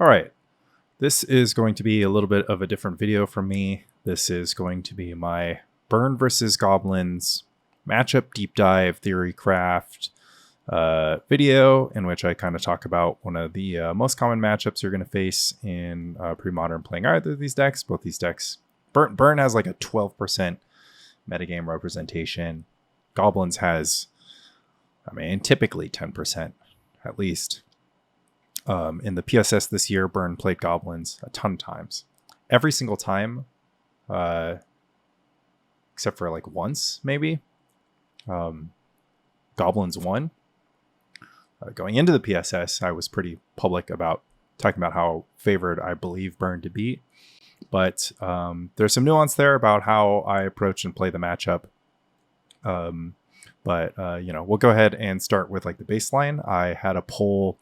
All right, this is going to be a little bit of a different video from me. This is going to be my Burn versus Goblins matchup deep dive theory craft video, in which I kind of talk about one of the most common matchups you're going to face in Premodern playing either of these decks. Both these decks, Burn has like a 12% metagame representation. Goblins has, typically 10% at least. In the PSS this year, Burn played Goblins a ton of times. Every single time, except for like once, maybe, Goblins won. Going into the PSS, I was pretty public about talking about how favored I believe Burn to be. But there's some nuance there about how I approach and play the matchup. We'll go ahead and start with like the baseline. I had a poll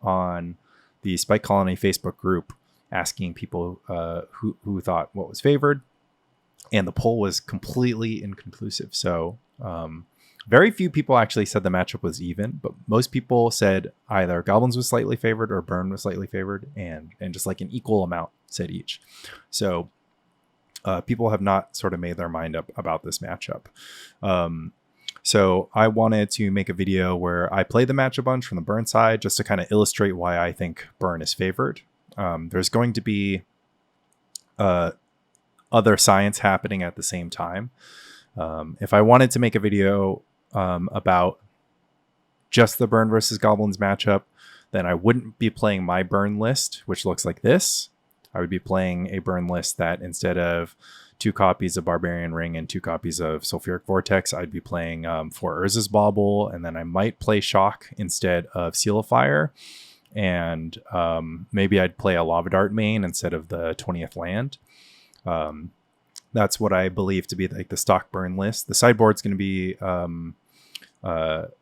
on the Spike Colony Facebook group asking people who thought what was favored, and the poll was completely inconclusive. So very few people actually said the matchup was even, but most people said either Goblins was slightly favored or Burn was slightly favored, and just like an equal amount said each. So people have not sort of made their mind up about this matchup. So I wanted to make a video where I play the match a bunch from the Burn side just to kind of illustrate why I think Burn is favored. There's going to be other science happening at the same time. If I wanted to make a video about just the Burn versus Goblins matchup, then I wouldn't be playing my Burn list, which looks like this. I would be playing a Burn list that instead of 2 copies of Barbarian Ring and 2 copies of Sulfuric Vortex, I'd be playing 4 Urza's Bauble, and then I might play Shock instead of Seal of Fire, and maybe I'd play a Lava Dart main instead of the 20th land. That's what I believe to be like the stock Burn list. The sideboard's going to be Lava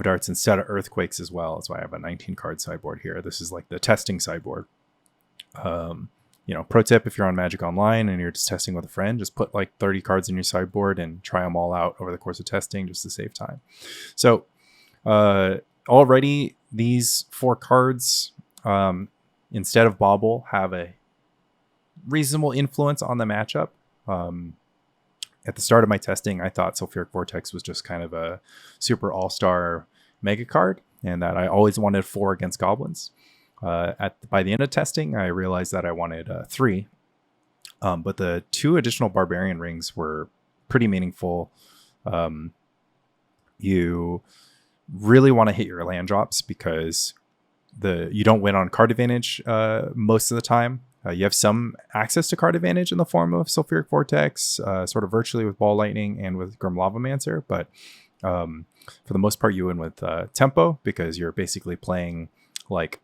Darts instead of Earthquakes as well. That's why I have a 19 card sideboard here. This is like the testing sideboard. Pro tip, if you're on Magic Online and you're just testing with a friend, just put like 30 cards in your sideboard and try them all out over the course of testing just to save time. So already these 4 cards, instead of Bauble, have a reasonable influence on the matchup. At the start of my testing, I thought Sulfuric Vortex was just kind of a super all-star mega card, and that I always wanted 4 against Goblins. By the end of testing, I realized that I wanted 3, but the 2 additional Barbarian Rings were pretty meaningful. You really want to hit your land drops because you don't win on card advantage most of the time. You have some access to card advantage in the form of Sulfuric Vortex, sort of virtually with Ball Lightning and with Grim Lavamancer, but for the most part, you win with tempo because you're basically playing like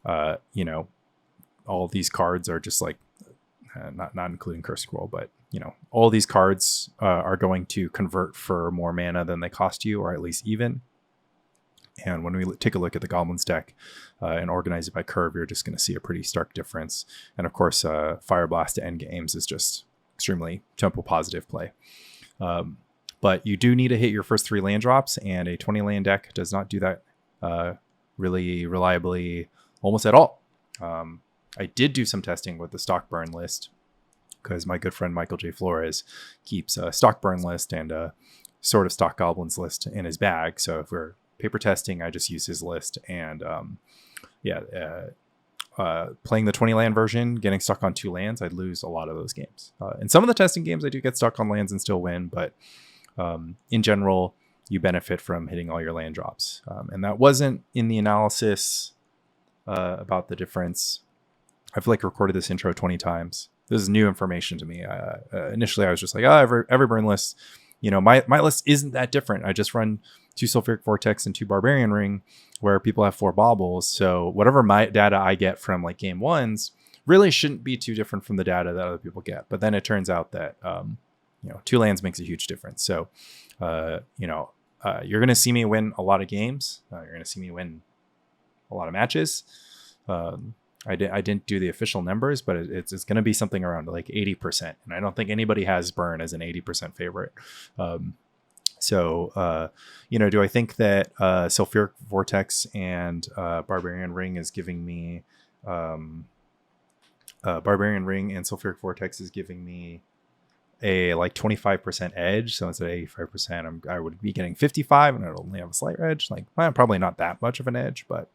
all these cards are just like not including Curse Scroll, but all these cards are going to convert for more mana than they cost you, or at least even. And when we take a look at the Goblins deck and organize it by curve, you're just going to see a pretty stark difference. And of course, Fire Blast to end games is just extremely tempo positive play. But you do need to hit your first 3 land drops, and a 20 land deck does not do that really reliably almost at all. I did do some testing with the stock Burn list because my good friend Michael J. Flores keeps a stock Burn list and a sort of stock Goblins list in his bag. So if we're paper testing, I just use his list, and playing the 20 land version, getting stuck on 2 lands, I'd lose a lot of those games. In some of the testing games, I do get stuck on lands and still win, but in general, you benefit from hitting all your land drops. And that wasn't in the analysis about the difference. I've recorded this intro 20 times. This is new information to me. Initially, I was just like, every Burn list, my list isn't that different. I just run 2 Sulfuric Vortex and 2 Barbarian Ring, where people have 4 Baubles. So whatever my data I get from like game 1s really shouldn't be too different from the data that other people get. But then it turns out that 2 lands makes a huge difference. So you're going to see me win a lot of games. You're going to see me win a lot of matches. I didn't do the official numbers, but it's going to be something around like 80%. And I don't think anybody has Burn as an 80% favorite. Do I think that Sulfuric Vortex and Barbarian Ring is giving me Barbarian Ring and Sulfuric Vortex is giving me a like 25% edge. So instead of 85%, I would be getting 55, and it'll only have a slight edge. Like, well, probably not that much of an edge, but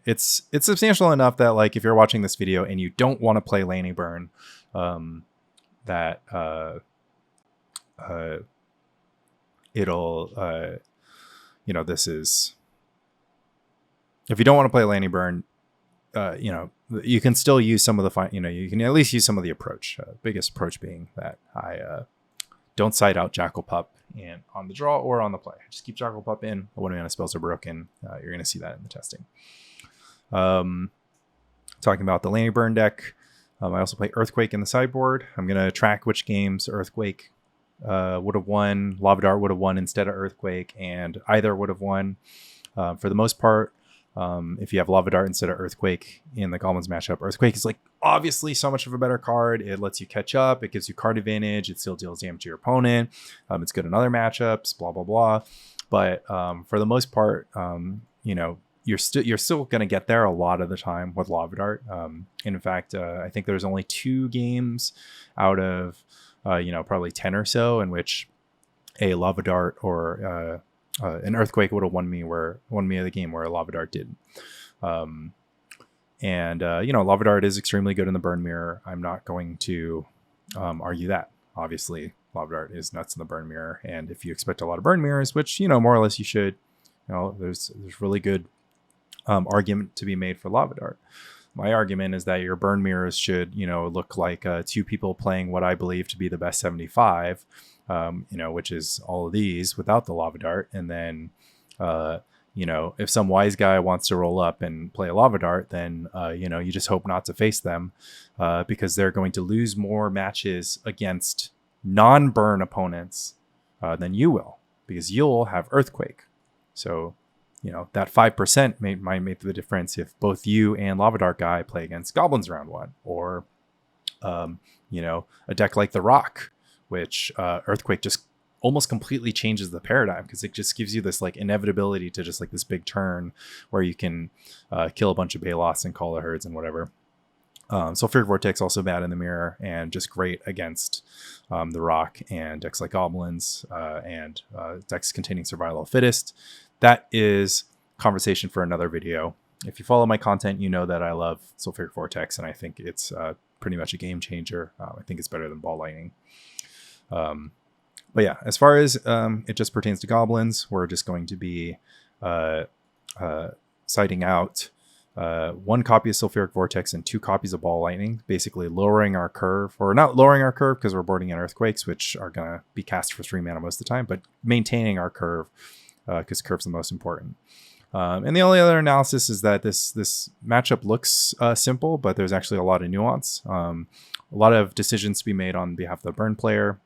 it's substantial enough that like if you're watching this video and you don't want to play Laney Burn, that it'll you know, this is, if you don't want to play Laney Burn, you know, you can still use some of the you know, you can at least use some of the approach. Biggest approach being that I don't side out Jackal Pup and on the draw or on the play. Just keep Jackal Pup in. When mana spells are broken, you're going to see that in the testing. Talking about the Laney Burn deck, I also play Earthquake in the sideboard. I'm going to track which games Earthquake would have won, Lava Dart would have won instead of Earthquake, and either would have won. For the most part, if you have Lava Dart instead of Earthquake in the Goblins matchup, Earthquake is like obviously so much of a better card. It lets you catch up. It gives you card advantage. It still deals damage to your opponent. It's good in other matchups, blah, blah, blah. But for the most part, you know, you're still going to get there a lot of the time with Lava Dart. In fact, I think there's only 2 games out of, you know, probably 10 or so in which a Lava Dart or an Earthquake would have won me of the game where a Lava Dart didn't. You know, Lava Dart is extremely good in the Burn Mirror. I'm not going to argue that. Obviously, Lava Dart is nuts in the Burn Mirror, and if you expect a lot of Burn Mirrors, which, you know, more or less you should, you know, there's really good argument to be made for Lava Dart. My argument is that your Burn Mirrors should, you know, look like 2 people playing what I believe to be the best 75, you know, which is all of these without the Lava Dart. And then, you know, if some wise guy wants to roll up and play a Lava Dart, then, you know, you just hope not to face them because they're going to lose more matches against non-burn opponents than you will, because you'll have Earthquake. So, you know, that 5% might make the difference if both you and Lava Dart guy play against Goblins round 1, or, you know, a deck like the Rock, which Earthquake just almost completely changes the paradigm, because it just gives you this like inevitability to just like this big turn where you can kill a bunch of Balos and call the herds and whatever. Sulfuric Vortex also bad in the mirror and just great against the Rock and decks like Goblins and decks containing Survival of the Fittest. That is conversation for another video. If you follow my content, you know that I love Sulfuric Vortex, and I think it's pretty much a game changer. I think it's better than Ball Lightning. But yeah, as far as it just pertains to Goblins, we're just going to be citing out 1 copy of Sulfuric Vortex and 2 copies of Ball Lightning, basically lowering our curve, or not lowering our curve because we're boarding in Earthquakes, which are going to be cast for 3 mana most of the time, but maintaining our curve because curve's the most important. And the only other analysis is that this matchup looks simple, but there's actually a lot of nuance. A lot of decisions to be made on behalf of the burn player.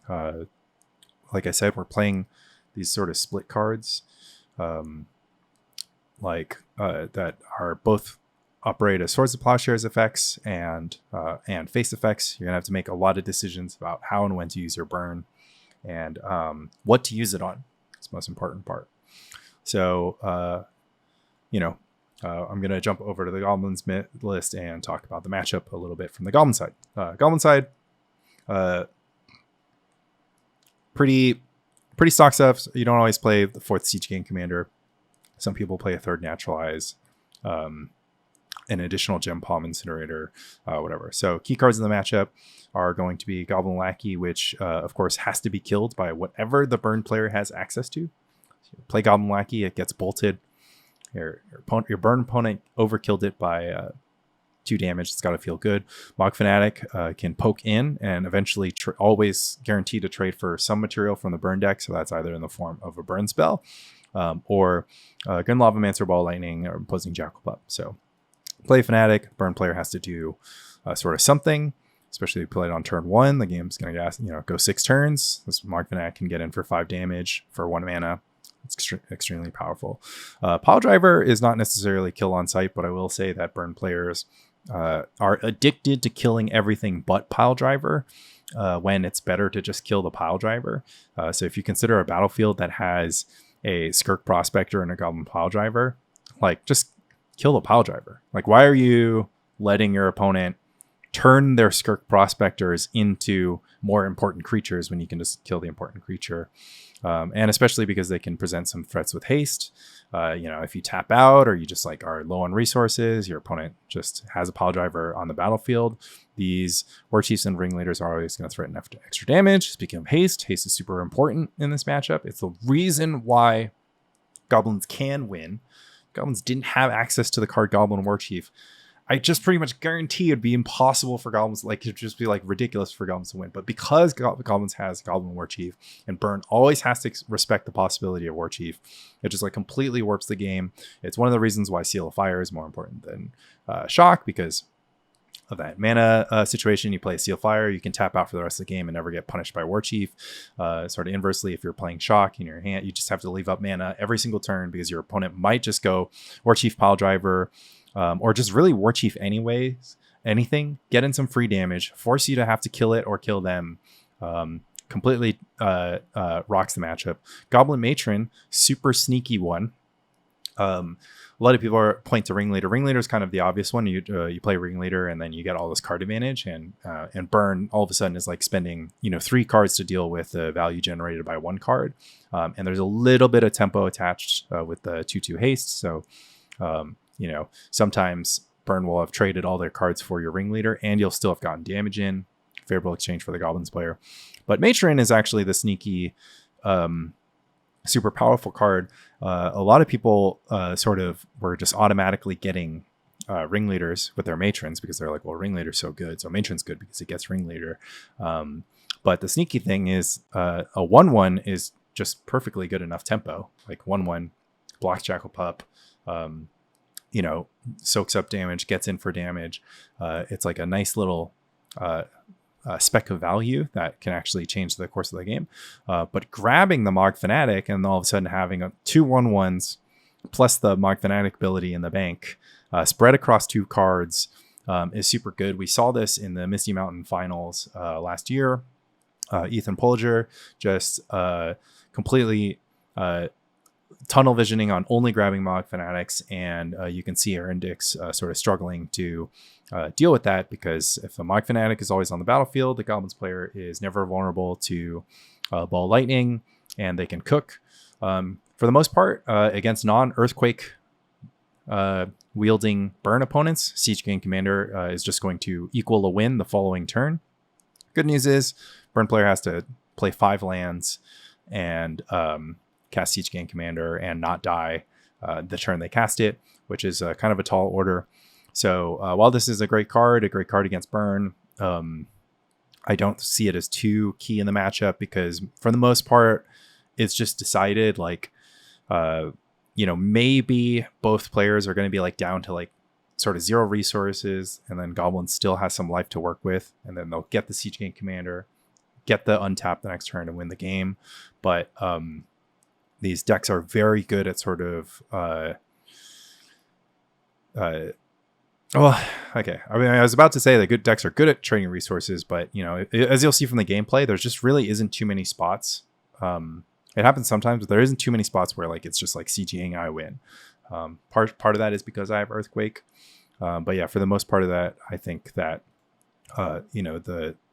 Like I said, we're playing these sort of split cards that are both operate as Swords of Plowshares effects and face effects. You're going to have to make a lot of decisions about how and when to use your burn and what to use it on. It's the most important part. So, you know, I'm going to jump over to the Goblins list and talk about the matchup a little bit from the Goblin side. Goblin side, pretty stock stuff. You don't always play the 4th Siege Gang Commander. Some people play a 3rd Naturalize, an additional Gem Palm Incinerator, whatever. So key cards in the matchup are going to be Goblin Lackey, which of course has to be killed by whatever the burn player has access to. So play Goblin Lackey, it gets bolted. Your burn opponent overkilled it by 2 damage. It's got to feel good. Mog Fanatic can poke in and eventually always guaranteed to trade for some material from the burn deck. So that's either in the form of a burn spell or Gun Lavamancer, Ball Lightning, or opposing Jackal Pup. So play Fanatic. Burn player has to do sort of something, especially if you play it on turn 1. The game's going to go 6 turns. This Mog Fanatic can get in for 5 damage for 1 mana. It's extremely powerful. Pile Driver is not necessarily kill on sight, but I will say that burn players are addicted to killing everything but Pile Driver when it's better to just kill the Pile Driver. So if you consider a battlefield that has a Skirk Prospector and a Goblin Pile Driver, like just kill the pile driver. Like, why are you letting your opponent turn their Skirk prospectors into more important creatures when you can just kill the important creature? And especially because they can present some threats with haste. If you tap out or you just like are low on resources, your opponent just has a pile driver on the battlefield. These war chiefs and ringleaders are always going to threaten extra damage. Speaking of haste, haste is super important in this matchup. It's the reason why Goblins can win. Goblins didn't have access to the card Goblin War Chief. I just pretty much guarantee it'd be impossible for Goblins, like it'd just be like ridiculous for Goblins to win. But because Goblins has Goblin War Chief and Burn always has to respect the possibility of War Chief, it just like completely warps the game. It's one of the reasons why Seal of Fire is more important than Shock, because of that mana situation. You play Seal of Fire, you can tap out for the rest of the game and never get punished by War Chief. Sort of inversely, if you're playing Shock in your hand, you just have to leave up mana every single turn because your opponent might just go War Chief pile driver, or just really War Chief anyways, get in some free damage, force you to have to kill it or kill them. Completely rocks the matchup. Goblin Matron, super sneaky one. A lot of people point to Ringleader. Ringleader is kind of the obvious one. You play Ringleader and then you get all this card advantage, and Burn all of a sudden is like spending 3 cards to deal with the value generated by 1 card. And there's a little bit of tempo attached with the 2/2 haste. So sometimes Burn will have traded all their cards for your Ringleader, and you'll still have gotten damage in. Favorable exchange for the Goblins player. But Matron is actually the sneaky, super powerful card. A lot of people sort of were just automatically getting Ringleaders with their Matrons because they're like, well, Ringleader's so good, so Matron's good because it gets Ringleader. But the sneaky thing is a 1/1 is just perfectly good enough tempo. Like 1/1 blocks Jackal Pup, soaks up damage, gets in for damage. It's like a nice little spec of value that can actually change the course of the game. But grabbing the Mog Fanatic and all of a sudden having 2 1/1s plus the Mog Fanatic ability in the bank spread across 2 cards is super good. We saw this in the Misty Mountain finals last year. Ethan Polger just completely tunnel visioning on only grabbing Mog Fanatics, and you can see Aaron Dix sort of struggling to deal with that, because if the Mog Fanatic is always on the battlefield, the Goblins player is never vulnerable to Ball Lightning, and they can cook. For the most part, against non-Earthquake wielding Burn opponents, Siege Gang Commander is just going to equal a win the following turn. Good news is Burn player has to play 5 lands and cast Siege Gang Commander and not die the turn they cast it, which is kind of a tall order. So while this is a great card against Burn, I don't see it as too key in the matchup, because for the most part, it's just decided like, maybe both players are going to be like down to like sort of 0 resources, and then Goblin still has some life to work with, and then they'll get the Siege Gang Commander, get the untap the next turn and win the game. But these decks are very good at sort of okay. I mean, I was about to say that good decks are good at trading resources, but as you'll see from the gameplay, there's just really isn't too many spots. It happens sometimes, but there isn't too many spots where like it's just like CGing I win. Part of that is because I have Earthquake, but yeah, for the most part of that, I think that the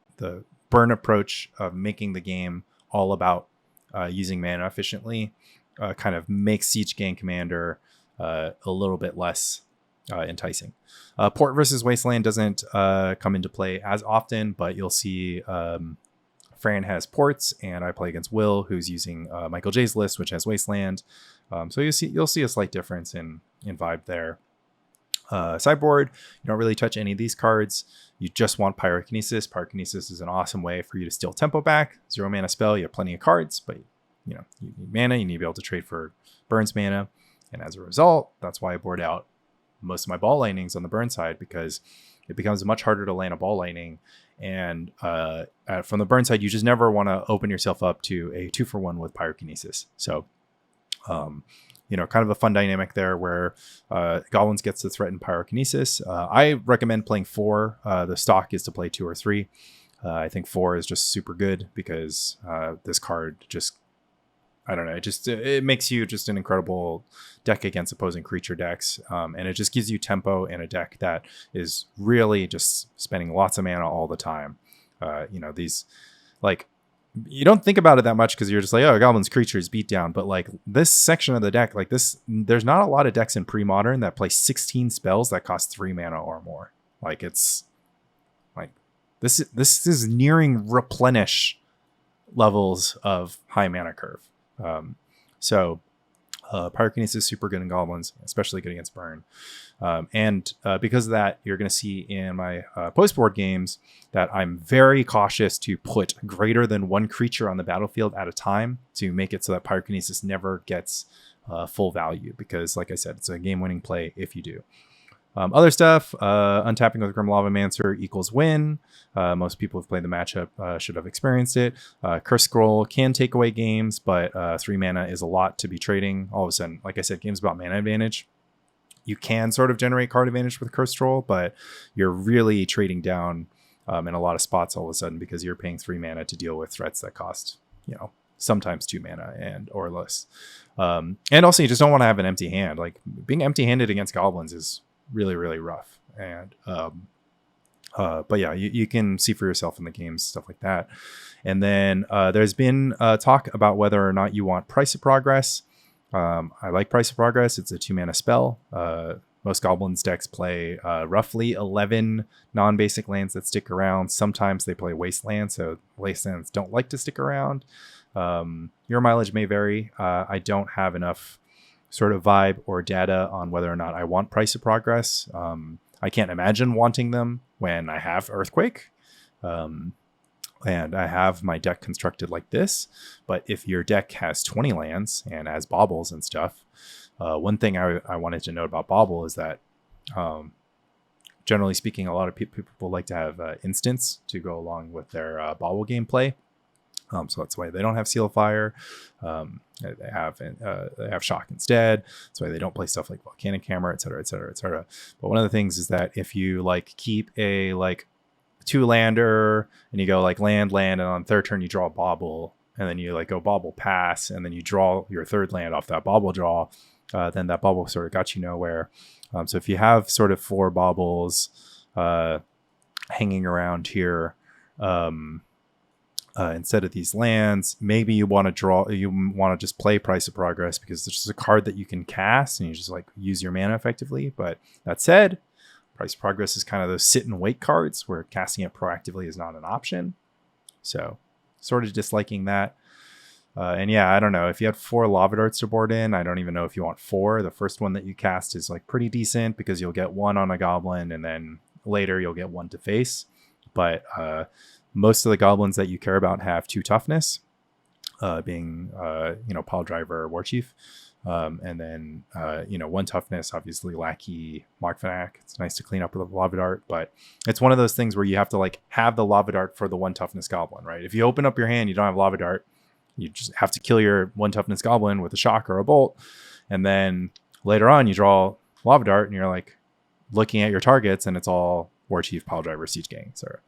Burn approach of making the game all about using mana efficiently kind of makes Siege Gang Commander a little bit less enticing. Port versus Wasteland doesn't come into play as often, but you'll see Fran has ports, and I play against Will, who's using Michael J's list, which has Wasteland. So you'll see a slight difference in vibe there. Sideboard, you don't really touch any of these cards. You just want Pyrokinesis. Pyrokinesis is an awesome way for you to steal tempo back. 0 mana spell, you have plenty of cards, but you need mana. You need to be able to trade for Burn's mana, and as a result, that's why I board out most of my Ball Lightnings on the Burn side, because it becomes much harder to land a Ball Lightning. And from the Burn side, you just never want to open yourself up to a 2-for-1 with Pyrokinesis. So, kind of a fun dynamic there where Goblins gets to threaten Pyrokinesis. I recommend playing 4. The stock is to play 2 or 3. I think 4 is just super good because this card just I don't know. It makes you just an incredible deck against opposing creature decks, and it just gives you tempo in a deck that is really just spending lots of mana all the time. These like you don't think about it that much because you're just like, oh, Goblins creatures beat down. But like this section of the deck, like this, there's not a lot of decks in Premodern that play 16 spells that cost 3 mana or more. Like it's like this is nearing replenish levels of high mana curve. So Pyrokinesis is super good in Goblins, especially good against Burn. And because of that, you're going to see in my post-board games that I'm very cautious to put greater than one creature on the battlefield at a time to make it so that Pyrokinesis never gets full value. Because, like I said, it's a game-winning play if you do. Other stuff, untapping with Grim Lavamancer equals win. Most people who've played the matchup should have experienced it. Curse Scroll can take away games, but 3 mana is a lot to be trading. All of a sudden, like I said, game's about mana advantage. You can sort of generate card advantage with Curse Scroll, but you're really trading down in a lot of spots all of a sudden because you're paying 3 mana to deal with threats that cost, sometimes 2 mana and or less. And also, you just don't want to have an empty hand. Like being empty-handed against Goblins is really, really rough. And but yeah, you can see for yourself in the games, stuff like that. And then there's been talk about whether or not you want Price of Progress. I like Price of Progress. It's a 2 mana spell. Most Goblins decks play roughly 11 non-basic lands that stick around. Sometimes they play Wasteland, so Wastelands don't like to stick around. Your mileage may vary. I don't have enough sort of vibe or data on whether or not I want Price of Progress. I can't imagine wanting them when I have Earthquake. And I have my deck constructed like this. But if your deck has 20 lands and has baubles and stuff, one thing I wanted to note about bauble is that generally speaking, a lot of people like to have instants to go along with their bauble gameplay. So that's why they don't have Seal of Fire. They have Shock instead. That's why they don't play stuff like Volcanic Hammer, etc., etc., etc. But one of the things is that if you like keep a like 2-lander and you go like land, and on third turn you draw a bauble, and then you like go bauble pass, and then you draw your 3rd land off that bauble draw, then that bauble sort of got you nowhere. So if you have sort of 4 baubles hanging around here, instead of these lands, maybe you want to just play Price of Progress because it's just a card that you can cast and you just like use your mana effectively. But that said, Price of Progress is kind of those sit and wait cards where casting it proactively is not an option. So sort of disliking that. And yeah, I don't know. If you had 4 Lava Darts to board in, I don't even know if you want 4. The first one that you cast is like pretty decent because you'll get 1 on a Goblin and then later you'll get 1 to face. But most of the Goblins that you care about have 2 toughness, being Pile Driver, War Chief. And then 1 toughness, obviously Lackey, Markvanak. It's nice to clean up with a Lava Dart, but it's one of those things where you have to like have the Lava Dart for the 1 toughness Goblin, right? If you open up your hand, you don't have Lava Dart, you just have to kill your 1 toughness Goblin with a Shock or a Bolt, and then later on you draw Lava Dart, and you're like looking at your targets, and it's all War Chief, Pile Driver, Siege Gang, etc.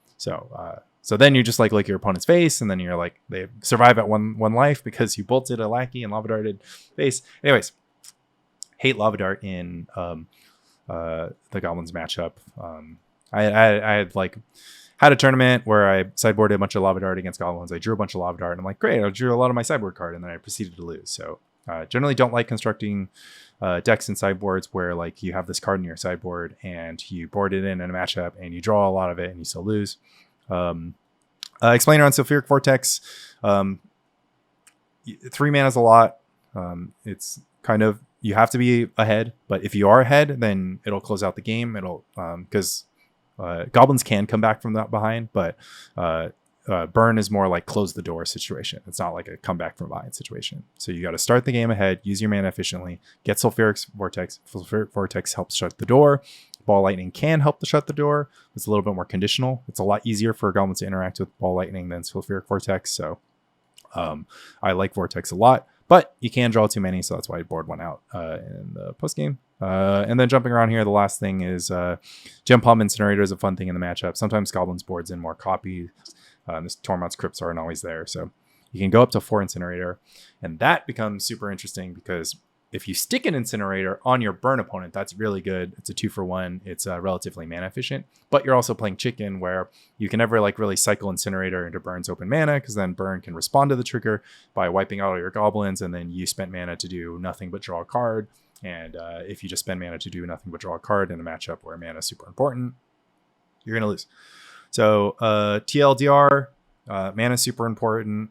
So then you just like look your opponent's face, and then you're like, they survive at one life because you bolted a Lackey and Lava Darted face. Anyways, hate Lava Dart in the Goblins matchup. I had like had a tournament where I sideboarded a bunch of Lava Dart against Goblins. I drew a bunch of Lava Dart, and I'm like, great, I drew a lot of my sideboard card, and then I proceeded to lose. So generally don't like constructing decks and sideboards where like you have this card in your sideboard and you board it in a matchup and you draw a lot of it and you still lose. Explainer on Sulfuric Vortex. 3 mana is a lot. It's kind of, you have to be ahead, but if you are ahead, then it'll close out the game. It'll because Goblins can come back from that behind, but Burn is more like close the door situation. It's not like a comeback from behind situation. So you got to start the game ahead, use your mana efficiently, get Sulfuric Vortex. Sulfuric Vortex helps shut the door. Ball Lightning can help to shut the door. It's a little bit more conditional. It's a lot easier for Goblins to interact with Ball Lightning than Sulfuric Vortex. So I like Vortex a lot, but you can draw too many, so that's why I board 1 out in the post game. And then jumping around here, the last thing is Gem Palm Incinerator is a fun thing in the matchup. Sometimes Goblins boards in more copies. This Tormod's Crypts aren't always there, so You can go up to 4 Incinerator, and that becomes super interesting because if you stick an Incinerator on your burn opponent, that's really good. It's a 2-for-1. It's relatively mana efficient, but you're also playing chicken where you can never like really cycle Incinerator into Burn's open mana, because then Burn can respond to the trigger by wiping out all your goblins, and then you spent mana to do nothing but draw a card. And if you just spend mana to do nothing but draw a card in a matchup where mana is super important, you're going to lose. So TLDR, mana is super important.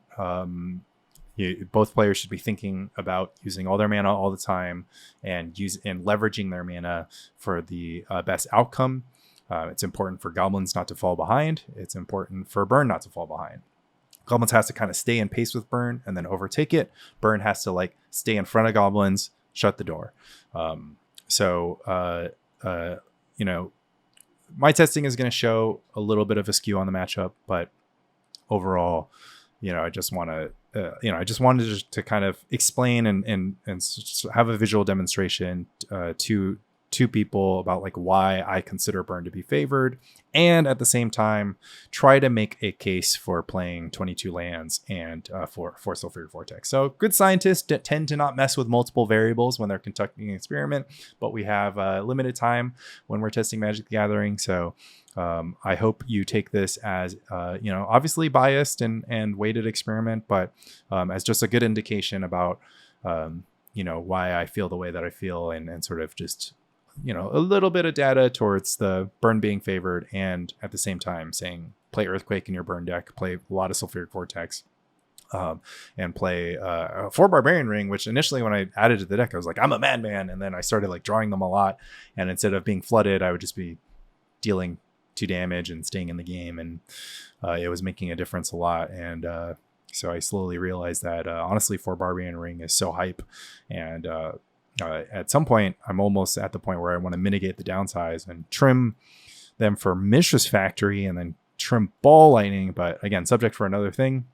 Both players should be thinking about using all their mana all the time and leveraging their mana for the best outcome. It's important for Goblins not to fall behind. It's important for Burn not to fall behind. Goblins has to kind of stay in pace with Burn and then overtake it. Burn has to like stay in front of Goblins, shut the door. My testing is going to show a little bit of a skew on the matchup, but overall, I just want to, I just wanted to kind of explain and have a visual demonstration to people about like why I consider Burn to be favored, and at the same time try to make a case for playing 22 lands and for Sulfuric Vortex. So good scientists tend to not mess with multiple variables when they're conducting an experiment, but we have limited time when we're testing Magic the Gathering. So I hope you take this as obviously biased and weighted experiment, but as just a good indication about why I feel the way that I feel, and sort of just a little bit of data towards the Burn being favored, and at the same time saying play Earthquake in your Burn deck, play a lot of Sulfuric Vortex, and play 4 Barbarian Ring, which initially when I added to the deck, I was like, I'm a madman. And then I started like drawing them a lot. And instead of being flooded, I would just be dealing 2 damage and staying in the game. And it was making a difference a lot. And so I slowly realized that honestly, 4 Barbarian Ring is so hype. And at some point, I'm almost at the point where I want to mitigate the downsides and trim them for Mishra's Factory and then trim Ball Lightning. But again, subject for another thing.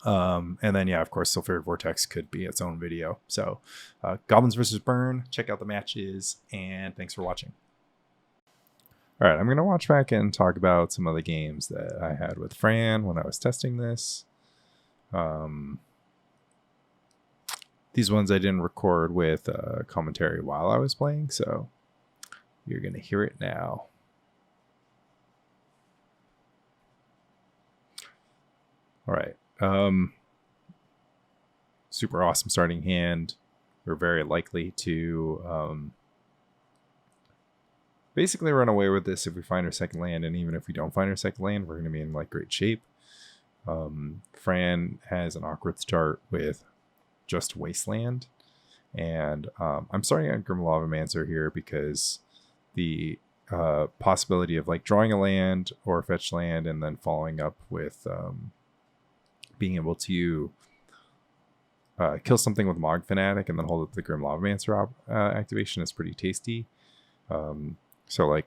And then, of course, Sulfuric Vortex could be its own video. So Goblins versus Burn, check out the matches, and thanks for watching. All right, I'm going to watch back and talk about some of the games that I had with Fran when I was testing this. These ones I didn't record with commentary while I was playing, so you're going to hear it now. All right. Super awesome starting hand. We're very likely to basically run away with this if we find our second land, and even if we don't find our second land, we're going to be in like great shape. Fran has an awkward start with just Wasteland, and I'm starting on Grim Lavamancer here because the possibility of like drawing a land or fetch land and then following up with being able to kill something with Mog Fanatic and then hold up the Grim Lavamancer activation is pretty tasty. So like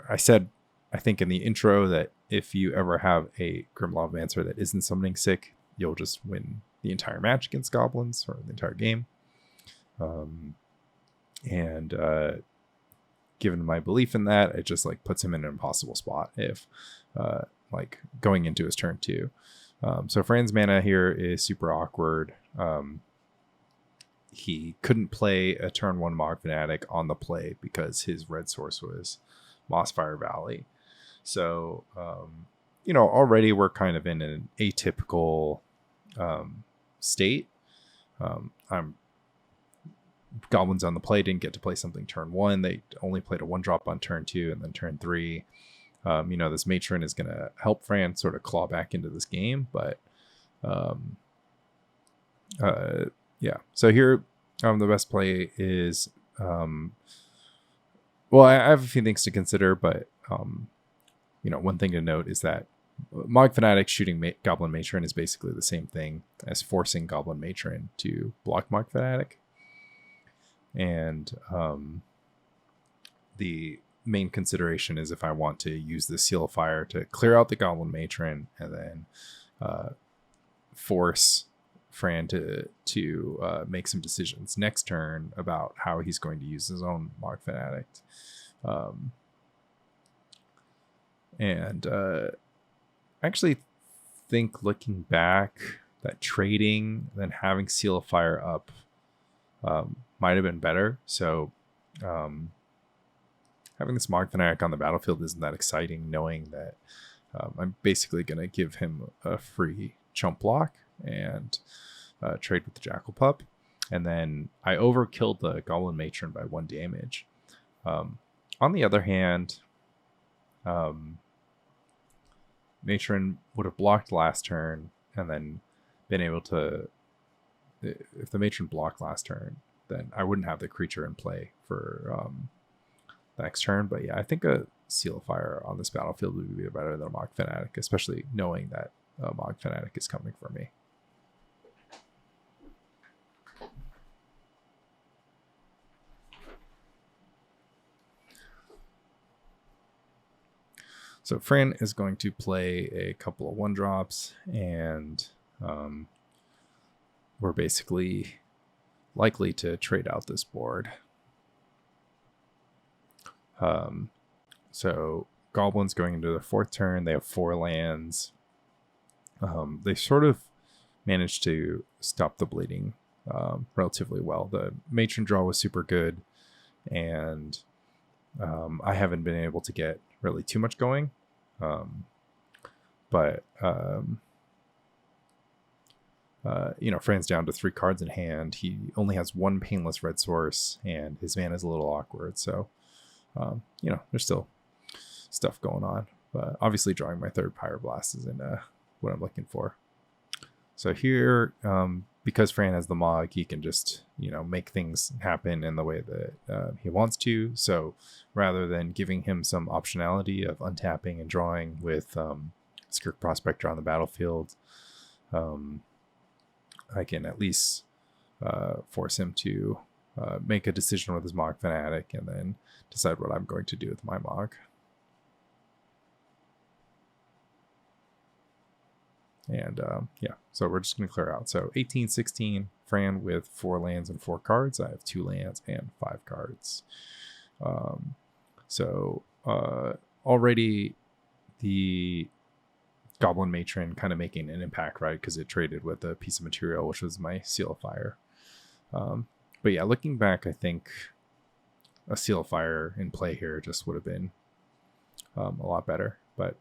I said, I think in the intro that if you ever have a Grim Lavamancer that isn't summoning sick, you'll just win the entire match against Goblins, or the entire game. Given my belief in that, it just like puts him in an impossible spot if like going into his turn 2. So Fran's mana here is super awkward. He couldn't play a turn 1 Mog Fanatic on the play because his red source was Mossfire Valley. So, already we're kind of in an atypical state. Goblins on the play didn't get to play something turn 1. They only played a 1-drop on turn 2 and then turn 3. This Matron is going to help Fran sort of claw back into this game, but so here the best play is I have a few things to consider, but one thing to note is that Mog Fanatic shooting Goblin Matron is basically the same thing as forcing Goblin Matron to block Mog Fanatic. And the main consideration is if I want to use the Seal of Fire to clear out the Goblin Matron and then force Fran to make some decisions next turn about how he's going to use his own Mog Fanatic. I actually think looking back that trading than having Seal of Fire up might have been better. So having this Mog Fanatic on the battlefield isn't that exciting, knowing that I'm basically going to give him a free chump block and trade with the Jackal Pup. And then I overkilled the Goblin Matron by 1 damage. On the other hand, Matron would have blocked last turn and then been able to... If the Matron blocked last turn, then I wouldn't have the creature in play for the next turn. But yeah, I think a Seal of Fire on this battlefield would be better than a Mog Fanatic, especially knowing that a Mog Fanatic is coming for me. So Fran is going to play a couple of 1-drops, and we're basically likely to trade out this board. So Goblins going into their 4th turn, they have 4 lands. They sort of managed to stop the bleeding relatively well. The Matron draw was super good, and I haven't been able to get really too much going. Fran's down to 3 cards in hand. He only has 1 painless red source, and his mana is a little awkward. So, there's still stuff going on. But obviously, drawing my 3rd Pyroblast isn't what I'm looking for. So here, because Fran has the Mog, he can just, make things happen in the way that he wants to. So rather than giving him some optionality of untapping and drawing with Skirk Prospector on the battlefield, I can at least force him to make a decision with his Mog Fanatic and then decide what I'm going to do with my Mog. And so we're just going to clear out. So 18, 16, Fran with 4 lands and 4 cards. I have 2 lands and 5 cards. Already the Goblin Matron kind of making an impact, right? Because it traded with a piece of material, which was my Seal of Fire. But yeah, looking back, I think a Seal of Fire in play here just would have been a lot better. But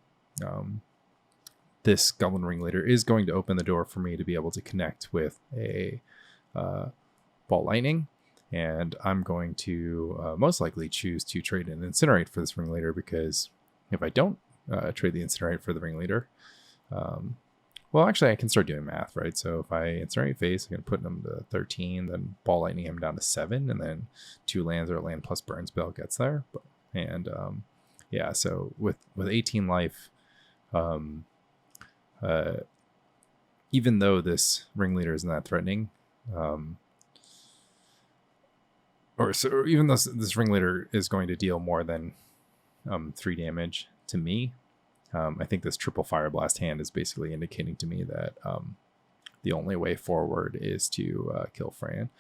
this Goblin Ringleader is going to open the door for me to be able to connect with a Ball Lightning. And I'm going to most likely choose to trade an Incinerate for this Ringleader, because if I don't trade the Incinerate for the Ringleader, well, actually, I can start doing math, right? So if I Incinerate face, I can put them to 13, then Ball Lightning him down to 7, and then 2 lands or a land plus burn spell gets there. And so with 18 life, even though this Ringleader isn't that threatening, even though this Ringleader is going to deal more than 3 damage to me, I think this triple Fire Blast hand is basically indicating to me that the only way forward is to kill Fran.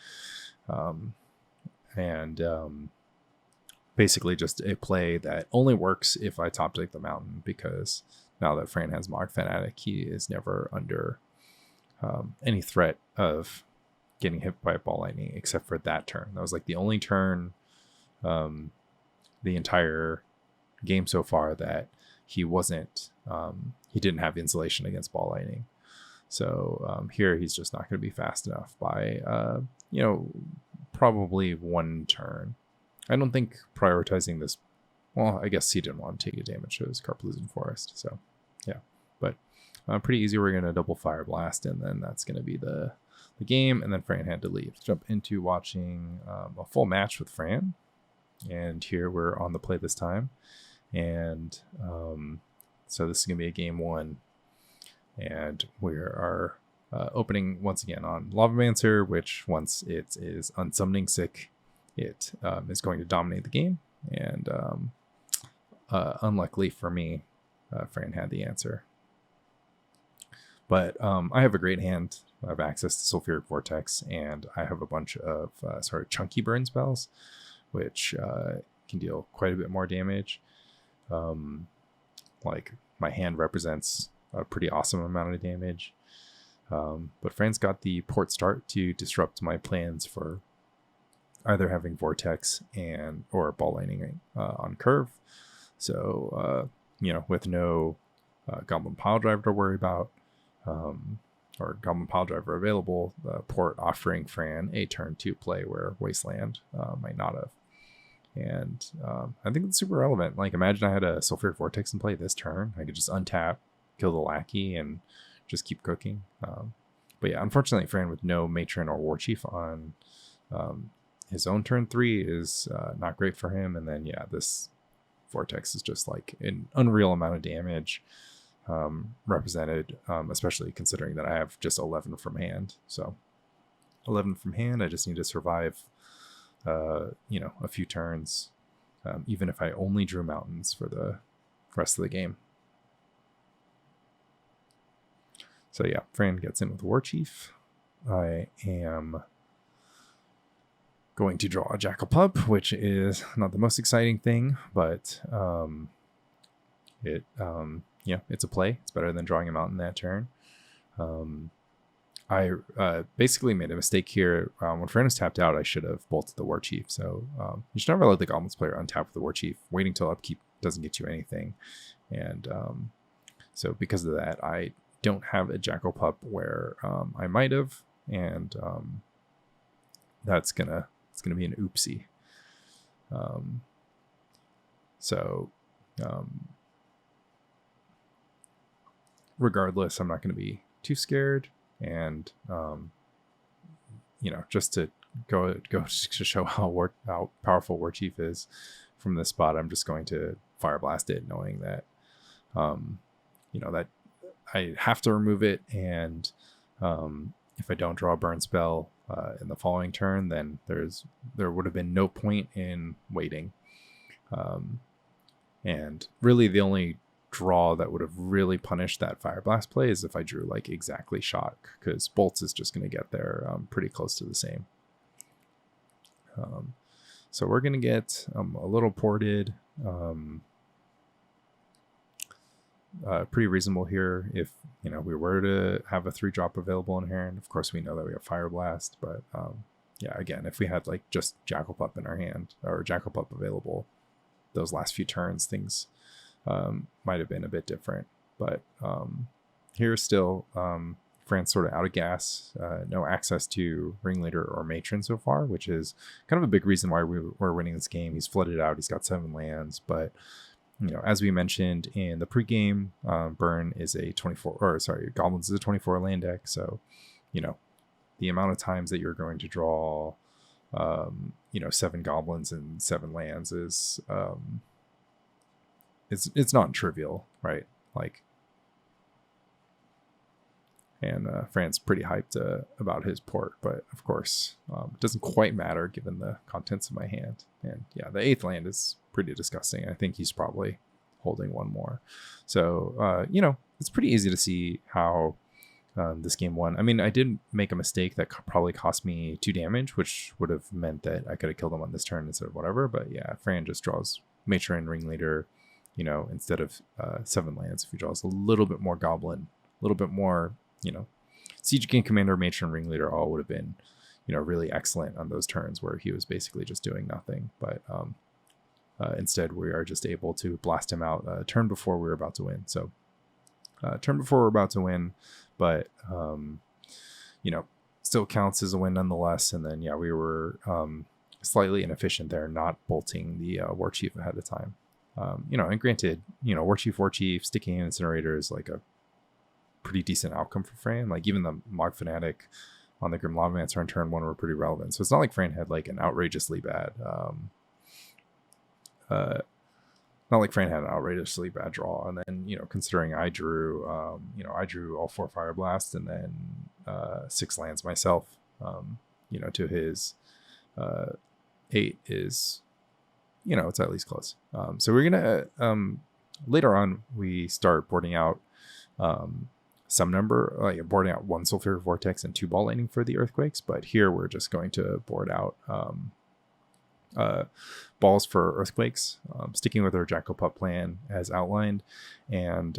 Basically just a play that only works if I top deck the mountain, because now that Fran has Mog Fanatic, he is never under any threat of getting hit by a Ball Lightning except for that turn. That was like the only turn the entire game so far that he wasn't, he didn't have insulation against Ball Lightning. So here he's just not going to be fast enough by, probably 1 turn. I don't think prioritizing this, well, I guess he didn't want to take a damage to his Carplusian Forest. So yeah, but pretty easy. We're going to double Fire Blast, and then that's going to be the game. And then Fran had to leave. Jump into watching a full match with Fran. And here we're on the play this time. And so this is going to be a game 1. And we are opening once again on Lavamancer, which once it is unsummoning sick, it is going to dominate the game. And unluckily for me, Fran had the answer. But I have a great hand. I have access to Sulfuric Vortex, and I have a bunch of sort of chunky burn spells, which can deal quite a bit more damage. Like my hand represents a pretty awesome amount of damage. But Fran's got the port start to disrupt my plans for either having Vortex or ball lightning on curve. So, with no Goblin Pile Driver to worry about, or Goblin Pile Driver available, the port offering Fran a turn 2 play where Wasteland might not have. And I think it's super relevant. Like, imagine I had a Sulfuric Vortex in play this turn. I could just untap, kill the lackey, and just keep cooking. But yeah, unfortunately, Fran with no Matron or War Chief on his own turn 3 is not great for him. And then, yeah, this Vortex is just like an unreal amount of damage represented, especially considering that I have just 11 from hand. So 11 from hand, I just need to survive, a few turns, even if I only drew mountains for the rest of the game. So yeah, Fran gets in with War Chief. I am going to draw a Jackal Pup, which is not the most exciting thing, but it's a play. It's better than drawing a mountain that turn. I basically made a mistake here. When Fran was tapped out, I should have bolted the War Chief. So you should never let the Goblins player untap with the War Chief. Waiting till upkeep doesn't get you anything. And so because of that, I don't have a Jackal Pup where I might have. And it's gonna be an oopsie. Regardless, I'm not going to be too scared. And just to go to show how powerful War Chief is from this spot, I'm just going to Fire Blast it, knowing that that I have to remove it, and if I don't draw a burn spell in the following turn, then there would have been no point in waiting. And really the only draw that would have really punished that Fire Blast play is if I drew like exactly Shock, because Bolts is just going to get there pretty close to the same. So we're going to get a little ported, pretty reasonable here if we were to have a 3-drop available in hand. Of course we know that we have Fire Blast, but yeah, again, if we had like just Jackal Pup in our hand or Jackal Pup available those last few turns, things might have been a bit different. But here still, Fran's sort of out of gas, no access to Ringleader or Matron so far, which is kind of a big reason why we're winning this game. He's flooded out, he's got 7 lands, but as we mentioned in the pregame, Burn is a 24, Goblins is a 24 land deck. So, the amount of times that you're going to draw, 7 Goblins and 7 lands is, it's not trivial, right? Like, and Fran's pretty hyped about his port, but of course, it doesn't quite matter given the contents of my hand. And yeah, the 8th land is pretty disgusting. I think he's probably holding one more. So, it's pretty easy to see how this game won. I mean, I did make a mistake that probably cost me 2 damage, which would have meant that I could have killed him on this turn instead of whatever. But yeah, Fran just draws Matron, Ringleader, instead of 7 lands. If he draws a little bit more Goblin, a little bit more, Siege King Commander, Matron, Ringleader all would have been, really excellent on those turns where he was basically just doing nothing. But instead, we are just able to blast him out a turn before we were about to win. So, turn before we're about to win, but still counts as a win nonetheless. And then, yeah, we were slightly inefficient there, not bolting the War Chief ahead of time. And granted, War Chief, sticking Incinerator is like a pretty decent outcome for Fran. Like, even the Mog Fanatic on the Grim Lavamancer on turn 1 were pretty relevant. So it's not like Fran had like an outrageously bad draw. And then, considering I drew all 4 Fire Blasts and then 6 lands myself, to his 8 is, it's at least close. So we're gonna later on we start boarding out some number, like boarding out 1 Sulfuric Vortex and 2 Ball Lightning for the Earthquakes. But here we're just going to board out balls for Earthquakes, sticking with our Jackal Pup plan as outlined, and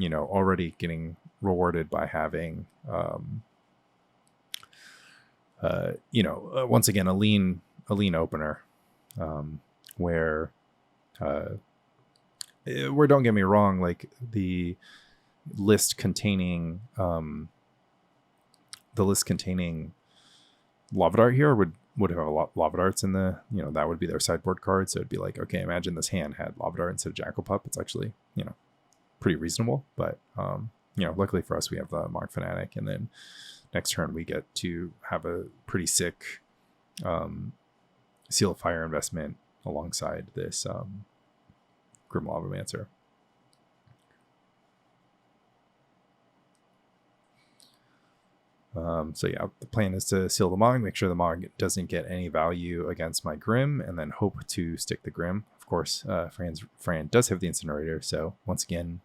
already getting rewarded by having, once again, a lean opener, where don't get me wrong, like the list containing Lava Dart here would have a lot Lava Darts in the, that would be their sideboard card. So it'd be like, okay, imagine this hand had Lava Dart instead of Jackal Pup. It's actually, pretty reasonable. But, luckily for us, we have the Monk Fanatic. And then next turn, we get to have a pretty sick Seal of Fire investment alongside this Grim Lavamancer. So yeah, the plan is to seal the Mog, make sure the Mog doesn't get any value against my Grim, and then hope to stick the Grim. Of course, Fran does have the Incinerator, so once again,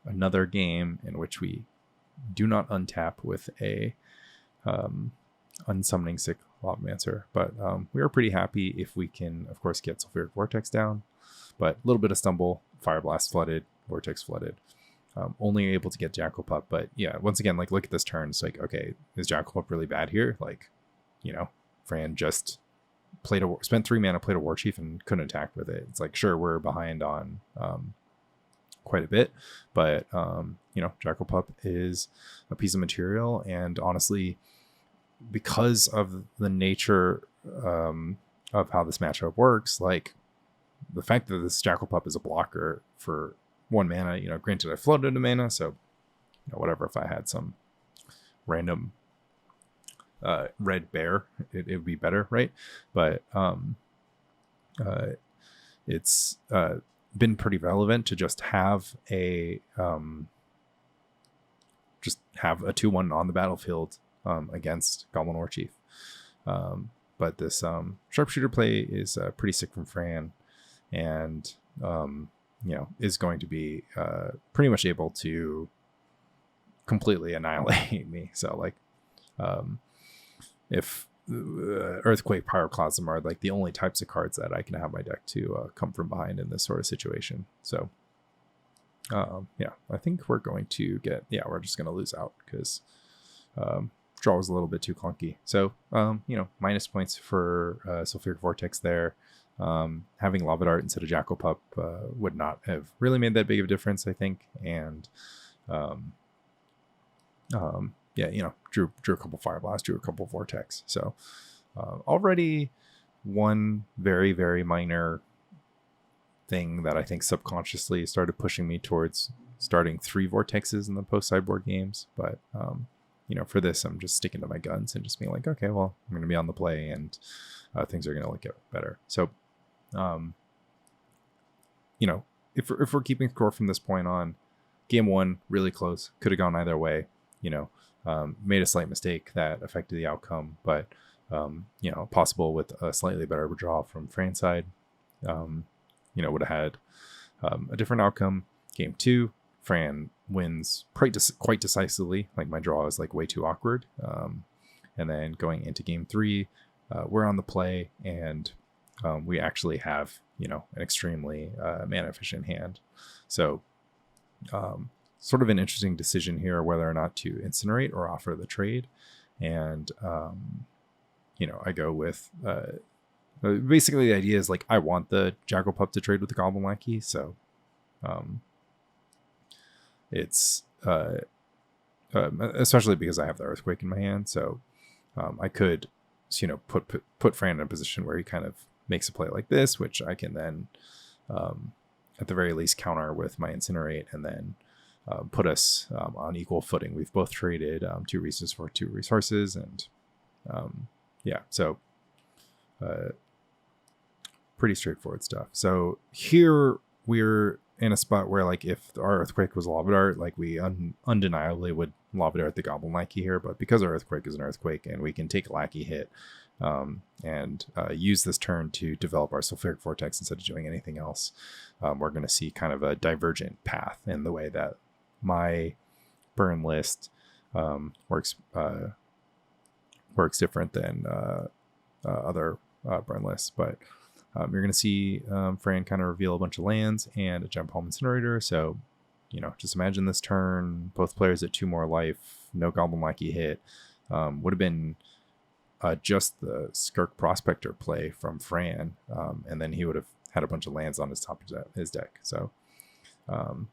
another game in which we do not untap with a unsummoning sick Lavamancer. But we are pretty happy if we can, of course, get Sulfuric Vortex down. But a little bit of stumble, Fire Blast flooded, Vortex flooded. Only able to get Jackal Pup, but yeah, once again, like, look at this turn. It's like, okay, is Jackal Pup really bad here? Like, Fran just spent 3 mana, played a War Chief, and couldn't attack with it. It's like, sure, we're behind on quite a bit, but Jackal Pup is a piece of material, and honestly, because of the nature of how this matchup works, like the fact that this Jackal Pup is a blocker for 1 mana, granted I floated a mana, so whatever, if I had some random red bear, it would be better, right? But it's been pretty relevant to just have a 2/1 on the battlefield against Goblin War Chief. But this Sharpshooter play is pretty sick from Fran, and is going to be pretty much able to completely annihilate me. So like, if Earthquake, Pyroclasm are like the only types of cards that I can have my deck to come from behind in this sort of situation. So I think we're going to we're just going to lose out because draw was a little bit too clunky. So, minus points for Sulfuric Vortex there. Having Lava Dart instead of Jackal Pup would not have really made that big of a difference, I think. And drew a couple Fire Blast, drew a couple Vortex. So already one very, very minor thing that I think subconsciously started pushing me towards starting 3 Vortexes in the post sideboard games. But for this, I'm just sticking to my guns and just being like, okay, well, I'm going to be on the play, and things are going to look better. So if we're keeping score from this point on, game 1 really close, could have gone either way. Made a slight mistake that affected the outcome, but possible with a slightly better draw from Fran's side, would have had a different outcome. Game 2, Fran wins quite decisively. Like, my draw is like way too awkward, and then going into game 3, we're on the play, and we actually have an extremely mana efficient hand. So sort of an interesting decision here whether or not to incinerate or offer the trade. And I go with basically the idea is like, I want the Jackal Pup to trade with the Goblin Lackey, so it's especially because I have the Earthquake in my hand, so I could put Fran in a position where he kind of makes a play like this, which I can then at the very least counter with my Incinerate, and then put us on equal footing. We've both traded 2 resources for 2 resources, and so pretty straightforward stuff. So here we're in a spot where, like, if our Earthquake was Lava Dart, like, we undeniably would Lava Dart the Goblin Lackey here, but because our Earthquake is an Earthquake and we can take a Lackey hit and use this turn to develop our Sulfuric Vortex instead of doing anything else, we're going to see kind of a divergent path in the way that my burn list works different than other burn lists. But you're going to see Fran kind of reveal a bunch of lands and a Gem Palm Incinerator. So, just imagine this turn, both players at 2 more life, no Goblin Lackey hit. Would have been just the Skirk Prospector play from Fran, and then he would have had a bunch of lands on his top of his deck. So, kind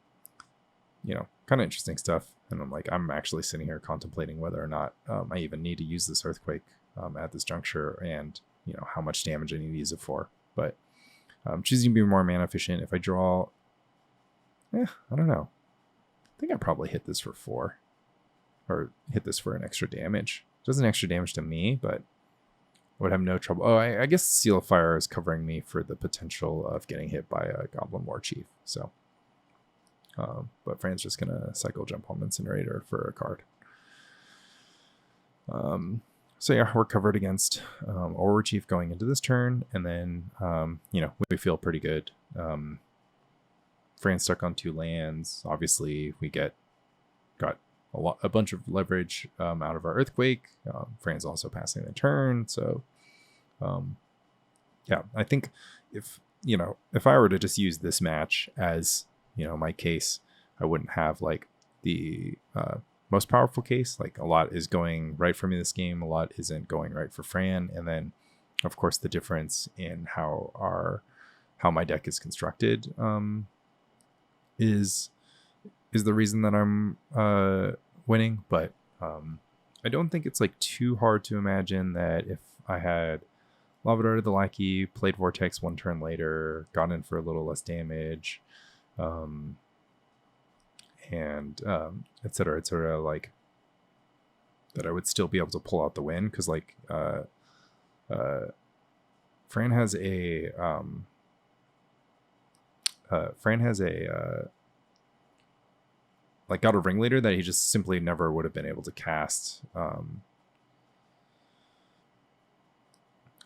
of interesting stuff. And I'm actually sitting here contemplating whether or not I even need to use this Earthquake at this juncture, and how much damage I need to use it for. But choosing to be more mana efficient. If I draw, I don't know. I think I probably hit this for 4, or hit this for an extra damage. It does an extra damage to me, but I would have no trouble. Oh, I guess Seal of Fire is covering me for the potential of getting hit by a Goblin War Chief. So, but Fran's just gonna cycle jump home Incinerator for a card. So yeah, we're covered against War Chief going into this turn, and then we feel pretty good. Fran's stuck on 2 lands. Obviously, we got a bunch of leverage out of our Earthquake. Fran's also passing the turn, so I think if I were to just use this match as my case, I wouldn't have the most powerful case. A lot is going right for me this game, a lot isn't going right for Fran, and then of course the difference in how my deck is constructed is the reason that I'm winning. But I don't think it's too hard to imagine that if I had Lavadar the Lackey, played Vortex 1 turn later, got in for a little less damage, and et cetera, that I would still be able to pull out the win, because Fran has a got a Ringleader that he just simply never would have been able to cast.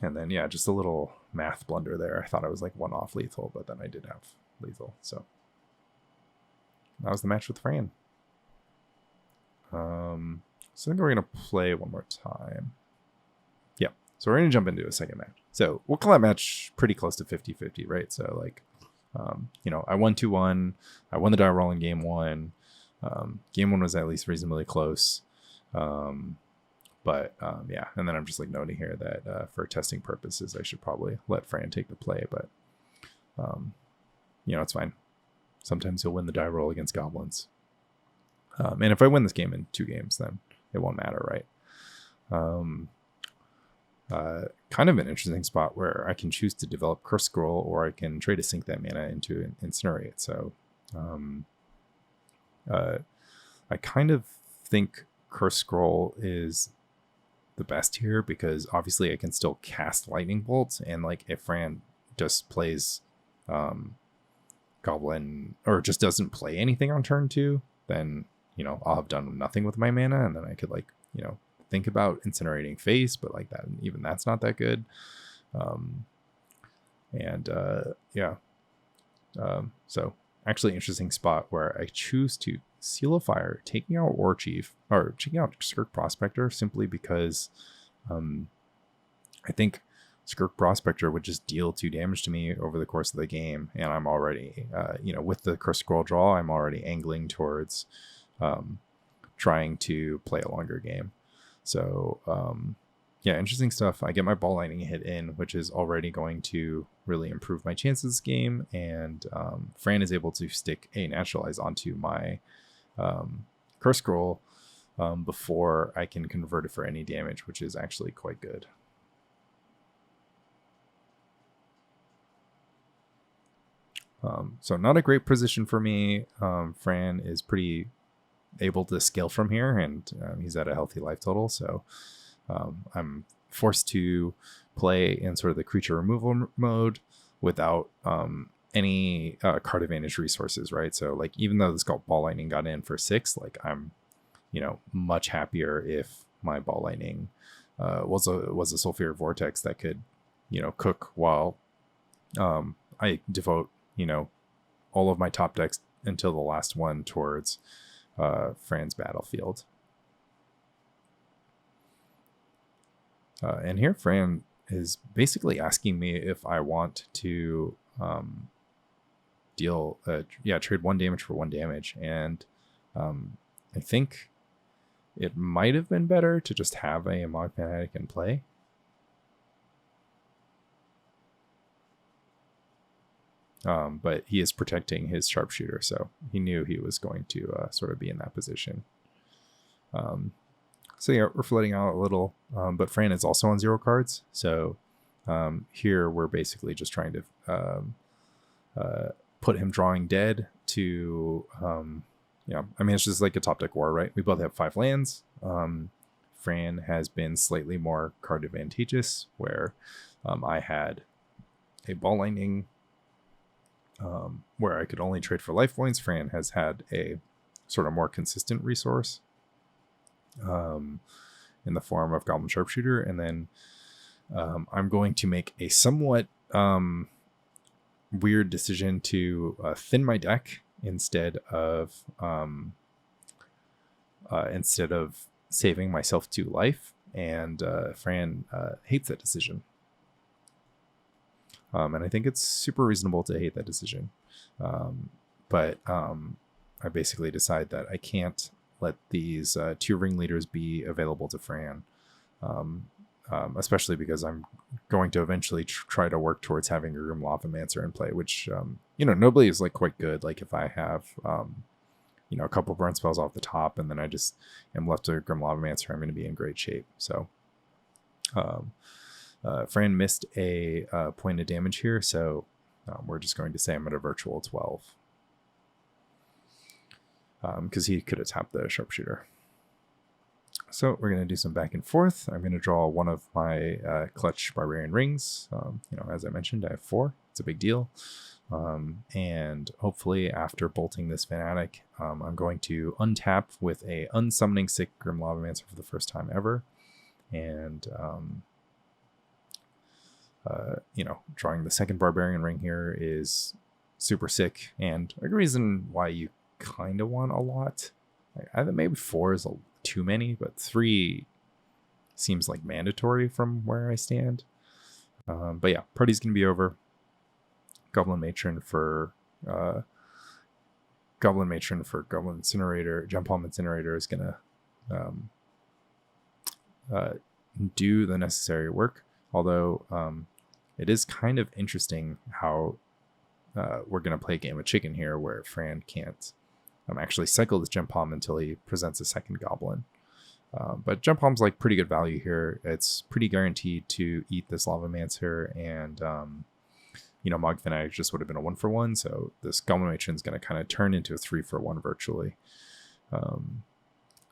And then just a little math blunder there. I thought I was 1 off lethal, but then I did have lethal. So that was the match with Fran. So I think we're going to play one more time. Yeah. So we're going to jump into a second match. So we'll call that match pretty close to 50-50, right? So I won 2-1. I won the die roll in game 1. Game 1 was at least reasonably close. And then I'm just noting here that for testing purposes, I should probably let Fran take the play, but it's fine. Sometimes he'll win the die roll against Goblins. And if I win this game in 2 games, then it won't matter, right? Kind of an interesting spot where I can choose to develop Curse Scroll, or I can try to sink that mana into Incinerate. So I kind of think Curse Scroll is the best here, because obviously I can still cast Lightning Bolts, and if Fran just plays Goblin, or just doesn't play anything on turn 2, then I'll have done nothing with my mana, and then I could think about incinerating Face, but that, even that's not that good. So actually interesting spot where I choose to Seal of Fire, taking out War Chief, or taking out Skirk Prospector, simply because I think Skirk Prospector would just deal 2 damage to me over the course of the game, and I'm already with the Curse Scroll draw, I'm already angling towards trying to play a longer game. So interesting stuff. I get my Ball Lightning hit in, which is already going to really improve my chances this game, and Fran is able to stick a Naturalize onto my Curse Scroll before I can convert it for any damage, which is actually quite good. So not a great position for me. Fran is pretty able to scale from here, and he's at a healthy life total, so I'm forced to play in sort of the creature removal mode without any card advantage resources, right? So even though this Ball Lightning got in for 6, I'm much happier if my Ball Lightning was a Sulfuric Vortex that could cook while I devote all of my top decks until the last one towards Fran's battlefield. And here Fran is basically asking me if I want to deal, trade 1 damage for 1 damage. And I think it might have been better to just have a Mog Fanatic in play. But he is protecting his sharpshooter, so he knew he was going to sort of be in that position. So yeah, we're flooding out a little, but Fran is also on 0 cards. So here we're basically just trying to put him drawing dead to, I mean, it's just like a top deck war, right? We both have 5 lands. Fran has been slightly more card advantageous, where I had a Ball Lightning where I could only trade for life points. Fran has had a sort of more consistent resource in the form of Goblin Sharpshooter. And then I'm going to make a somewhat weird decision to thin my deck instead of saving myself 2 life. And Fran hates that decision. And I think it's super reasonable to hate that decision. But I basically decide that I can't let these 2 ringleaders be available to Fran, especially because I'm going to eventually try to work towards having a Grim Lavamancer in play, which, nobly is like quite good. Like if I have, a couple burn spells off the top and then I just am left to Grim Lavamancer, I'm going to be in great shape. So, Fran missed a point of damage here, so we're just going to say I'm at a virtual 12. Because he could have tapped the sharpshooter. So we're going to do some back and forth. I'm going to draw one of my clutch barbarian rings. As I mentioned, I have 4. It's a big deal. And hopefully after bolting this Fanatic, I'm going to untap with a unsummoning sick Grim Lavamancer for the first time ever. And drawing the second barbarian ring here is super sick, and a reason why you kind of want a lot. I think maybe 4 is too many, but 3 seems like mandatory from where I stand. But yeah, party's gonna be over. Goblin Matron for Goblin Incinerator. Jump Palm Incinerator is gonna do the necessary work. Although it is kind of interesting how we're going to play a game of chicken here where Fran can't actually cycle this Gem Palm until he presents a second Goblin. But Gem Palm's like pretty good value here. It's pretty guaranteed to eat this Lavamancer, and Mog Fanatic just would have been a 1-for-1, so this Goblin Matron's going to kind of turn into a 3-for-1 virtually.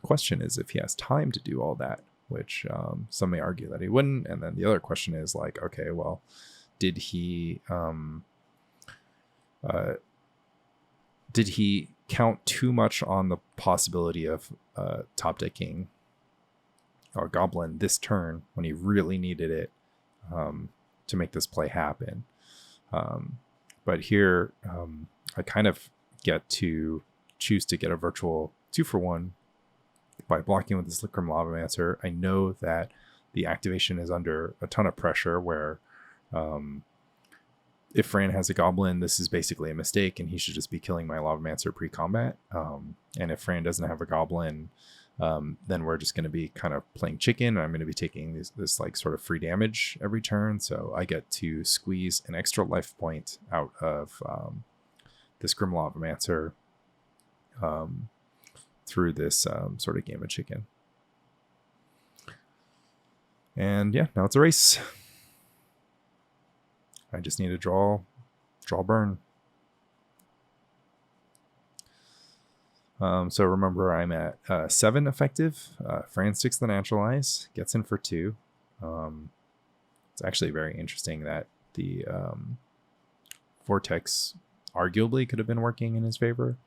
Question is if he has time to do all that, which some may argue that he wouldn't. And then the other question is like, okay, well, did he count too much on the possibility of top decking a Goblin this turn when he really needed it to make this play happen? But here I kind of get to choose to get a virtual 2-for-1 by blocking with this Grim Lavamancer. I know that the activation is under a ton of pressure, where if Fran has a Goblin, this is basically a mistake and he should just be killing my Lavamancer pre-combat. And if Fran doesn't have a Goblin, then we're just going to be kind of playing chicken, and I'm going to be taking this like sort of free damage every turn. So I get to squeeze an extra life point out of this Grim Lavamancer through this sort of game of chicken. And yeah, now it's a race. I just need to draw burn. So remember, I'm at 7 effective. Fran sticks the Naturalize, gets in for 2. It's actually very interesting that the Vortex arguably could have been working in his favor.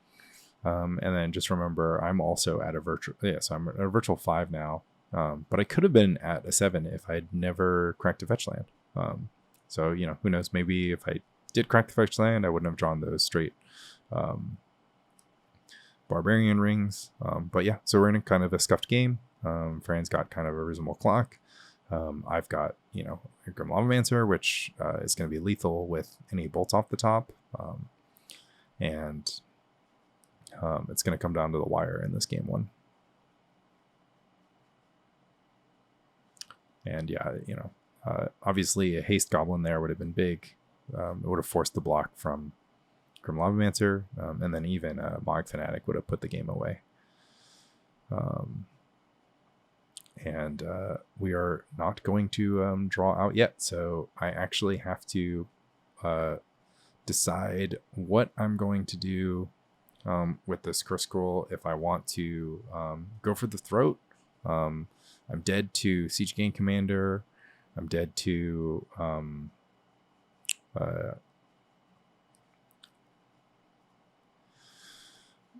And then just remember, I'm also at a virtual, so I'm at a virtual 5 now. But I could have been at a 7 if I'd never cracked a fetch land. So, who knows, maybe if I did crack the fetch land, I wouldn't have drawn those straight barbarian rings. But yeah, so we're in a kind of a scuffed game. Fran's got kind of a reasonable clock. I've got, a Grim Lavamancer, which is going to be lethal with any bolts off the top. and it's going to come down to the wire in this game one. And yeah, obviously a haste goblin there would have been big. It would have forced the block from Grim Lavamancer, and then even Mog Fanatic would have put the game away. And we are not going to draw out yet, so I actually have to decide what I'm going to do with this Curse Scroll. If I want to go for the throat, I'm dead to Siege Gang Commander. I'm dead to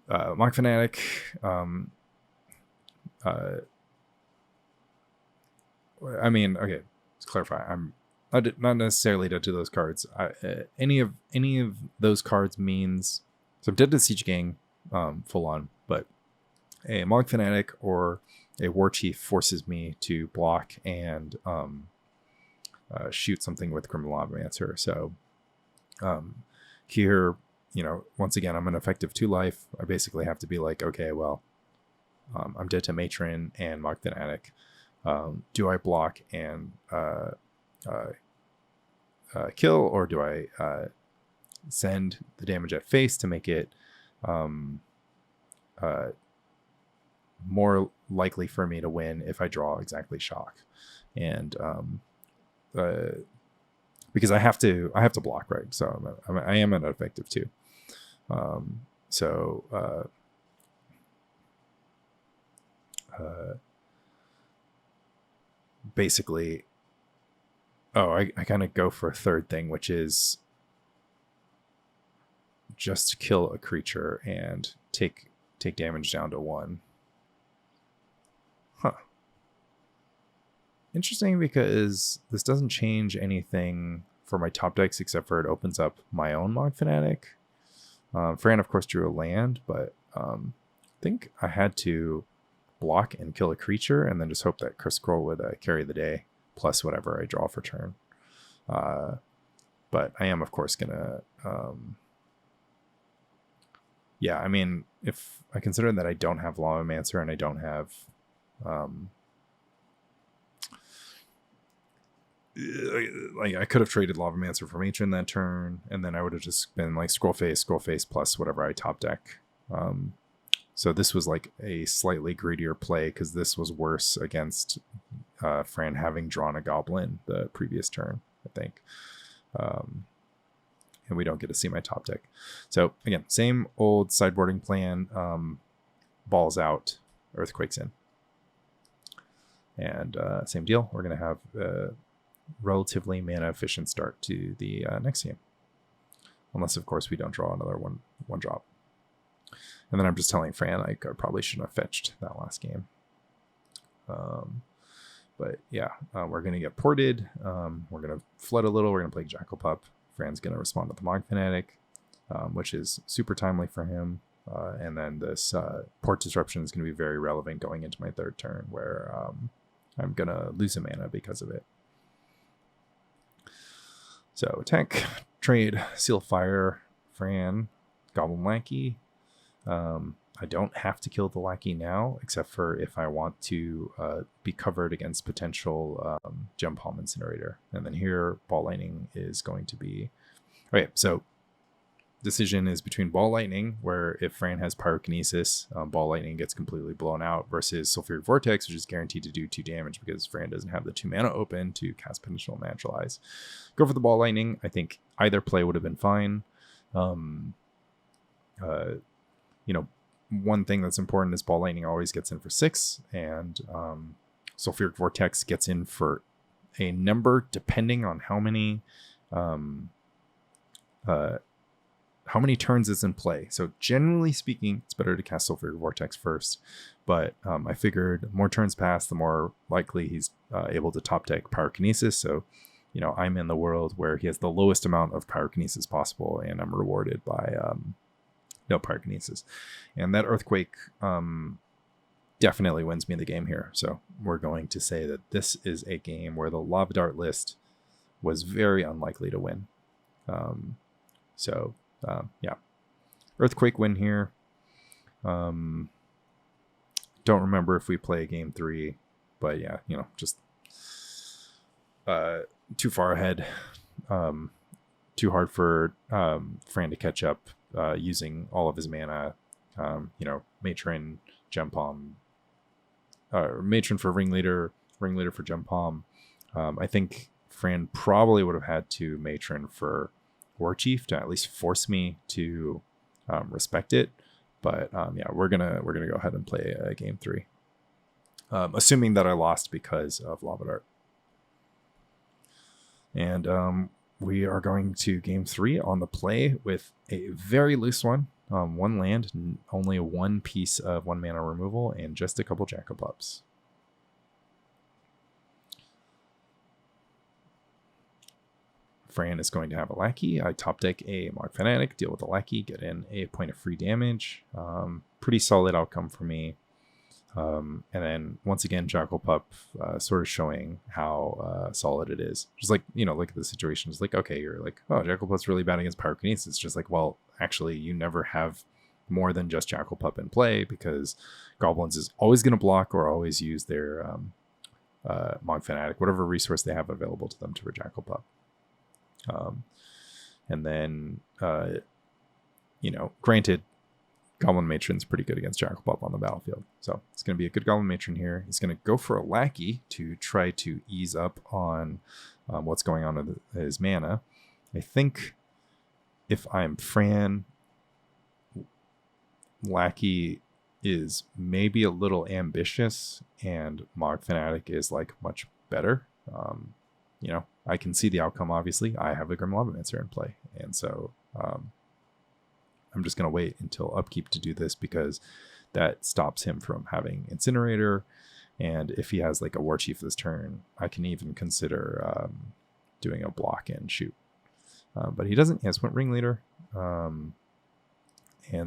Monk Fanatic. I mean, okay, let's clarify. I'm not necessarily dead to those cards. Any of those cards means, so I'm dead to Siege Gang, full on, but a Monk Fanatic or a War Chief forces me to block and shoot something with Grim Lavamancer. So here, once again, I'm an effective 2 life. I basically have to be like, okay, well, I'm dead to Matron and Monk Fanatic. Do I block and kill, or do I send the damage at face to make it more likely for me to win if I draw exactly shock? And because I have to block, right? So I am an effective 2. Basically, I kind of go for a third thing, which is just kill a creature and take damage down to 1. Huh. Interesting, because this doesn't change anything for my top decks except for it opens up my own Mog Fanatic. Fran, of course, drew a land, but I think I had to block and kill a creature and then just hope that Curse Scroll would carry the day, plus whatever I draw for turn. But I am, of course, gonna yeah, I mean, if I consider that I don't have Lavamancer and I don't have like, I could have traded Lavamancer for Matron that turn, and then I would have just been like scroll face plus whatever I top deck. So this was like a slightly greedier play, because this was worse against Fran having drawn a Goblin the previous turn, I think. And we don't get to see my top deck. So again, same old sideboarding plan. Balls out, Earthquakes in. And same deal. We're going to have a relatively mana efficient start to the next game. Unless, of course, we don't draw another one drop. And then I'm just telling Fran, like, I probably shouldn't have fetched that last game. But yeah, we're going to get ported. We're going to flood a little. We're going to play Jackal Pup. Fran's going to respond with the Mog Fanatic, which is super timely for him. And then this port disruption is going to be very relevant going into my third turn, where I'm going to lose a mana because of it. So attack, trade, seal fire, Fran, Goblin Lackey. I don't have to kill the Lackey now, except for if I want to be covered against potential Gem Palm Incinerator. And then here, Ball Lightning is going to be... Okay, so decision is between Ball Lightning, where if Fran has Pyrokinesis, Ball Lightning gets completely blown out, versus Sulfuric Vortex, which is guaranteed to do 2 damage because Fran doesn't have the 2 mana open to cast Potential Naturalize. Go for the Ball Lightning. I think either play would have been fine. One thing that's important is Ball Lightning always gets in for 6, and Sulfuric Vortex gets in for a number depending on how many turns it's in play. So generally speaking, it's better to cast Sulfuric Vortex first, but I figured more turns pass, the more likely he's able to top deck Pyrokinesis. So, I'm in the world where he has the lowest amount of Pyrokinesis possible, and I'm rewarded by no Pyrokinesis. And that Earthquake definitely wins me the game here. So we're going to say that this is a game where the Lava Dart list was very unlikely to win. Yeah. Earthquake win here. Don't remember if we play game 3, but yeah, just too far ahead. Too hard for Fran to catch up using all of his mana. Matron, Gem Palm, Matron for Ringleader for Gem Palm. I think Fran probably would have had to Matron for War Chief to at least force me to respect it. But we're gonna go ahead and play game 3, assuming that I lost because of Lava Dart. And we are going to game 3 on the play with a very loose one. 1 land, only 1 piece of 1 mana removal, and just a couple Jackal-Pups. Fran is going to have a Lackey. I top deck a Mark Fanatic, deal with a Lackey, get in a point of free damage. Pretty solid outcome for me. And then once again, Jackal-Pup sort of showing how solid it is. Just like, look at the situation. It's like, okay, you're like, oh, Jackal-Pup's really bad against Pyrokinesis. It's just like, well, actually, you never have more than just Jackal-Pup in play because Goblins is always going to block or always use their Mog Fanatic, whatever resource they have available to them to Jackal-Pup. And then, granted, Goblin Matron's pretty good against Jackal-Pup on the battlefield. So it's going to be a good Goblin Matron here. He's going to go for a Lackey to try to ease up on what's going on with his mana. I think if I'm Fran, Lackey is maybe a little ambitious and Mog Fanatic is like much better. I can see the outcome, obviously. I have a Grim Lavamancer in play. And so I'm just going to wait until upkeep to do this because that stops him from having Incinerator. And if he has like a War Chief this turn, I can even consider doing a block and shoot. But he doesn't. He has Went Ringleader. And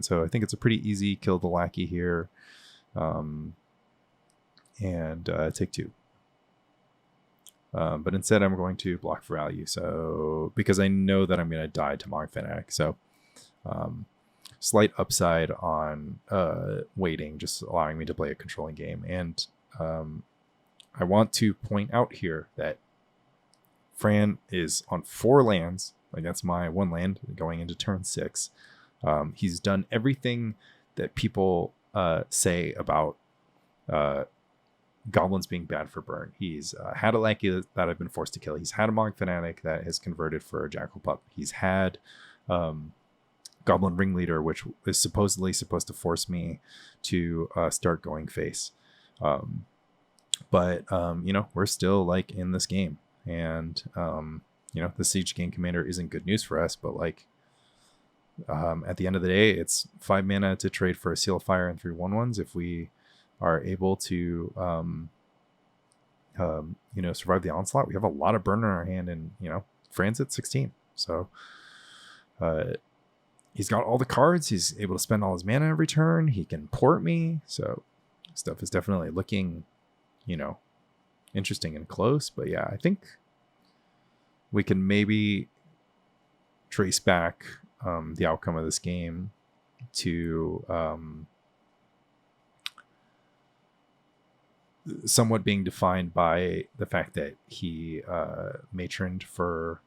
so I think it's a pretty easy kill the Lackey here. And take 2. But instead, I'm going to block for value. So because I know that I'm going to die to Mog Fanatic. So slight upside on waiting, just allowing me to play a controlling game. And I want to point out here that Fran is on 4 lands against my 1 land going into turn 6. He's done everything that people say about Goblins being bad for burn. He's had a Lackey that I've been forced to kill. He's had a Mog Fanatic that has converted for a Jackal-Pup. He's had Goblin Ringleader, which is supposedly supposed to force me to start going face. But we're still like in this game. And, the Siege Gang Commander isn't good news for us, but like at the end of the day, it's 5 mana to trade for a Seal of Fire and 3 1/1s if we are able to survive the onslaught. We have a lot of burn in our hand, and Fran's at 16, so he's got all the cards. He's able to spend all his mana every turn. He can port me, so stuff is definitely looking interesting and close. But yeah, I think we can maybe trace back the outcome of this game to somewhat being defined by the fact that he matroned for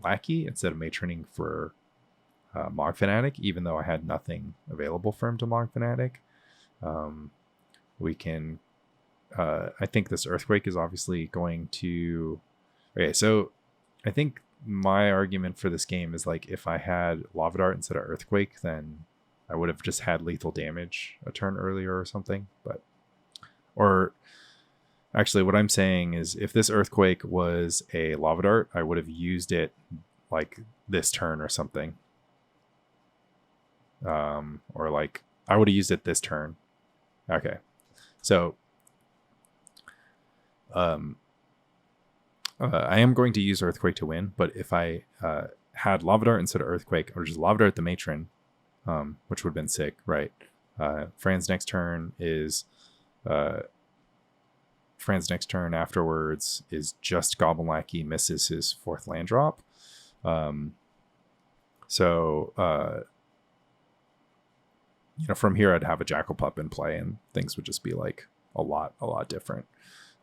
Lackey instead of matroning for Mog Fanatic, even though I had nothing available for him to Mog Fanatic. We can I think this Earthquake is obviously going to... Okay, so I think my argument for this game is like if I had Lava Dart instead of Earthquake, then I would have just had lethal damage a turn earlier or something. Or actually what I'm saying is if this Earthquake was a Lava Dart, I would have used it like this turn or something. Or like I would have used it this turn. Okay. So I am going to use Earthquake to win, but if I had Lava Dart instead of Earthquake, or just Lava Dart the Matron, which would have been sick, right? Fran's next turn is Fran's next turn afterwards is just Goblin Lackey, misses his 4th land drop. From here I'd have a Jackal Pup in play, and things would just be like a lot different.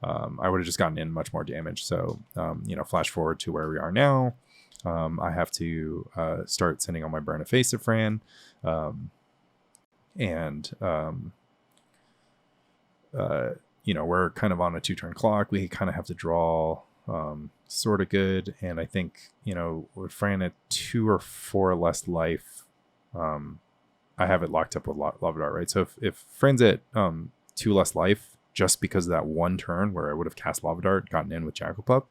I would have just gotten in much more damage. So, flash forward to where we are now. I have to start sending all my Burn of Face at Fran. We're kind of on a 2-turn clock. We kind of have to draw sort of good. And I think, with Fran at 2 or 4 less life, I have it locked up with Lava Dart, right? So if Fran's at 2 less life, just because of that one turn where I would have cast Lava Dart, gotten in with Jackal Pup,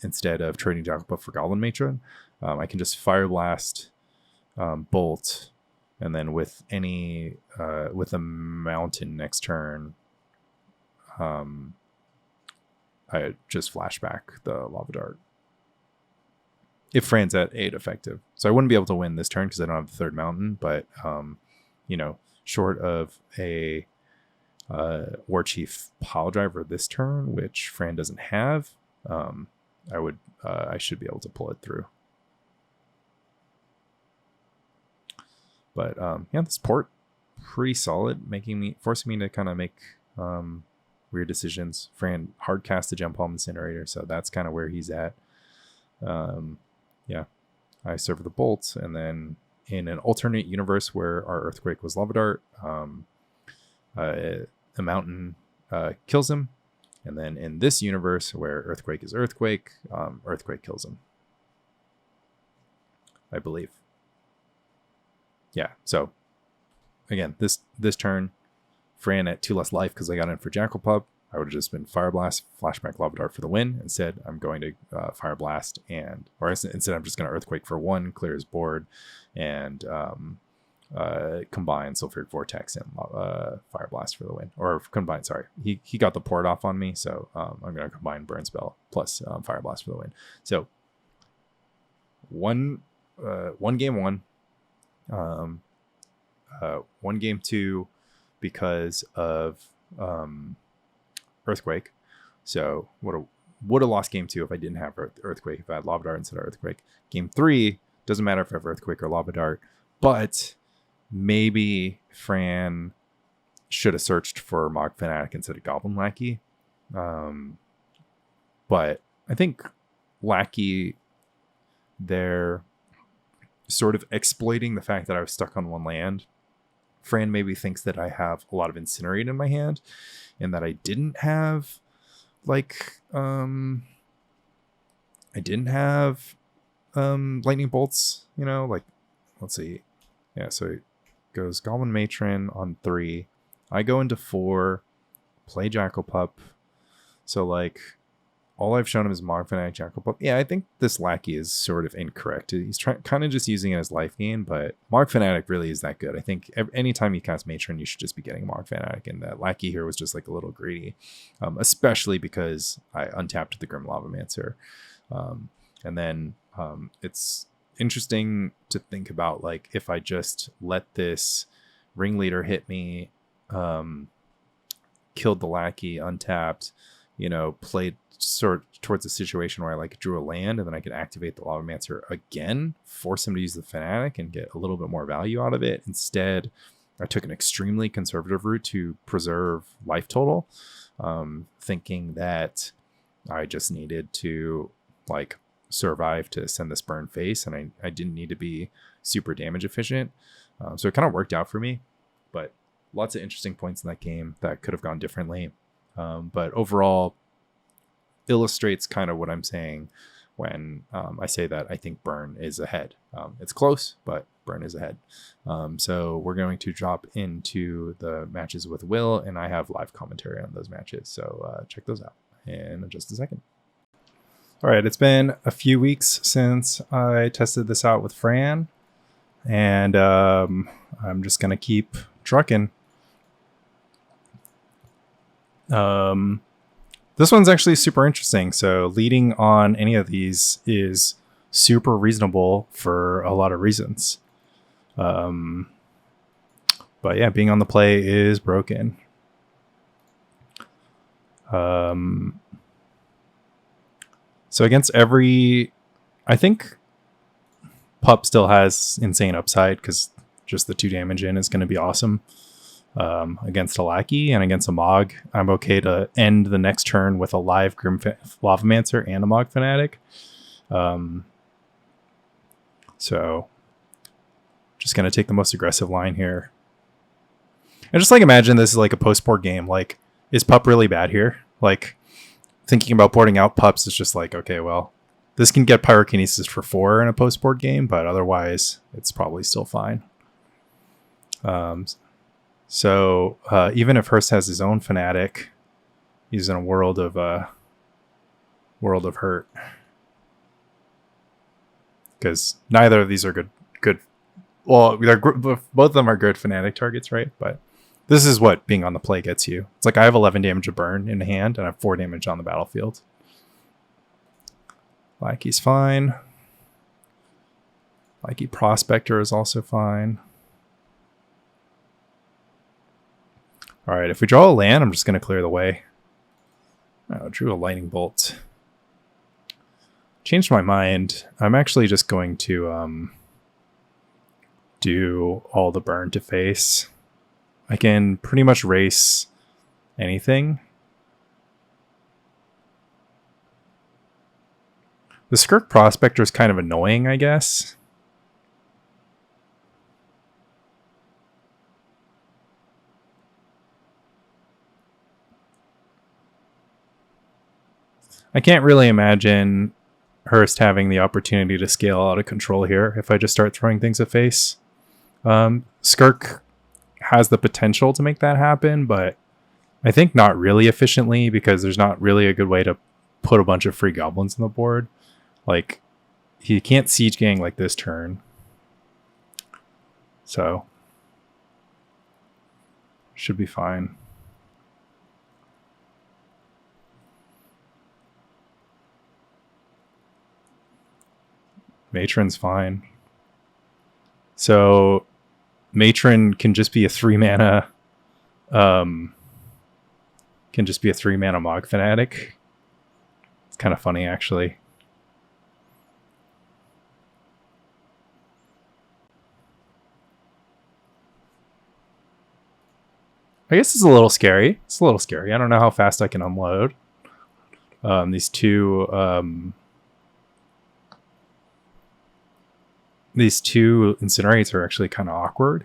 instead of trading Jackal Pup for Goblin Matron, I can just Fire Blast, Bolt, and then with a Mountain next turn, I just flash back the Lava Dart. If Fran's at 8 effective. So I wouldn't be able to win this turn because I don't have the 3rd Mountain, but, short of a War Chief Pile Driver this turn, which Fran doesn't have, I should be able to pull it through. But this port, pretty solid, forcing me to kind of make weird decisions. Fran hard cast the Gem Palm Incinerator, so that's kind of where he's at. I serve the Bolt, and then in an alternate universe where our Earthquake was Lava Dart, the Mountain kills him, and then in this universe where Earthquake is Earthquake, Earthquake kills him, I believe. Yeah, so again, this turn, Fran at 2 less life because I got in for Jackal Pup. I would have just been Fire Blast, Flashback Lava Dart for the win. Instead, I'm going to Fire Blast instead I'm just going to Earthquake for 1, clear his board, and combine Sulfuric Vortex and Fire Blast for the win. Or combine, sorry. He got the port off on me, so I'm going to combine Burn Spell plus Fire Blast for the win. So, one game 1, 1 game 2 because of Earthquake. So would have lost game 2 if I didn't have Earthquake, if I had Lava Dart instead of Earthquake. Game 3, doesn't matter if I have Earthquake or Lava Dart, but maybe Fran should have searched for Mog Fanatic instead of Goblin Lackey. But I think Lackey, they're sort of exploiting the fact that I was stuck on 1 land. Fran maybe thinks that I have a lot of Incinerate in my hand, and that I didn't have lightning bolts, let's see. Yeah, so it goes Goblin Matron on 3. I go into 4, play Jackal Pup. So all I've shown him is Mog Fanatic, Jackal Pup. Yeah, I think this Lackey is sort of incorrect. He's kind of just using it as life gain, but Mog Fanatic really is that good. I think anytime you cast Matron, you should just be getting Mog Fanatic, and that Lackey here was just a little greedy, especially because I untapped the Grim Lavamancer. And then it's interesting to think about, if I just let this Ringleader hit me, killed the Lackey, untapped, played sort of towards a situation where I drew a land, and then I could activate the Lavamancer again, force him to use the Fanatic and get a little bit more value out of it. Instead, I took an extremely conservative route to preserve life total, thinking that I just needed to survive to send this Burn Face, and I didn't need to be super damage efficient. So it kind of worked out for me, but lots of interesting points in that game that could have gone differently. But overall, illustrates kind of what I'm saying when I say that I think Burn is ahead. It's close, but Burn is ahead. So we're going to drop into the matches with Will, and I have live commentary on those matches. So check those out in just a second. All right, it's been a few weeks since I tested this out with Fran, and I'm just going to keep trucking. This one's actually super interesting. So leading on any of these is super reasonable for a lot of reasons. But yeah, being on the play is broken. So against every, I think Pup still has insane upside because just the 2 damage in is going to be awesome. Against a Lackey and against a Mog, I'm okay to end the next turn with a live Lavamancer and a Mog Fanatic. So just going to take the most aggressive line here. And just like imagine this is like a post-board game. Like, is Pup really bad here? Like, thinking about boarding out Pups is just like, okay, well, this can get Pyrokinesis for 4 in a post-board game, but otherwise it's probably still fine. So even if Hearst has his own Fanatic, he's in a world of hurt. Because neither of these are good. Well, both of them are good Fanatic targets, right? But this is what being on the play gets you. It's like I have 11 damage of burn in hand, and I have 4 damage on the battlefield. Lackey's fine. Lackey Prospector is also fine. All right, if we draw a land, I'm just going to clear the way. Oh, drew a Lightning Bolt. Changed my mind. I'm actually just going to do all the burn to face. I can pretty much race anything. The Skirk Prospector is kind of annoying, I guess. I can't really imagine Hearst having the opportunity to scale out of control here if I just start throwing things at face. Skirk has the potential to make that happen, but I think not really efficiently because there's not really a good way to put a bunch of free goblins on the board. Like, he can't siege gang like this turn. So, should be fine. Matron's fine. So Matron can just be a 3 mana Mog Fanatic. It's kind of funny, actually. I guess it's a little scary. I don't know how fast I can unload. These two Incinerates are actually kind of awkward.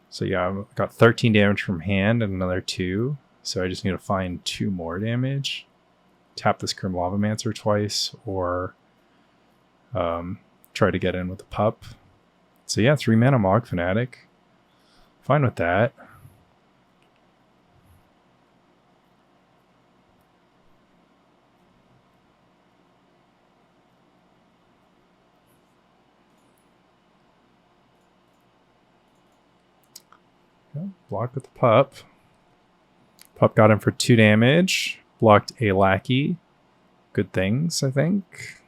So yeah, I've got 13 damage from hand and another 2. So I just need to find 2 more damage. Tap this Grim Lavamancer twice, or try to get in with the Pup. So yeah, 3 mana Mog Fanatic. Fine with that. Blocked with the Pup. Pup got him for 2 damage. Blocked a Lackey. Good things, I think.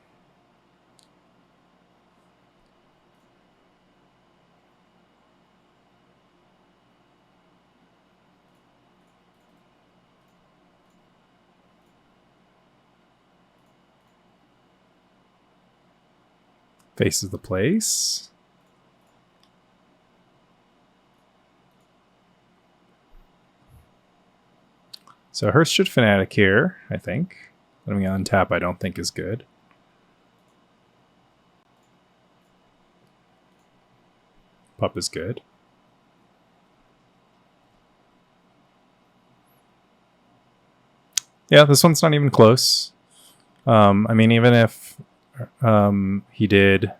Faces the place. So Hearst should Fanatic here, I think. Letting me untap I don't think is good. Pup is good. Yeah, this one's not even close. I mean, even if he did...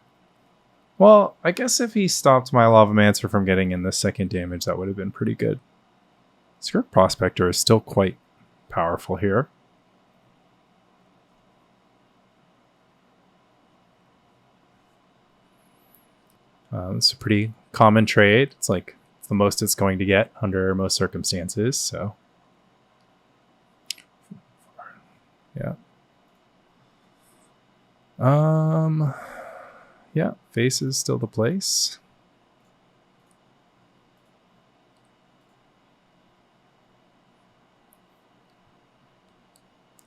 Well, I guess if he stopped my Lavamancer from getting in the second damage, that would have been pretty good. Skirk Prospector is still quite powerful here. It's a pretty common trade. It's like the most it's going to get under most circumstances. So, yeah. Yeah, face is still the place.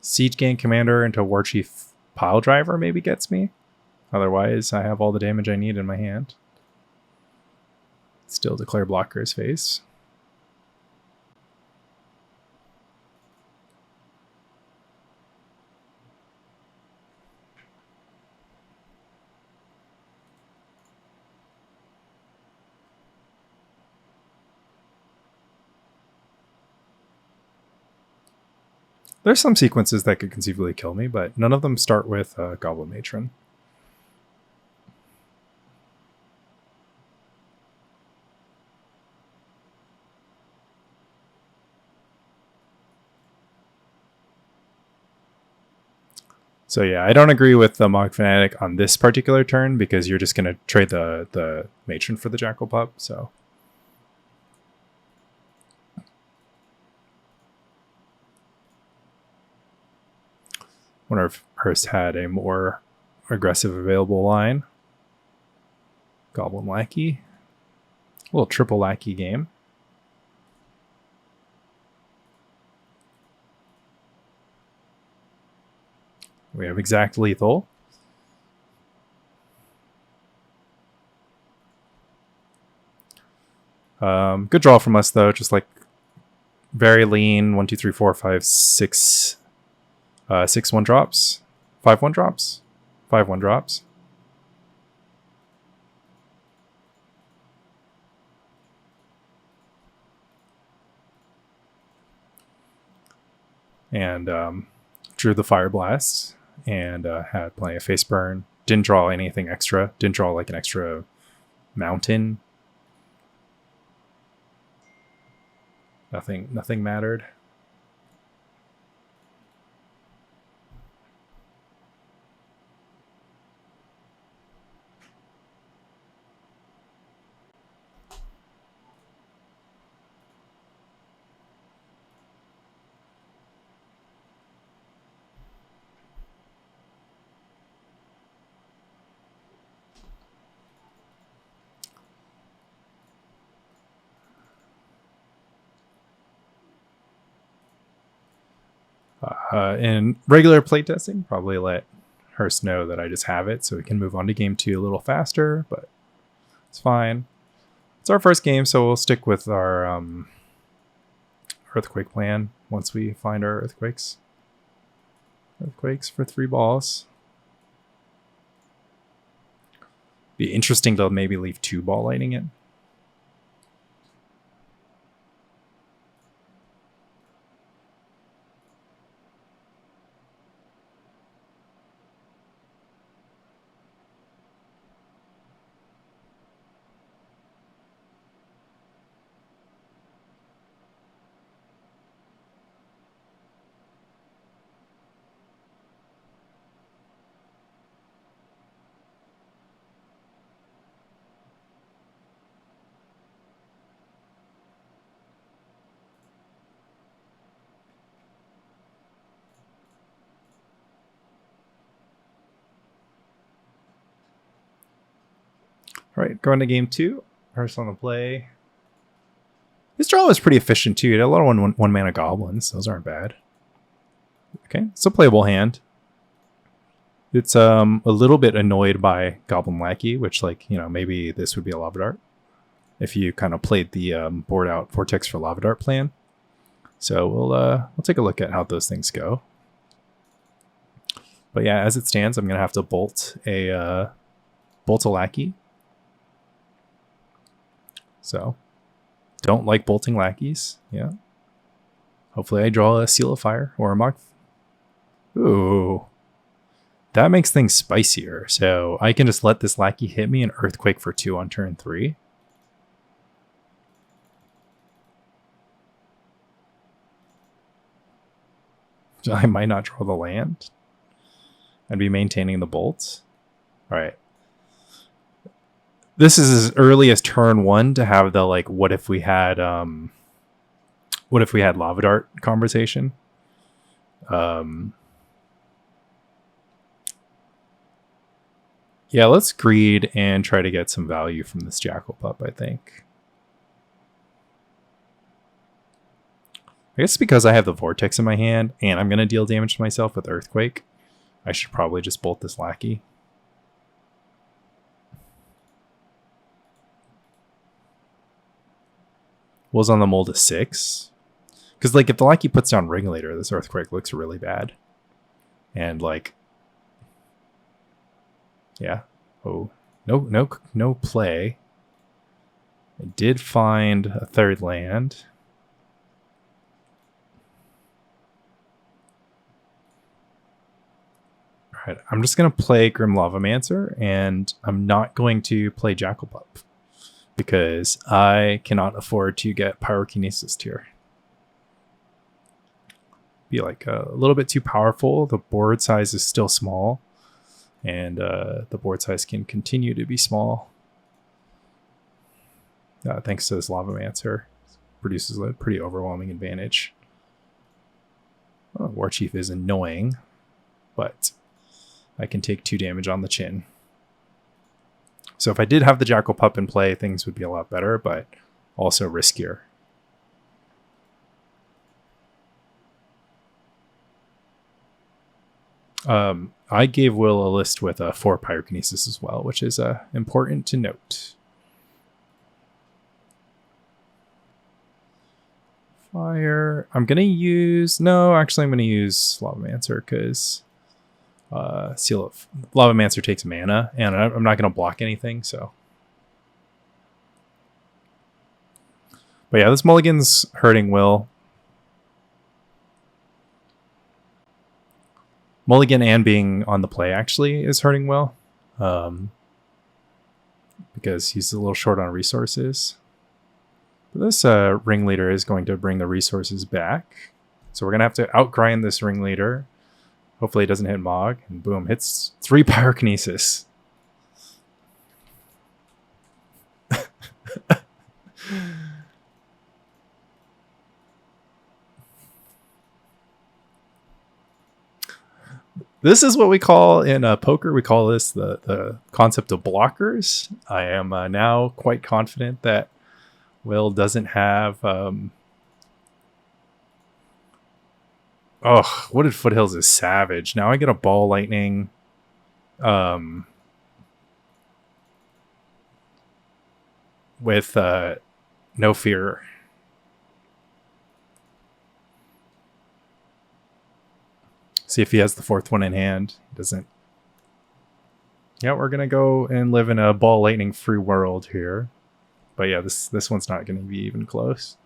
Siege Gang Commander into War Chief Pile Driver maybe gets me. Otherwise, I have all the damage I need in my hand. Still declare blocker's face. There's some sequences that could conceivably kill me, but none of them start with Goblin Matron. So yeah, I don't agree with the Mog Fanatic on this particular turn because you're just going to trade the Matron for the Jackal Pup, so... Wonder if Hearst had a more aggressive available line. Goblin Lackey. A little triple Lackey game. We have exact lethal. Good draw from us though, just like very lean. 1, 2, 3, 4, 5, 6 6 1 drops. 5 1 drops. 5 1 drops. And drew the Fire Blast and had plenty of face burn. Didn't draw anything extra. Didn't draw like an extra mountain. Nothing mattered. In regular playtesting, probably let Hearst know that I just have it so we can move on to game 2 a little faster, but it's fine. It's our first game, so we'll stick with our Earthquake plan once we find our Earthquakes. Earthquakes for 3 balls. Be interesting to maybe leave 2 ball lightning in. All right, going to game 2. Hearst on the play. This draw was pretty efficient too. It had a lot of one mana goblins. Those aren't bad. Okay, it's a playable hand. It's a little bit annoyed by Goblin Lackey, which, like, you know, maybe this would be a Lava Dart if you kind of played the board out Vortex for Lava Dart plan. So we'll take a look at how those things go. But yeah, as it stands, I'm gonna have to bolt a Lackey. So don't like bolting lackeys. Yeah. Hopefully I draw a Seal of Fire or a Mark. Ooh. That makes things spicier. So I can just let this lackey hit me and Earthquake for 2 on turn 3. I might not draw the land. I'd be maintaining the bolts. All right. This is as early as turn 1 to have the, like, what if we had Lava Dart conversation. Yeah, let's greed and try to get some value from this Jackal Pup, I think. I guess because I have the Vortex in my hand and I'm going to deal damage to myself with Earthquake, I should probably just bolt this Lackey. Will's on the mold of 6. Because, like, if the Lackey puts down Ringleader, this Earthquake looks really bad. And, like... Yeah. Oh. No play. I did find a third land. Alright, I'm just going to play Grim Lavamancer, and I'm not going to play Jackalpup. Because I cannot afford to get Pyrokinesis here. Be like a little bit too powerful. The board size is still small. And the board size can continue to be small. Thanks to this Lavamancer. Produces a pretty overwhelming advantage. Oh, War Chief is annoying. But I can take 2 damage on the chin. So if I did have the Jackalpup in play, things would be a lot better, but also riskier. I gave Will a list with 4 Pyrokinesis as well, which is important to note. Fire. I'm going to use... No, actually I'm going to use Lavamancer because... Seal of Lavamancer takes mana, and I'm not going to block anything, so. But yeah, this mulligan's hurting Will. Mulligan and being on the play actually is hurting Will. Because he's a little short on resources. But this Ringleader is going to bring the resources back. So we're going to have to outgrind this Ringleader. Hopefully it doesn't hit Mog. And boom, hits 3 Pyrokinesis. This is what we call in poker. We call this the concept of blockers. I am now quite confident that Will doesn't have... Oh, Wooded Foothills is savage. Now I get a Ball Lightning. With no fear. See if he has the 4th one in hand. He doesn't. Yeah, we're going to go and live in a Ball Lightning free world here. But yeah, this one's not going to be even close.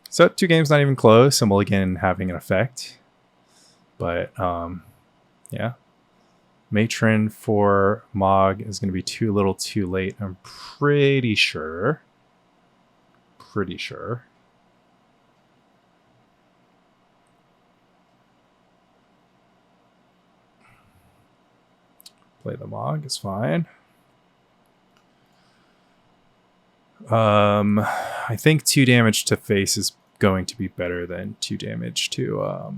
So 2 games not even close, and Mulligan having an effect. But yeah. Matron for Mog is going to be too little too late, I'm pretty sure. Pretty sure. Play the Mog is fine. I think 2 damage to face is going to be better than 2 damage to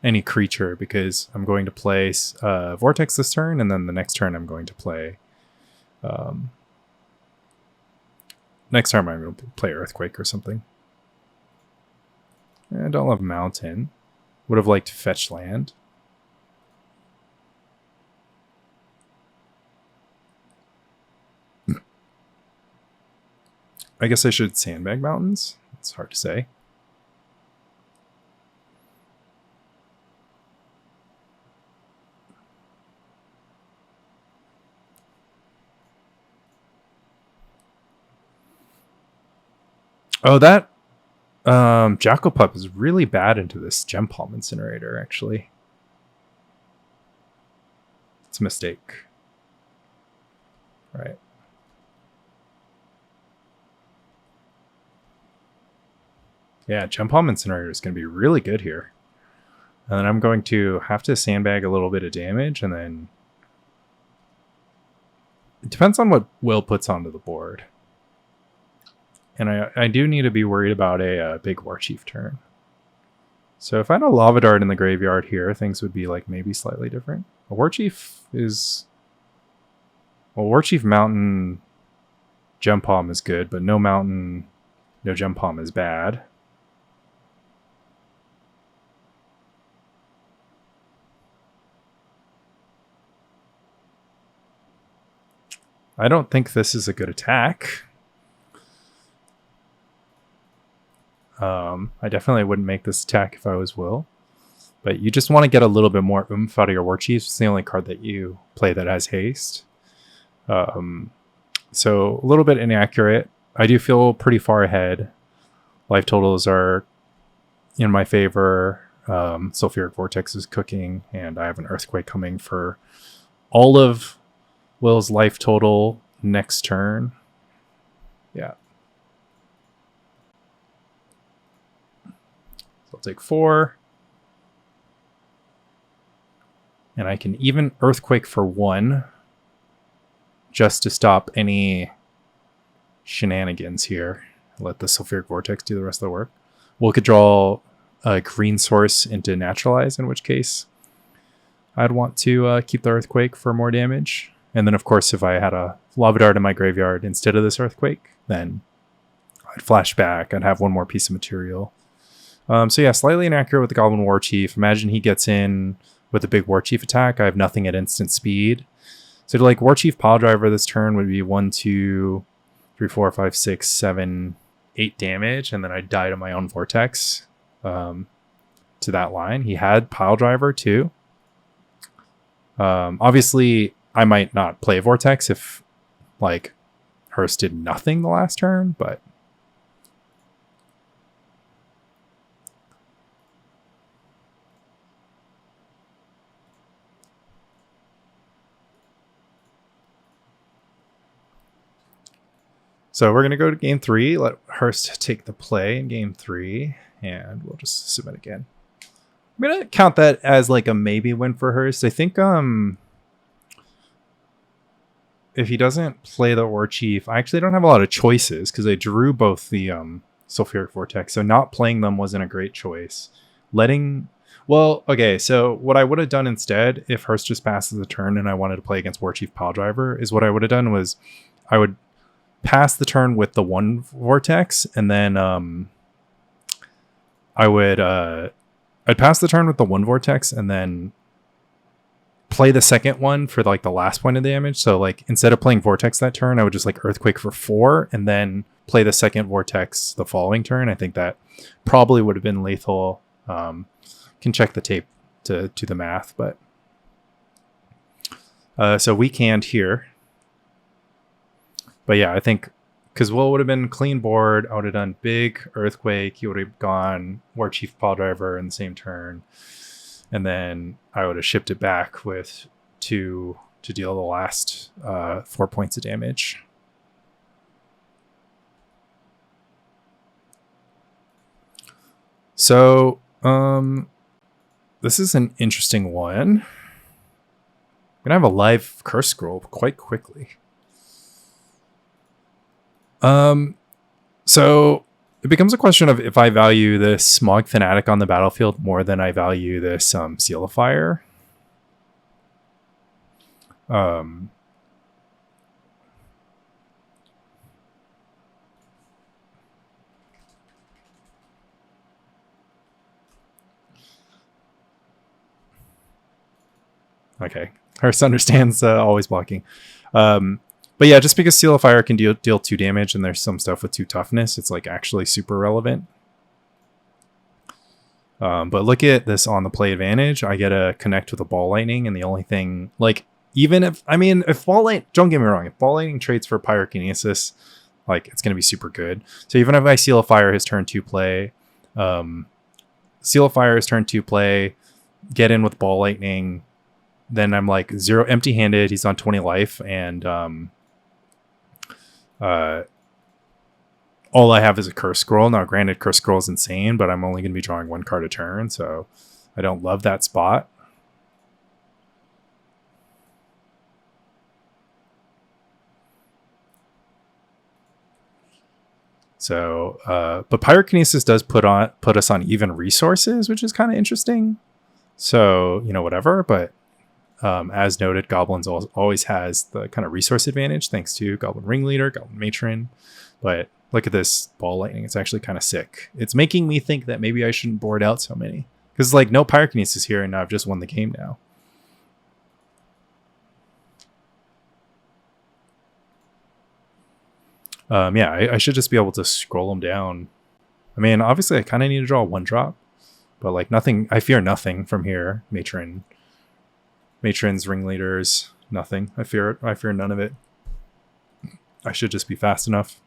any creature, because I'm going to play Vortex this turn, and then the next turn I'm going to play next turn I'm going to play Earthquake or something. I don't love Mountain. Would have liked to fetch land. I guess I should Sandbag Mountains. It's hard to say. Oh, that Jackalpup is really bad into this Gem Palm Incinerator, actually. It's a mistake. Right. Yeah, Gem Palm Incinerator is going to be really good here. And then I'm going to have to sandbag a little bit of damage, and then... It depends on what Will puts onto the board. And I do need to be worried about a big War Chief turn. So if I had a Lava Dart in the graveyard here, things would be like maybe slightly different. A War Chief is... Well, War Chief Mountain Gem Palm is good, but no Mountain, no Gem Palm is bad. I don't think this is a good attack. I definitely wouldn't make this attack if I was Will. But you just want to get a little bit more oomph out of your War Chiefs. It's the only card that you play that has haste. So a little bit inaccurate. I do feel pretty far ahead. Life totals are in my favor. Sulfuric Vortex is cooking, and I have an Earthquake coming for all of Will's life total next turn. Yeah. So I'll take 4. And I can even Earthquake for 1 just to stop any shenanigans here. Let the Sulfuric Vortex do the rest of the work. Will could draw a green source into Naturalize, in which case I'd want to keep the Earthquake for more damage. And then, of course, if I had a Lava Dart in my graveyard instead of this Earthquake, then I'd flash back. I'd have one more piece of material. So yeah, slightly inaccurate with the Goblin War Chief. Imagine he gets in with a big War Chief attack. I have nothing at instant speed. So to like War Chief Pile Driver this turn would be 1, 2, 3, 4, 5, 6, 7, 8 damage. And then I die to my own Vortex to that line. He had Pile Driver too. Obviously, I might not play Vortex if like Hearst did nothing the last turn, but so we're going to go to game 3. Let Hearst take the play in game 3, and we'll just submit again. I'm going to count that as like a maybe win for Hearst. I think if he doesn't play the War Chief, I actually don't have a lot of choices because I drew both the Sulfuric Vortex. So not playing them wasn't a great choice. Well, okay, so what I would have done instead, if Hearst just passes the turn and I wanted to play against War Chief Pile Driver, is what I would have done was I would pass the turn with the 1 Vortex, and then I'd pass the turn with the 1 Vortex, and then play the second one for like the last point of damage. So like instead of playing Vortex that turn, I would just like Earthquake for 4 and then play the second Vortex the following turn. I think that probably would have been lethal. Can check the tape to do the math, but so we canned here. But yeah, I think because Will would have been clean board, I would have done big Earthquake. He would have gone War Chief Pile Driver in the same turn. And then I would have shipped it back with 2 to deal the last 4 points of damage. So this is an interesting one. I'm going to have a live Curse Scroll quite quickly. So it becomes a question of if I value this Smog Fanatic on the battlefield more than I value this Seal of Fire. Okay, Hearst understands always blocking. But yeah, just because Seal of Fire can deal 2 damage and there's some stuff with 2 toughness, it's like actually super relevant. But look at this on the play advantage. I get to connect with a Ball Lightning, and the only thing, like, even if Ball Lightning, don't get me wrong, if Ball Lightning trades for Pyrokinesis, like, it's going to be super good. So even if I Seal of Fire his turn 2 play, Seal of Fire his turn 2 play, get in with Ball Lightning, then I'm like 0 empty-handed, he's on 20 life, and all I have is a Curse Scroll. Now, granted, Curse Scroll is insane, but I'm only going to be drawing 1 card a turn, so I don't love that spot. So, but Pyrokinesis does put us on even resources, which is kind of interesting. So, whatever, but As noted, Goblins always has the kind of resource advantage thanks to Goblin Ringleader, Goblin Matron. But look at this ball lightning. It's actually kind of sick. It's making me think that maybe I shouldn't board out so many. Because like no Pyrokinesis here and now I've just won the game now. Yeah, I should just be able to scroll them down. I mean, obviously I kind of need to draw a 1-drop. But like nothing, I fear nothing from here. Matrons, Ringleaders, nothing. I fear none of it. I should just be fast enough.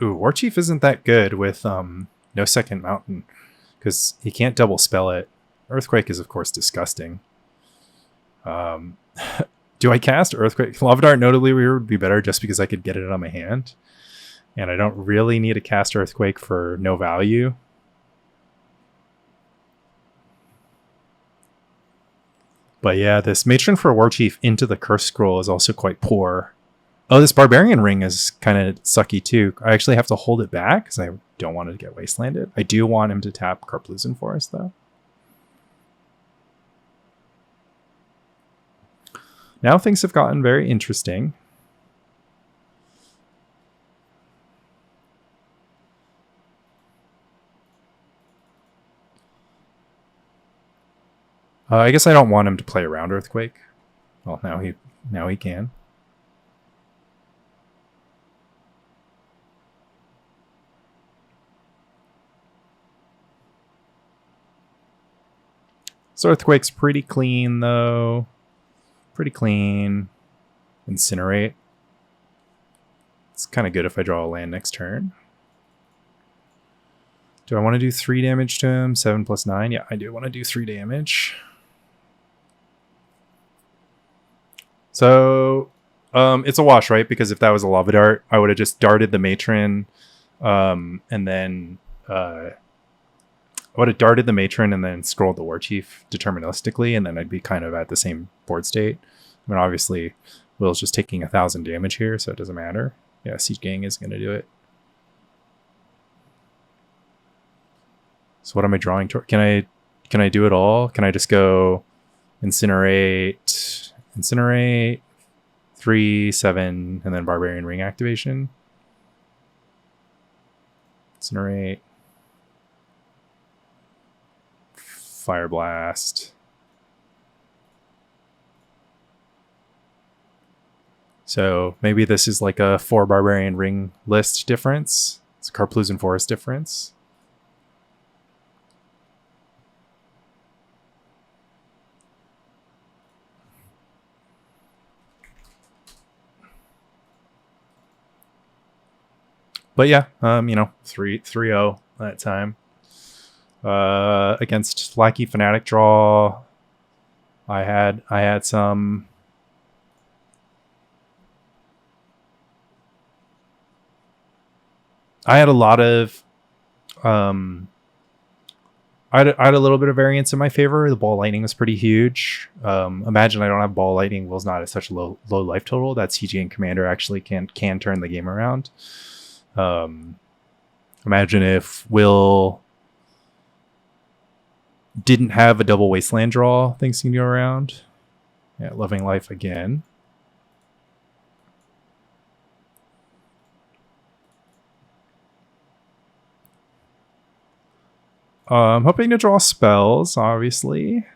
Ooh, Warchief isn't that good with no second mountain because he can't double spell it. Earthquake is of course disgusting. Do I cast Earthquake? Lava Dart notably would be better just because I could get it on my hand. And I don't really need to cast Earthquake for no value. But yeah, this Matron for Warchief into the Curse Scroll is also quite poor. Oh, this Barbarian Ring is kind of sucky too. I actually have to hold it back because I don't want to get Wastelanded. I do want him to tap Karplusan Forest though. Now things have gotten very interesting. I guess I don't want him to play around Earthquake. Well, now he can. So Earthquake's pretty clean though. Pretty clean. Incinerate. It's kind of good if I draw a land next turn. Do I want to do 3 damage to him? 7 plus 9? Yeah, I do want to do 3 damage. So it's a wash, right? Because if that was a Lava Dart, I would have just darted the Matron and then I would have darted the Matron and then scrolled the Warchief deterministically, and then I'd be kind of at the same board state. I mean, obviously, Will's just taking 1,000 damage here, so it doesn't matter. Yeah, Siege Gang is going to do it. So what am I drawing toward? Can I do it all? Can I just go Incinerate, 3, 7, and then Barbarian Ring activation? Incinerate. Fire Blast. So maybe this is like a 4 Barbarian Ring list difference. It's a Karplusan Forest difference. But yeah, 3-0 that time. Against Lackey Fanatic draw, I had some. I had a lot of. I had a little bit of variance in my favor. The ball lightning was pretty huge. Imagine I don't have ball lightning. Will's not at such a low life total. That CG and Commander actually can turn the game around. Imagine if Will didn't have a double Wasteland draw, things can go around. Yeah, Loving Life again. I'm hoping to draw spells, obviously.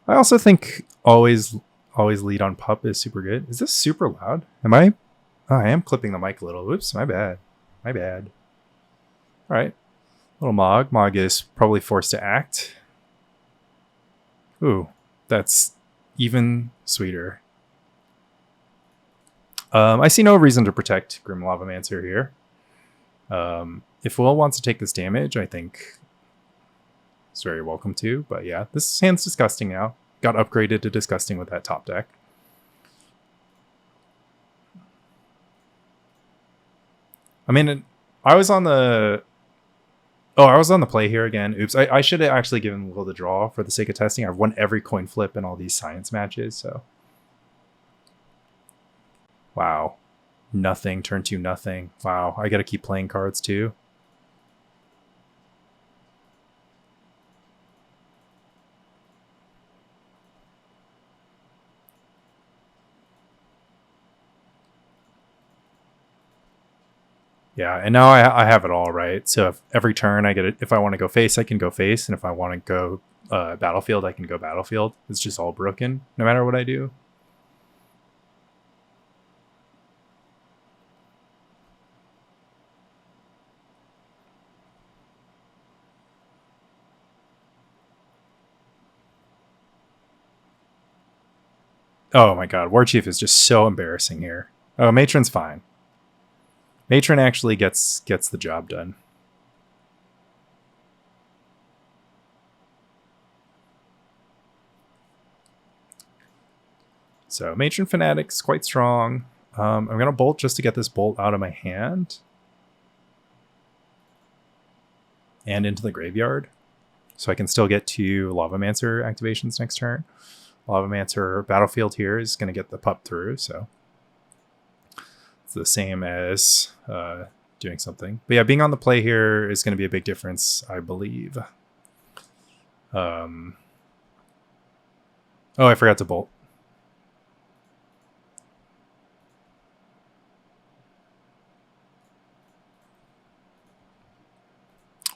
I also think always lead on pup is super good. Is this super loud? Am I? Oh, I am clipping the mic a little. Oops, my bad. All right. Little Mog. Mog is probably forced to act. Ooh, that's even sweeter. I see no reason to protect Grim Lavamancer here. If Will wants to take this damage, I think it's very welcome to. But yeah, this hand's disgusting now. Got upgraded to disgusting with that top deck. I mean, I was on the... Oh, I was on the play here again. Oops. I should have actually given Will the draw for the sake of testing. I've won every coin flip in all these science matches, so. Wow. Nothing. Turn 2, nothing. Wow. I gotta keep playing cards too. Yeah, and now I have it all right. So if every turn I get it, if I want to go face, I can go face, and if I want to go battlefield, I can go battlefield. It's just all broken, no matter what I do. Oh my god, War Chief is just so embarrassing here. Oh, Matron's fine. Matron actually gets the job done. So Matron Fanatic's quite strong. I'm gonna bolt just to get this bolt out of my hand and into the graveyard, so I can still get 2 Lavamancer activations next turn. Lavamancer battlefield here is going to get the pup through, so it's the same as doing something. But yeah, being on the play here is going to be a big difference, I believe. Oh, I forgot to bolt.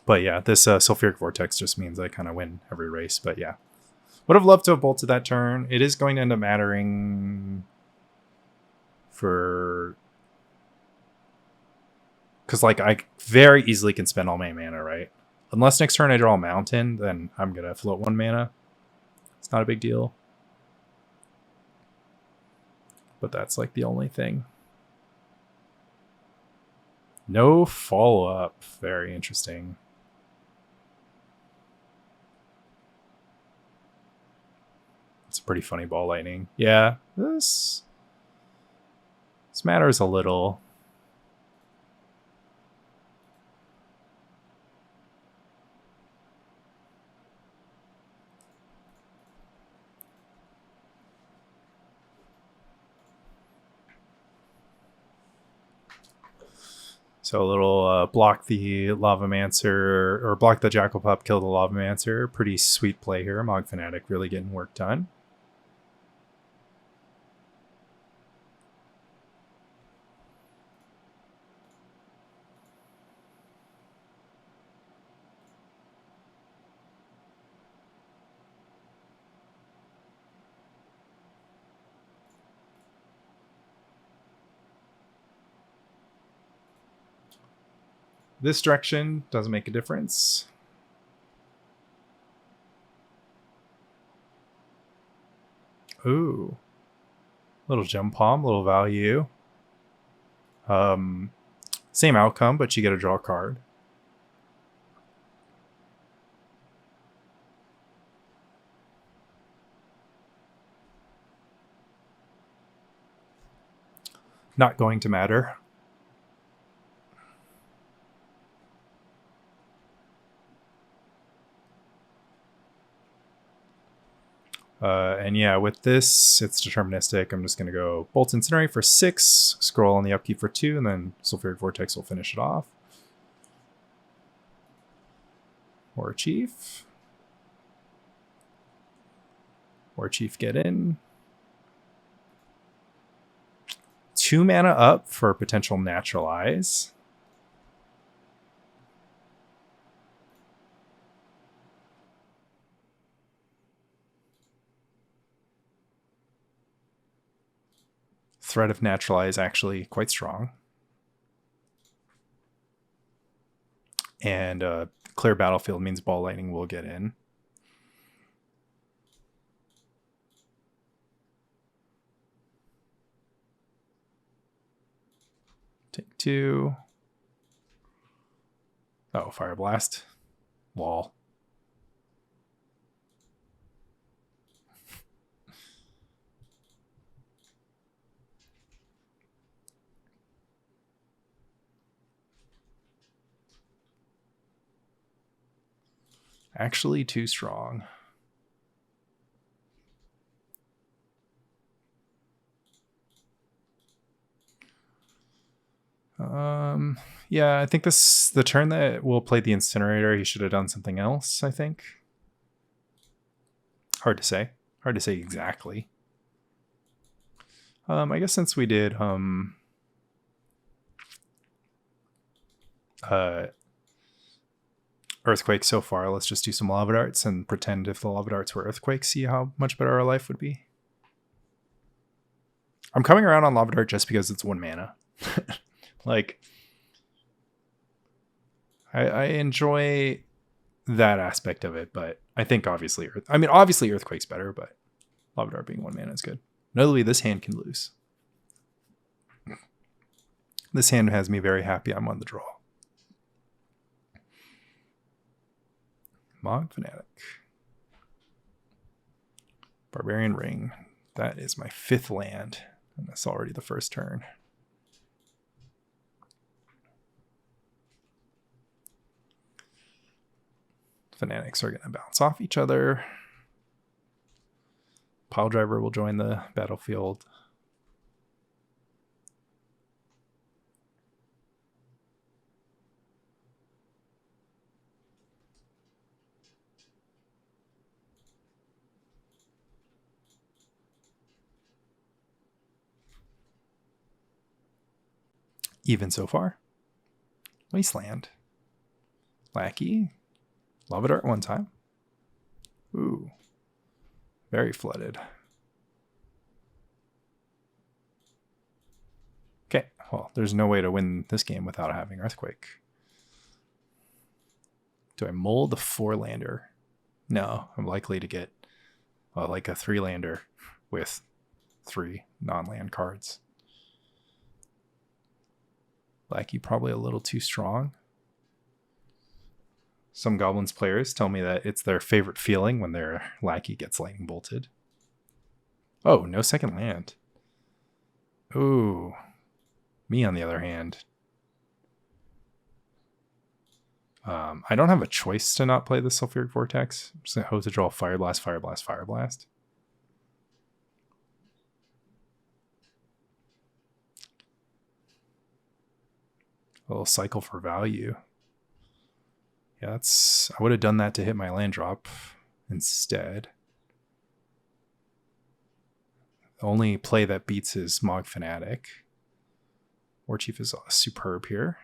But yeah, this Sulfuric Vortex just means I kind of win every race. But yeah, would have loved to have bolted that turn. It is going to end up mattering for... Because like I very easily can spend all my mana, right? Unless next turn I draw a mountain, then I'm going to float 1 mana. It's not a big deal. But that's like the only thing. No follow-up. Very interesting. It's a pretty funny ball lightning. Yeah, this matters a little. So a little block the Lavamancer, or block the Jackal Pup, kill the Lavamancer. Pretty sweet play here. Mog Fanatic really getting work done. This direction doesn't make a difference. Ooh. Little gem palm, little value. Same outcome, but you get to draw a card. Not going to matter. And yeah, with this, it's deterministic. I'm just going to go Bolt Incinerate for 6, scroll on the upkeep for 2, and then Sulfuric Vortex will finish it off. War Chief. War Chief, get in. 2 mana up for potential Naturalize. Threat of Naturalize actually quite strong. And clear battlefield means Ball Lightning will get in. Take 2. Oh, Fire Blast. Wall. Actually too strong. Yeah, I think the turn that we'll play the incinerator, he should have done something else, I think. Hard to say. Hard to say exactly. I guess since we did earthquake so far, let's just do some lava darts and pretend if the lava darts were earthquakes, see how much better our life would be. I'm coming around on lava dart just because it's 1 mana. Like, I enjoy that aspect of it, but I think obviously earthquake's better, but lava dart being 1 mana is good. Notably, this hand can lose. This hand has me very happy I'm on the draw. Mog Fanatic. Barbarian Ring. That is my 5th land, and that's already the first turn. Fanatics are going to bounce off each other. Pile Driver will join the battlefield. Even so far. Wasteland. Lackey. Lava Dart 1 time. Ooh. Very flooded. Okay, well, there's no way to win this game without having Earthquake. Do I mold the 4-lander? No, I'm likely to get like a 3-lander with 3 non-land cards. Lackey probably a little too strong. Some Goblins players tell me that it's their favorite feeling when their Lackey gets lightning bolted. Oh, no second land. Ooh. Me, on the other hand. I don't have a choice to not play the Sulfuric Vortex. I'm just going to hope to draw Fire Blast, Fire Blast, Fire Blast. A little cycle for value. Yeah, I would have done that to hit my land drop instead. The only play that beats is Mog Fanatic. War Chief is superb here.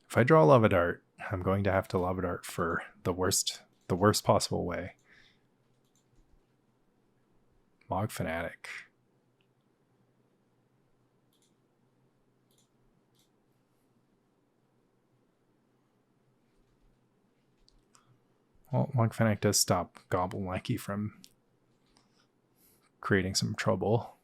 If I draw a Lava Dart, I'm going to have to Lava Dart for the worst possible way. Mog Fanatic. Well, Mog Fanatic does stop Goblin Lackey from creating some trouble.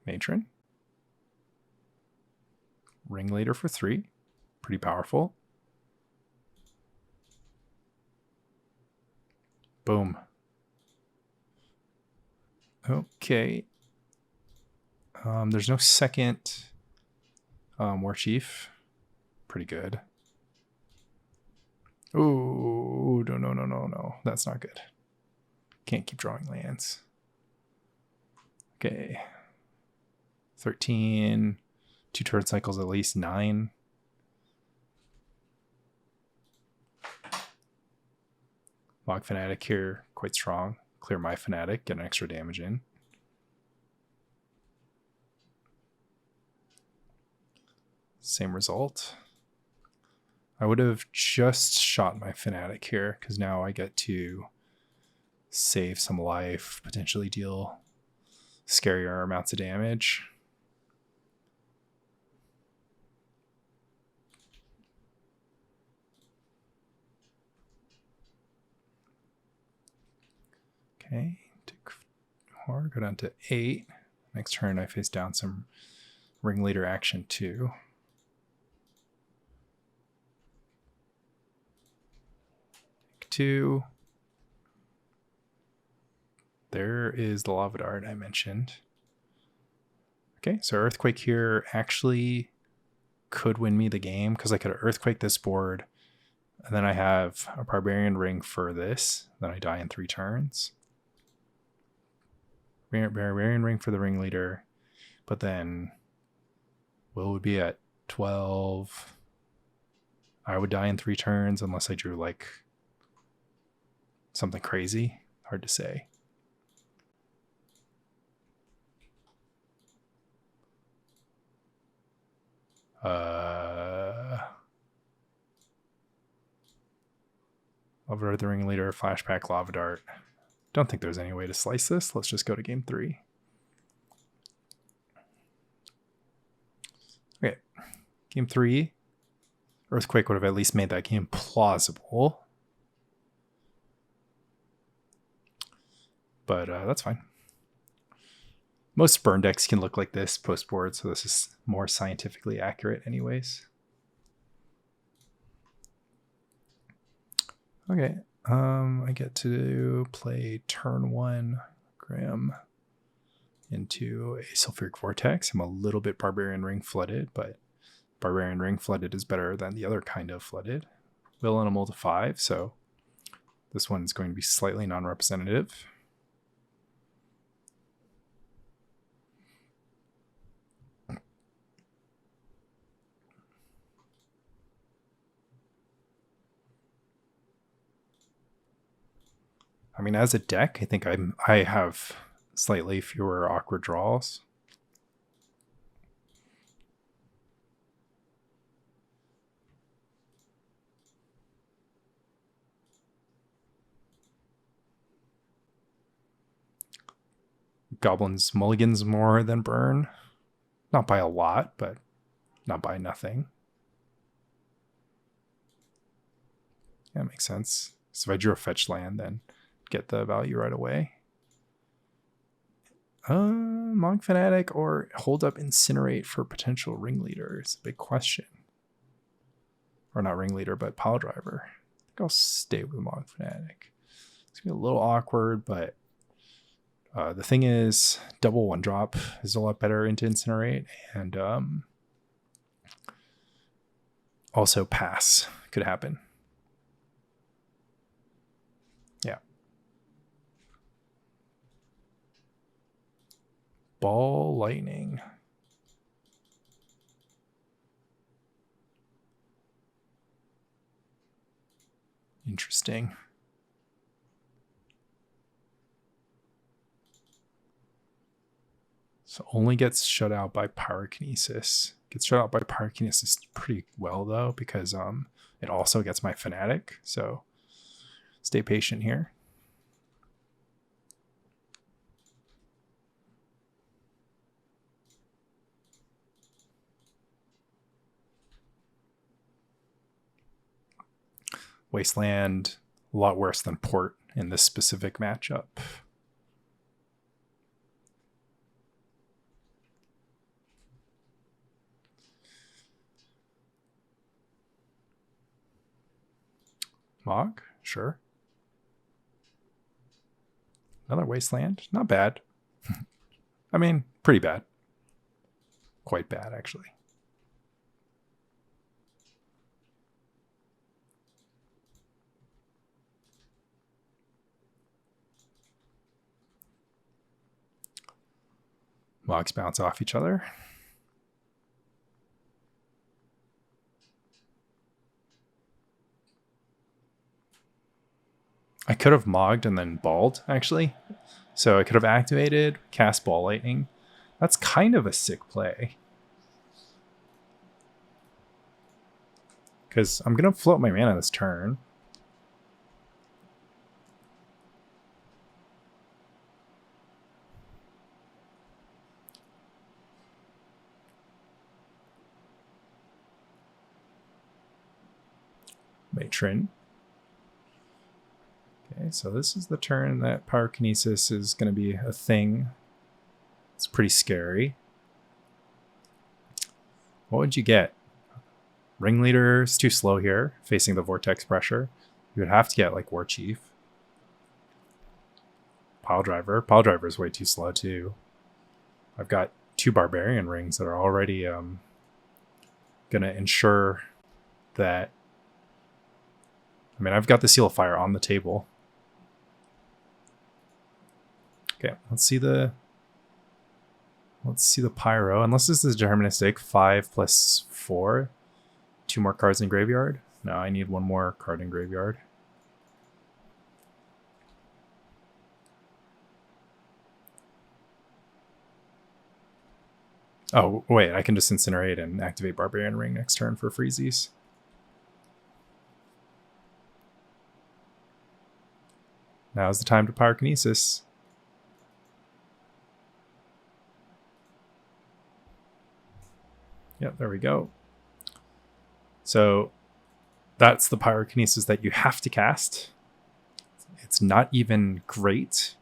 Matron. Ringleader for 3. Pretty powerful. Boom. Okay. There's no second War Chief. Pretty good. Ooh, no. That's not good. Can't keep drawing lands. Okay. 13. 2 turn cycles at least 9. Mog Fanatic here, quite strong. Clear my Fanatic, get an extra damage in. Same result. I would have just shot my Fanatic here, because now I get to save some life, potentially deal scarier amounts of damage. Okay, take 4, go down to 8. Next turn I face down some Ringleader action 2. to... There is the lava dart I mentioned. Okay, so Earthquake here actually could win me the game because I could Earthquake this board, and then I have a Barbarian Ring for this. Then I die in 3 turns. Barbarian Ring for the ringleader, but then Will would be at 12. I would die in 3 turns unless I drew like something crazy. Hard to say. Lava Dart the ringleader, flashback Lava Dart. Don't think there's any way to slice this. Let's just go to game 3. Okay, game 3. Earthquake would have at least made that game plausible. But that's fine. Most burn decks can look like this post-board, so this is more scientifically accurate anyways. Okay, I get to play turn 1 Graham into a Sulfuric Vortex. I'm a little bit Barbarian Ring flooded, but Barbarian Ring flooded is better than the other kind of flooded. Will and a mold of 5, so this one is going to be slightly non-representative. I mean, as a deck, I think I have slightly fewer awkward draws. Goblins mulligans more than burn. Not by a lot, but not by nothing. Yeah, that makes sense. So if I drew a fetch land, then get the value right away. Monk Fanatic or hold up Incinerate for potential ringleader is a big question. Or not ringleader, but pile driver. I think I'll stay with Monk Fanatic. It's gonna be a little awkward, but the thing is, double 1-drop is a lot better into Incinerate, and also pass could happen. Yeah. Ball lightning. Interesting. So only gets shut out by Pyrokinesis. Gets shut out by Pyrokinesis pretty well though, because it also gets my Fanatic. So stay patient here. Wasteland, a lot worse than Port in this specific matchup. Mog, sure. Another Wasteland, not bad. I mean, pretty bad. Quite bad, actually. Mogs bounce off each other. I could have mogged and then balled, actually. So I could have activated, cast Ball Lightning. That's kind of a sick play. Because I'm going to float my mana this turn. Matron. Okay, so this is the turn that Pyrokinesis is going to be a thing. It's pretty scary. What would you get? Ringleader is too slow here, facing the Vortex pressure. You would have to get like War Chief. Pile Driver. Pile Driver is way too slow too. I've got 2 Barbarian Rings that are already going to ensure that... I mean, I've got the Seal of Fire on the table. Okay, let's see the Pyro. Unless this is deterministic, 5 plus 4. 2 more cards in graveyard. No, I need 1 more card in graveyard. Oh, wait, I can just incinerate and activate Barbarian Ring next turn for freezies. Now's the time to Pyrokinesis. Yep, there we go. So that's the Pyrokinesis that you have to cast. It's not even great.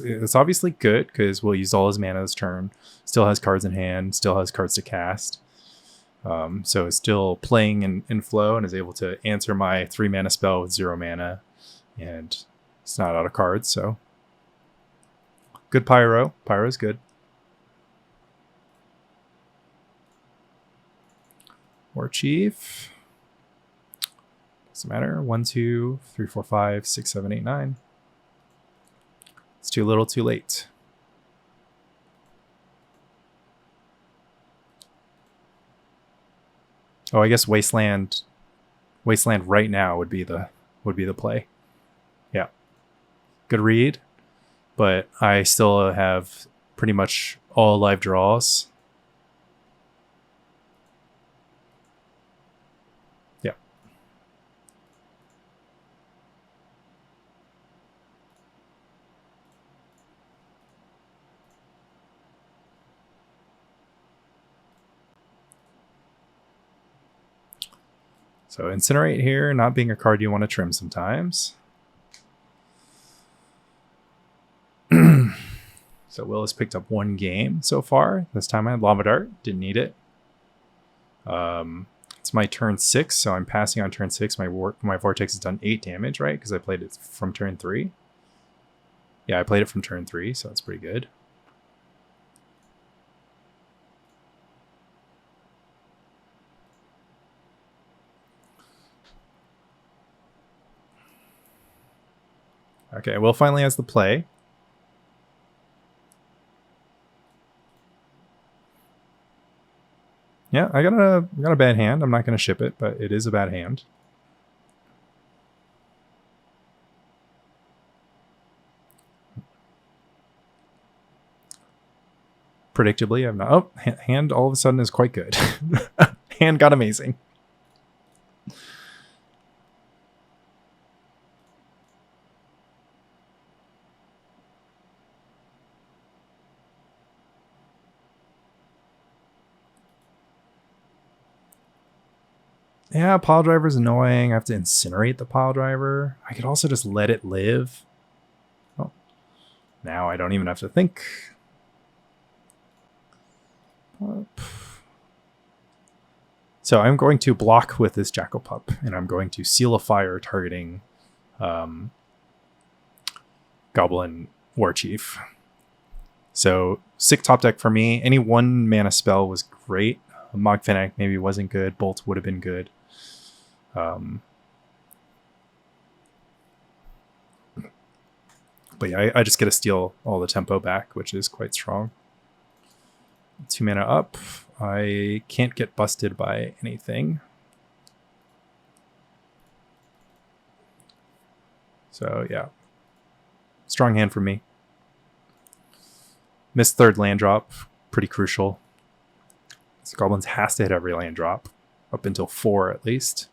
It's obviously good because we'll use all his mana this turn. Still has cards in hand, still has cards to cast. So it's still playing in flow and is able to answer my 3 mana spell with 0 mana. And it's not out of cards, so. Good Pyro. Pyro's good. War Chief. Doesn't matter. 1, 2, 3, 4, 5, 6, 7, 8, 9. It's too little, too late. Oh, I guess Wasteland right now would be the play. Yeah. Good read, but I still have pretty much all live draws. Yeah. So Incinerate here, not being a card you want to trim sometimes. So Will has picked up 1 game so far. This time I had Lava Dart, didn't need it. It's my turn 6, so I'm passing on turn 6. My Vortex has done 8 damage, right? Because I played it from turn 3. Yeah, I played it from turn 3, so that's pretty good. Okay, Will finally has the play. Yeah, I got a bad hand. I'm not going to ship it, but it is a bad hand. Predictably, I'm not... Oh, hand all of a sudden is quite good. Hand got amazing. Yeah, Pile Driver's annoying. I have to incinerate the Pile Driver. I could also just let it live. Oh, now I don't even have to think. So I'm going to block with this Jackal Pup, and I'm going to Seal of Fire targeting Goblin War Chief. So sick top deck for me. Any 1 mana spell was great. Mog Fennec maybe wasn't good. Bolt would have been good. But yeah, I just get to steal all the tempo back, which is quite strong. 2 mana up. I can't get busted by anything. So yeah, strong hand for me. Missed 3rd land drop, pretty crucial. So Goblins has to hit every land drop, up until 4 at least.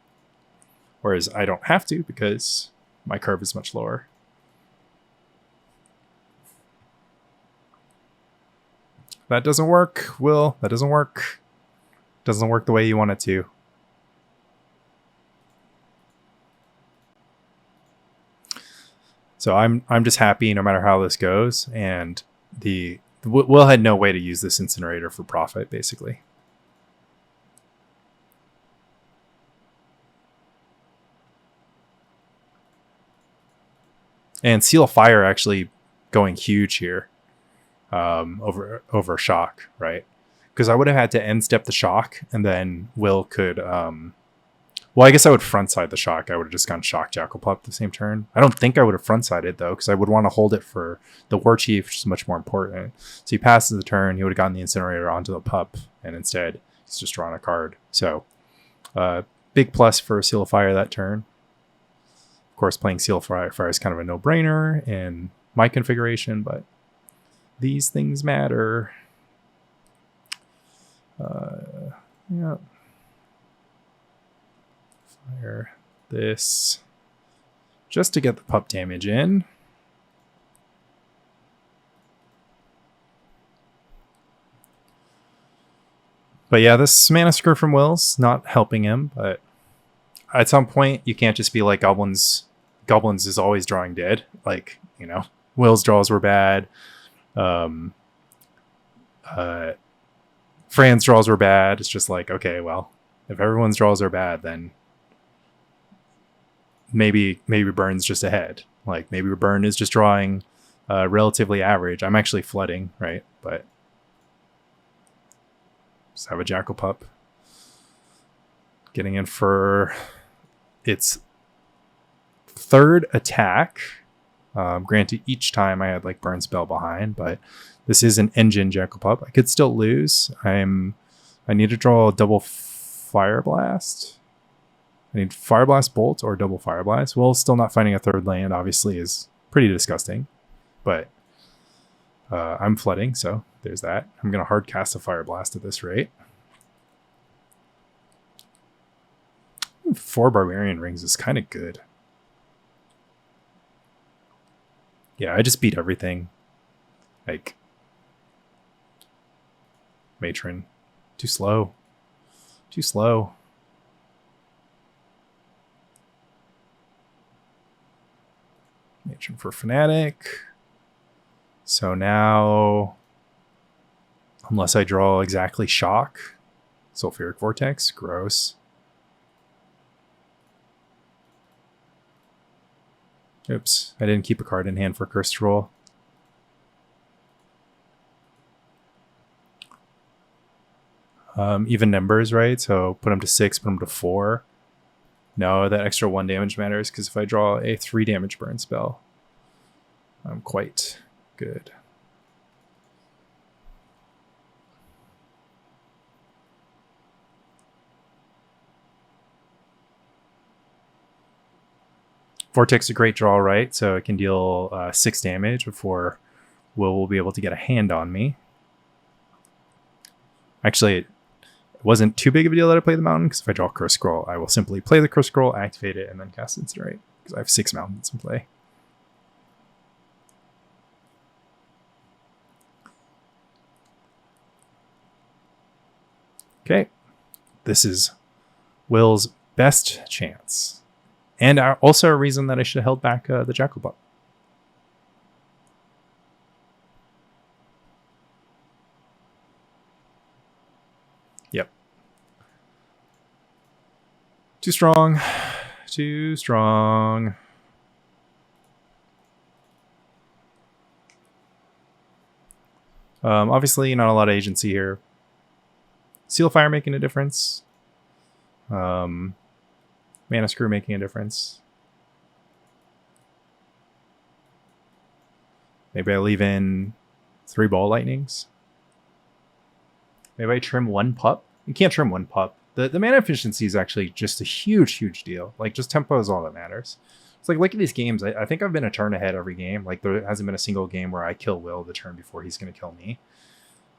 Whereas I don't have to because my curve is much lower. That doesn't work, Will. That doesn't work. Doesn't work the way you want it to. So I'm just happy no matter how this goes, and Will had no way to use this incinerator for profit, basically. And Seal of Fire actually going huge here over Shock, right? Because I would have had to end step the Shock, and then Will could... well, I guess I would frontside the Shock. I would have just gone Shock Jackal Pup the same turn. I don't think I would have frontsided, though, because I would want to hold it for the War Chief, which is much more important. So he passes the turn. He would have gotten the Incinerator onto the Pup, and instead he's just drawing a card. So big plus for Seal of Fire that turn. Of course, playing Seal of Fire is kind of a no-brainer in my configuration, but these things matter. Yeah. Fire this just to get the pup damage in. But yeah, this mana screw from Will's not helping him, but at some point you can't just be like Goblins is always drawing dead. Like, you know, Will's draws were bad. Fran's draws were bad. It's just like, okay, well, if everyone's draws are bad, then maybe Burn's just ahead. Like maybe Burn is just drawing relatively average. I'm actually flooding, right? But just have a Jackal Pup getting in for its third attack. Granted, each time I had like Burn Spell behind, but this is an engine Jackal Pup. I could still lose. I need to draw a double Fire Blast. I need Fire Blast Bolt or double Fire Blast. Well, still not finding a third land obviously is pretty disgusting, but I'm flooding, so there's that. I'm going to hard cast a Fire Blast at this rate. 4 Barbarian Rings is kind of good. Yeah, I just beat everything. Like, Matron. Too slow. Too slow. Matron for Fanatic. So now, unless I draw exactly Shock, Sulfuric Vortex, gross. Oops, I didn't keep a card in hand for Cursed Roll. Even numbers, right? So put them to 6, put them to 4. No, that extra 1 damage matters because if I draw a 3 damage burn spell, I'm quite good. Vortex is a great draw, right? So it can deal 6 damage before will be able to get a hand on me. Actually, it wasn't too big of a deal that I play the mountain, because if I draw Curse Scroll, I will simply play the Curse Scroll, activate it, and then cast Incinerate, because I have 6 mountains in play. Okay, this is Will's best chance. And also a reason that I should have held back the Jackal Pup. Yep. Too strong. Too strong. Obviously, not a lot of agency here. Seal Fire making a difference. Mana Screw making a difference. Maybe I leave in 3 Ball Lightnings. Maybe I trim 1 pup. You can't trim 1 pup. The mana efficiency is actually just a huge deal. Like, just tempo is all that matters. It's like, look at these games. I think I've been a turn ahead every game. Like, there hasn't been a single game where I kill Will the turn before he's going to kill me.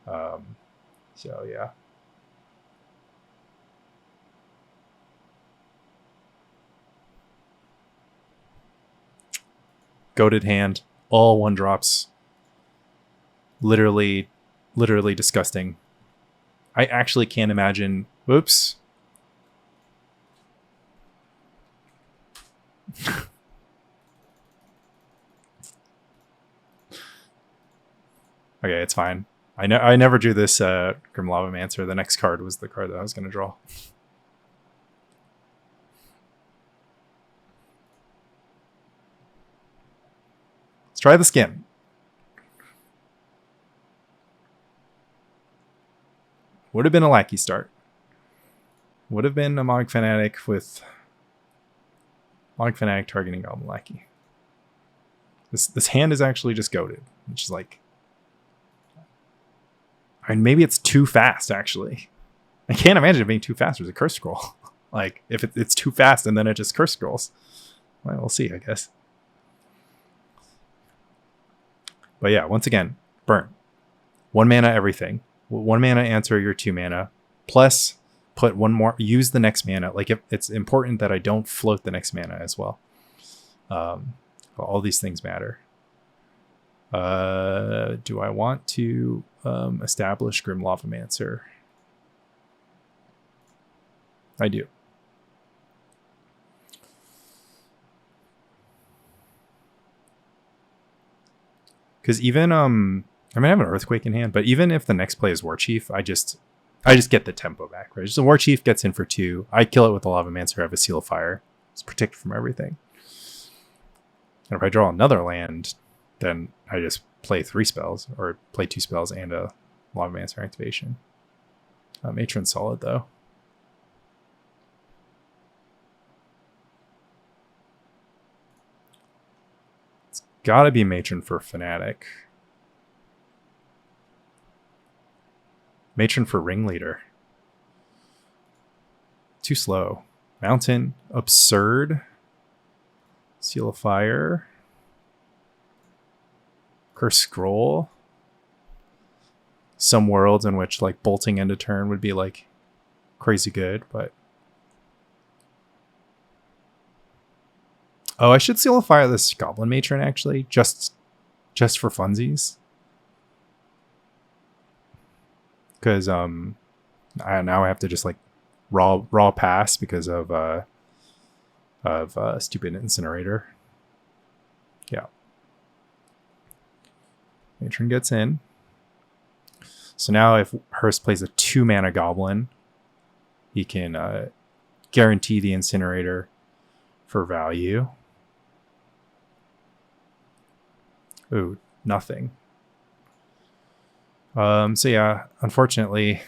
So, yeah. Goated hand. All 1-drops. Literally disgusting. I actually can't imagine... Whoops. Okay, it's fine. I never drew this Grim Lavamancer. The next card was the card that I was going to draw. try the skin. Would have been a lackey start. Would have been a Mog Fanatic with Mog Fanatic targeting Goblin Lackey. This hand is actually just goated, which is like, I mean, maybe it's too fast, actually. I can't imagine it being too fast with a curse scroll. Like, if it's too fast and then it just curse scrolls. Well, we'll see, I guess. But yeah, once again, burn. 1 mana everything. 1 mana answer your 2 mana. Plus, put 1 more, use the next mana. Like, if it's important that I don't float the next mana as well. All these things matter. Do I want to establish Grim Lavamancer? I do. Because even I mean, I have an Earthquake in hand, but even if the next play is War Chief, I just get the tempo back, right? Just a War Chief gets in for 2. I kill it with a Lavamancer. I have a Seal of Fire. It's protected from everything. And if I draw another land, then I just play 3 spells, or play 2 spells and a Lavamancer activation. Matron's solid, though. It's gotta be Matron for Fanatic. Matron for Ringleader. Too slow. Mountain. Absurd. Seal of Fire. Curse Scroll. Some worlds in which like bolting end of turn would be like crazy good, but oh, I should Seal of Fire this Goblin Matron actually, just for funsies. Because I now have to just like raw pass because of stupid Incinerator. Yeah. Matron gets in. So now if Hearst plays a 2 mana Goblin, he can guarantee the Incinerator for value. Ooh, nothing. So yeah, unfortunately,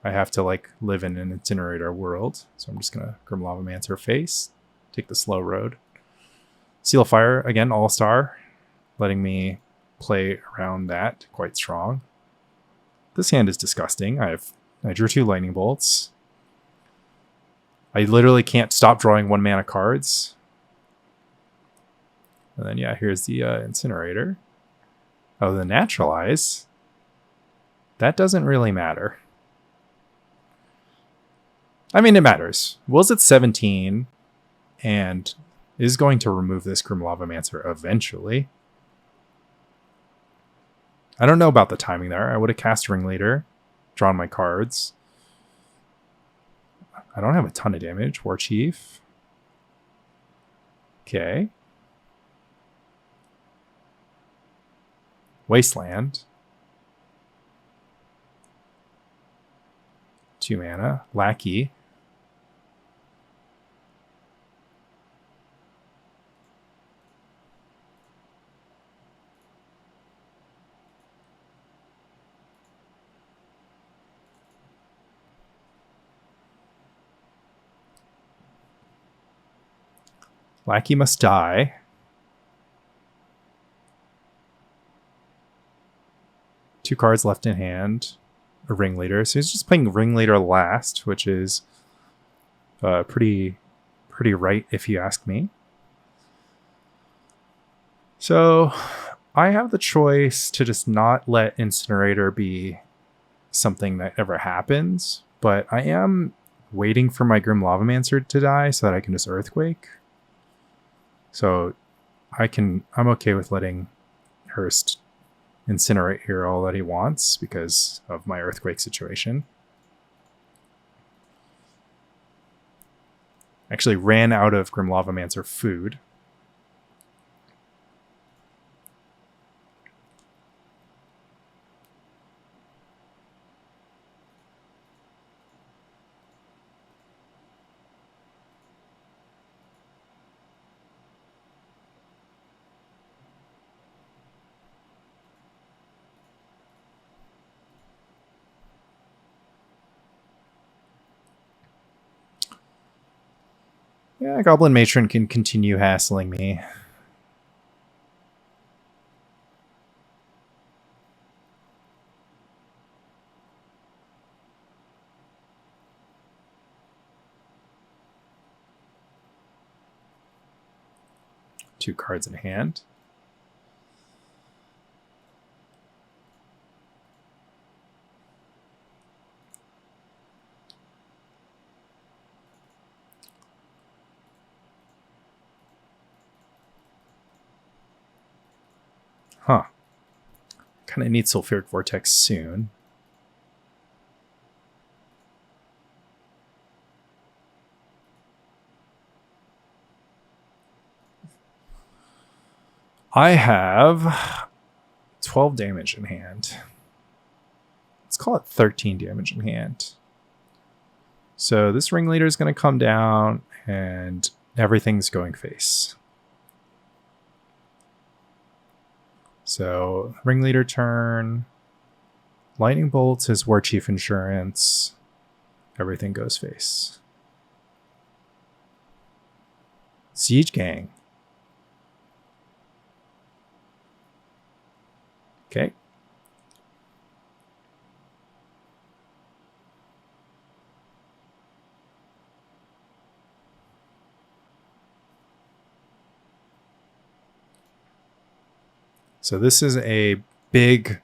I have to like live in an Incinerator world. So I'm just gonna Grim Lavamancer face, take the slow road. Seal of Fire again, all-star, letting me play around that quite strong. This hand is disgusting. I drew 2 lightning bolts. I literally can't stop drawing 1 mana cards. And then yeah, here's the Incinerator. Oh, the Naturalize. That doesn't really matter. I mean, it matters. Will's at 17 and is going to remove this Grim Lavamancer eventually. I don't know about the timing there. I would have cast Ringleader, drawn my cards. I don't have a ton of damage. War Chief. Okay. Wasteland. 2 mana. Lackey. Lackey must die. Two cards left in hand. A Ringleader. So he's just playing Ringleader last, which is pretty right if you ask me. So I have the choice to just not let Incinerator be something that ever happens, but I am waiting for my Grim Lavamancer to die so that I can just Earthquake. So I'm okay with letting Hearst incinerate here all that he wants because of my Earthquake situation. Actually ran out of Grim Lavamancer food. Yeah, Goblin Matron can continue hassling me. Two cards in hand. Huh. Kind of need Sulfuric Vortex soon. I have 12 damage in hand. Let's call it 13 damage in hand. So this ringleader is going to come down and everything's going face. So ringleader turn. Lightning bolts is War Chief Insurance. Everything goes face. Siege Gang. Okay. So this is a big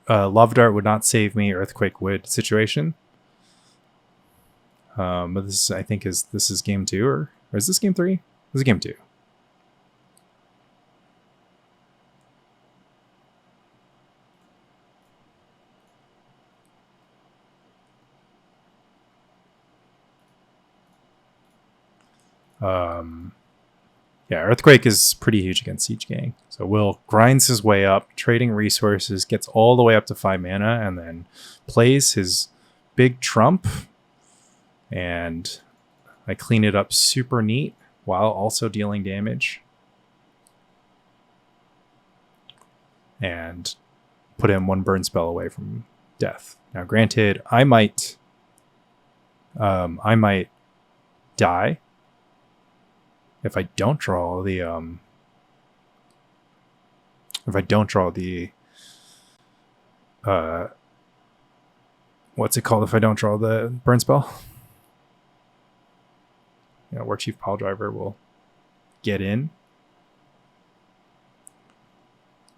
Love Dart would not save me, Earthquake would situation. But this I think this is game 2 or is this game 3? This is game 2. Yeah, Earthquake is pretty huge against Siege Gang. So Will grinds his way up, trading resources, gets all the way up to 5 mana, and then plays his big trump. And I clean it up super neat while also dealing damage. And put him 1 burn spell away from death. Now, granted, I might die if I don't draw the what's it called if I don't draw the burn spell? You know, War Chief Pile Driver will get in.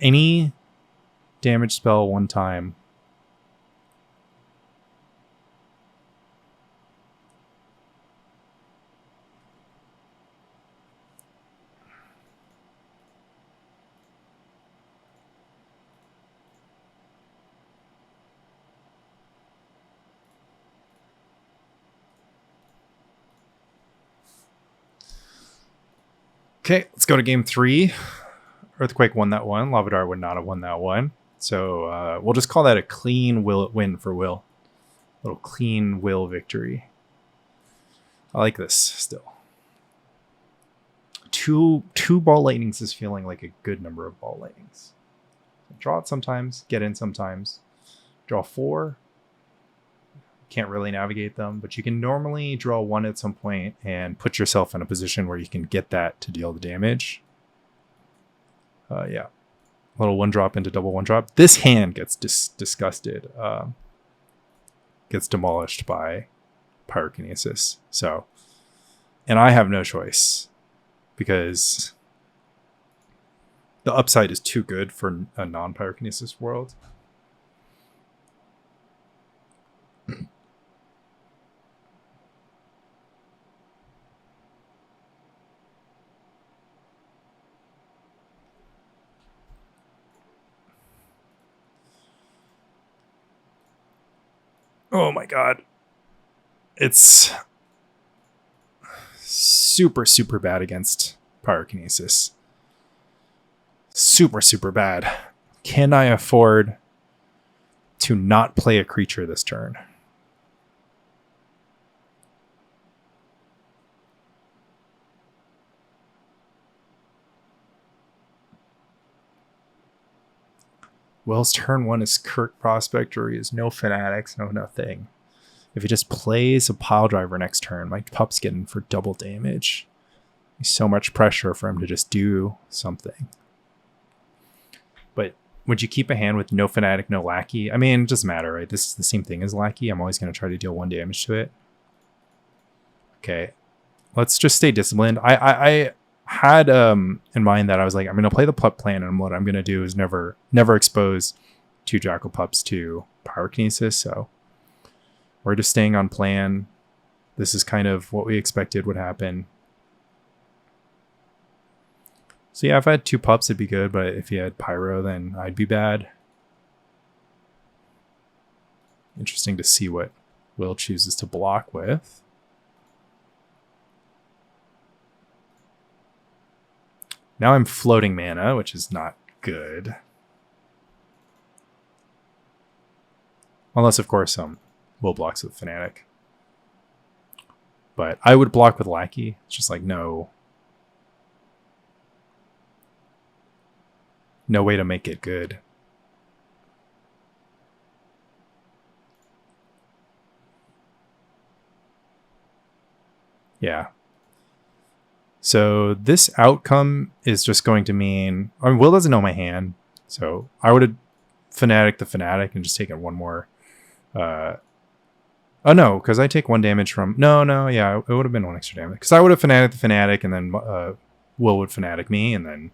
Any damage spell 1 time. Okay, let's go to game 3. Earthquake won that one. Lavadar would not have won that one. So we'll just call that a clean win for Will. A little clean Will victory. I like this still. Two ball lightnings is feeling like a good number of ball lightnings. Draw it sometimes, get in sometimes. Draw 4. Can't really navigate them, but you can normally draw 1 at some point and put yourself in a position where you can get that to deal the damage. Yeah. Little 1-drop into double 1-drop. This hand gets disgusted. Gets demolished by Pyrokinesis. So, and I have no choice because the upside is too good for a non-Pyrokinesis world. Oh my god. It's super, super bad against Pyrokinesis. Super, super bad. Can I afford to not play a creature this turn? Will's turn 1 is Kirk Prospector. He has no Fanatics, no nothing. If he just plays a pile driver next turn, my pup's getting for double damage. There's so much pressure for him to just do something. But would you keep a hand with no Fanatic, no Lackey? I mean, it doesn't matter, right? This is the same thing as Lackey. I'm always going to try to deal 1 damage to it. Okay. Let's just stay disciplined. I had in mind that I was like, I'm going to play the pup plan, and what I'm going to do is never expose 2 Jackal Pups to Pyrokinesis. So we're just staying on plan. This is kind of what we expected would happen. So yeah, if I had 2 pups, it'd be good, but if he had Pyro, then I'd be bad. Interesting to see what Will chooses to block with. Now I'm floating mana, which is not good. Unless, of course, Will blocks with Fanatic. But I would block with Lackey. It's just like no way to make it good. Yeah. So this outcome is just going to mean... I mean, Will doesn't know my hand. So I would have Fanatic the Fanatic and just taken 1 more... oh, no, because I take 1 damage from... No, yeah, it would have been 1 extra damage. Because I would have Fanatic the Fanatic, and then Will would Fanatic me, and then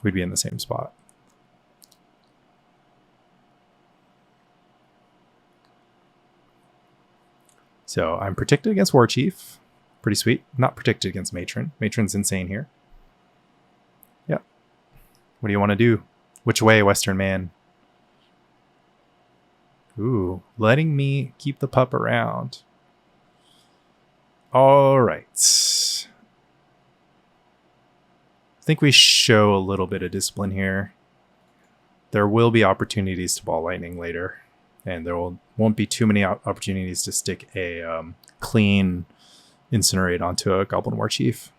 we'd be in the same spot. So I'm protected against War Chief. Pretty sweet. Not protected against Matron. Matron's insane here. Yeah. What do you want to do? Which way, Western man? Ooh, letting me keep the pup around. All right. I think we show a little bit of discipline here. There will be opportunities to ball lightning later, and there won't be too many opportunities to stick a clean incinerate onto a Goblin War Chief.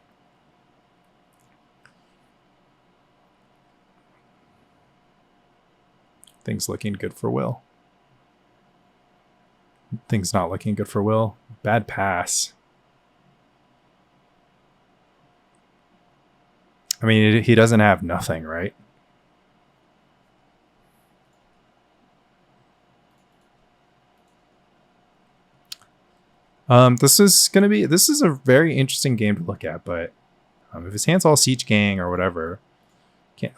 Things looking good for Will. Things not looking good for Will. Bad pass. I mean, he doesn't have nothing, right? This is a very interesting game to look at, but if his hand's all Siege Gang or whatever,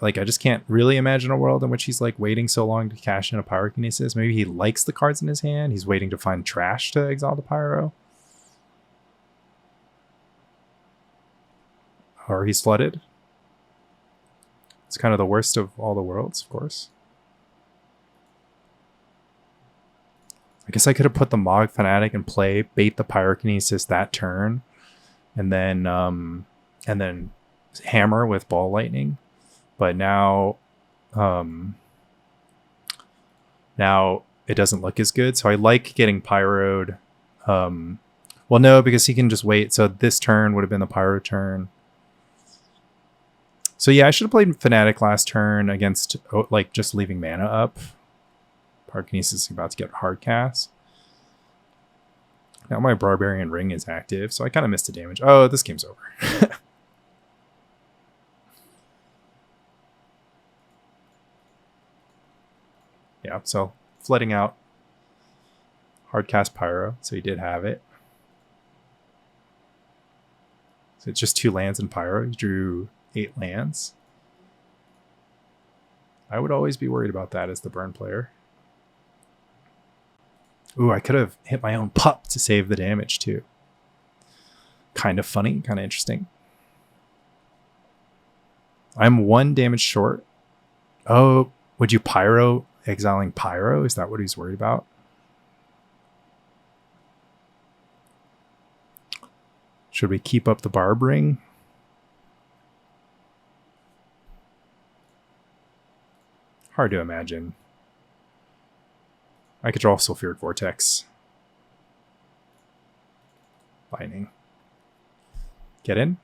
I just can't really imagine a world in which he's like waiting so long to cash in a Pyrokinesis. Maybe he likes the cards in his hand. He's waiting to find trash to exile the Pyro. Or he's flooded. It's kind of the worst of all the worlds, of course. I guess I could have put the Mog Fanatic in play, bait the Pyrokinesis that turn, and then hammer with Ball Lightning. But now it doesn't look as good. So I like getting Pyroed. Well, no, because he can just wait. So this turn would have been the Pyro turn. So yeah, I should have played Fanatic last turn against like just leaving mana up. Pyrokinesis is about to get hard cast. Now my Barbarian Ring is active, so I kind of missed the damage. Oh, this game's over. Yeah, so flooding out hardcast Pyro, so he did have it. So it's just 2 lands in Pyro. He drew 8 lands. I would always be worried about that as the burn player. Ooh, I could have hit my own pup to save the damage too. Kind of funny, kind of interesting. I'm 1 damage short. Oh, would you Pyro exiling Pyro? Is that what he's worried about? Should we keep up the Barb Ring? Hard to imagine. I could draw Sulfuric Vortex. Lightning. Get in.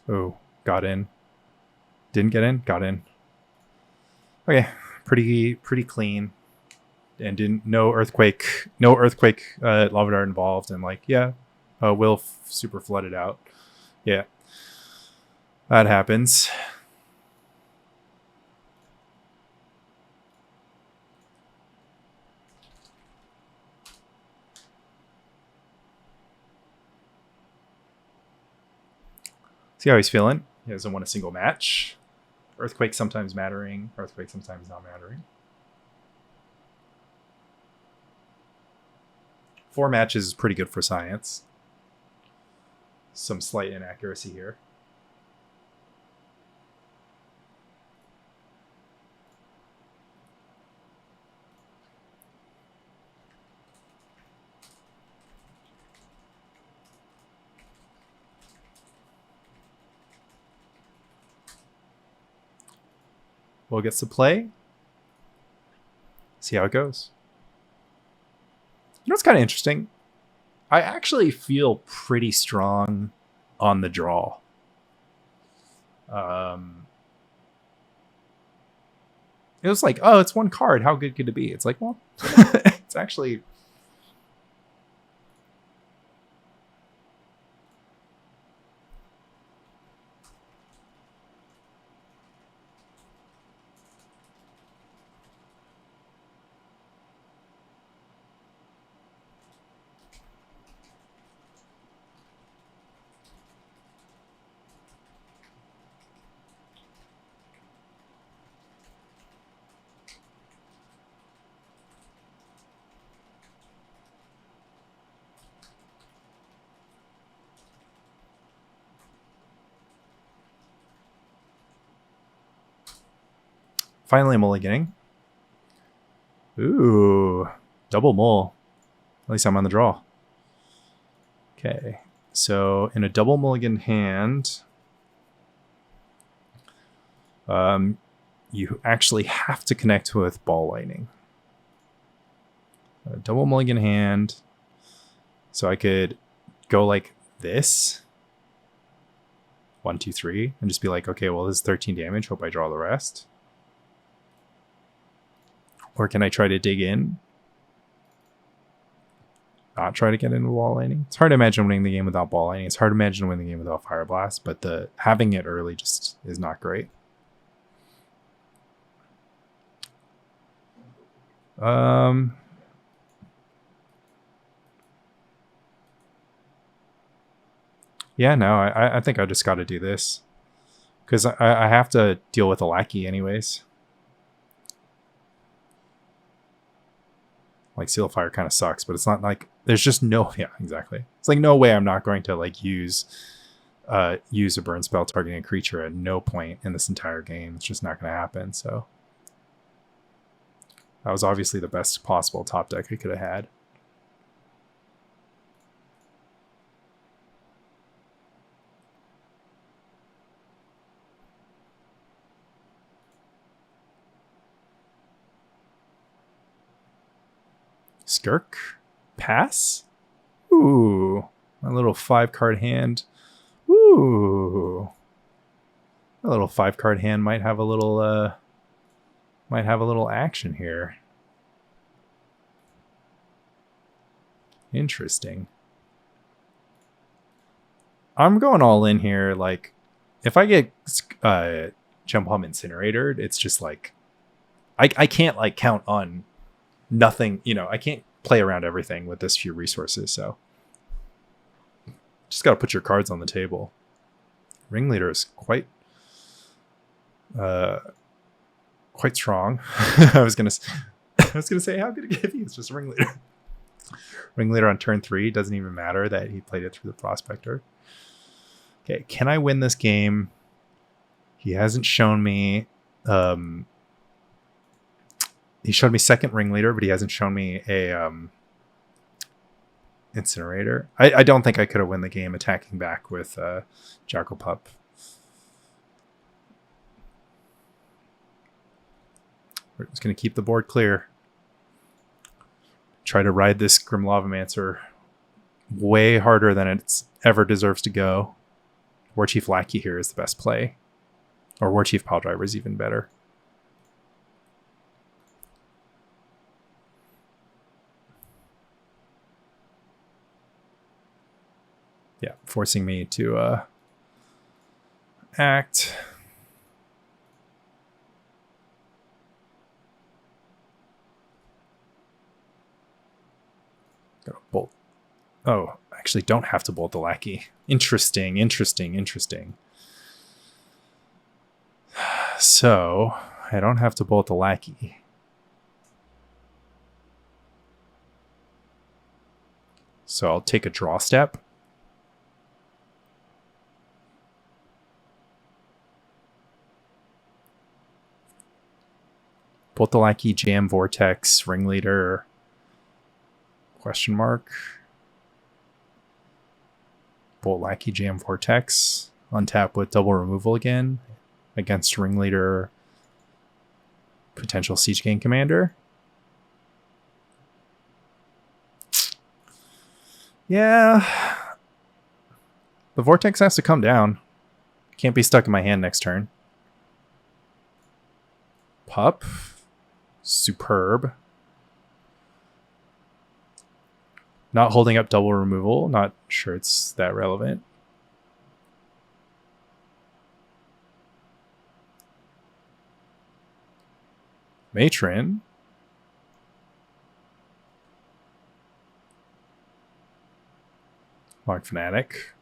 Oh, got in. Didn't get in? Got in. Okay, pretty clean. And no earthquake lava dart involved, and like, yeah, will super flooded out. Yeah, that happens. See how he's feeling. He doesn't want a single match. Earthquake sometimes mattering, earthquake sometimes not mattering. 4 matches is pretty good for science. Some slight inaccuracy here. Will gets to play. See how it goes. You know what's kind of interesting? I actually feel pretty strong on the draw. It was like, oh, it's 1 card. How good could it be? It's like, well, it's actually... Finally mulliganing. Ooh, double mull. At least I'm on the draw. Okay, so in a double mulligan hand, you actually have to connect with ball lightning. A double mulligan hand, so I could go like this. 1, 2, 3, and just be like, okay, well, this is 13 damage. Hope I draw the rest. Or can I try to dig in? Not try to get into ball lightning. It's hard to imagine winning the game without ball lightning. It's hard to imagine winning the game without fire blast, but having it early just is not great. Yeah, no, I think I just got to do this because I have to deal with a lackey anyways. Like Seal of Fire kind of sucks, but it's not like there's just no, yeah, exactly. It's like no way I'm not going to like use a burn spell targeting a creature at no point in this entire game. It's just not going to happen. So that was obviously the best possible top deck I could have had. Skirk? Pass? Ooh. My little 5-card hand. Ooh. My little 5-card hand might have a little action here. Interesting. I'm going all in here. Like, if I get Jump Hum Incinerator, it's just like I can't like count on nothing, you know, I can't play around everything with this few resources, so just got to put your cards on the table. Ringleader is quite strong. I was gonna say how could it give you? It's just Ringleader. Ringleader on turn 3 doesn't even matter that he played it through the Prospector. Okay, can I win this game? He hasn't shown me. He showed me second Ringleader, but he hasn't shown me a Incinerator. I don't think I could have won the game attacking back with Jackal Pup. We're just going to keep the board clear. Try to ride this Grim Lavamancer way harder than it's ever deserves to go. War Chief Lackey here is the best play. Or War Chief Pile Driver is even better. Yeah, forcing me to act. Gotta bolt. Oh, actually don't have to bolt the lackey. Interesting, interesting, interesting. So I don't have to bolt the lackey. So I'll take a draw step. Bolt the lackey, jam vortex, ringleader, question mark. Bolt lackey, jam vortex, untap with double removal again against ringleader, potential siege gang commander. Yeah. The vortex has to come down. Can't be stuck in my hand next turn. Pup. Superb. Not holding up double removal. Not sure it's that relevant. Matron. Mark Fanatic.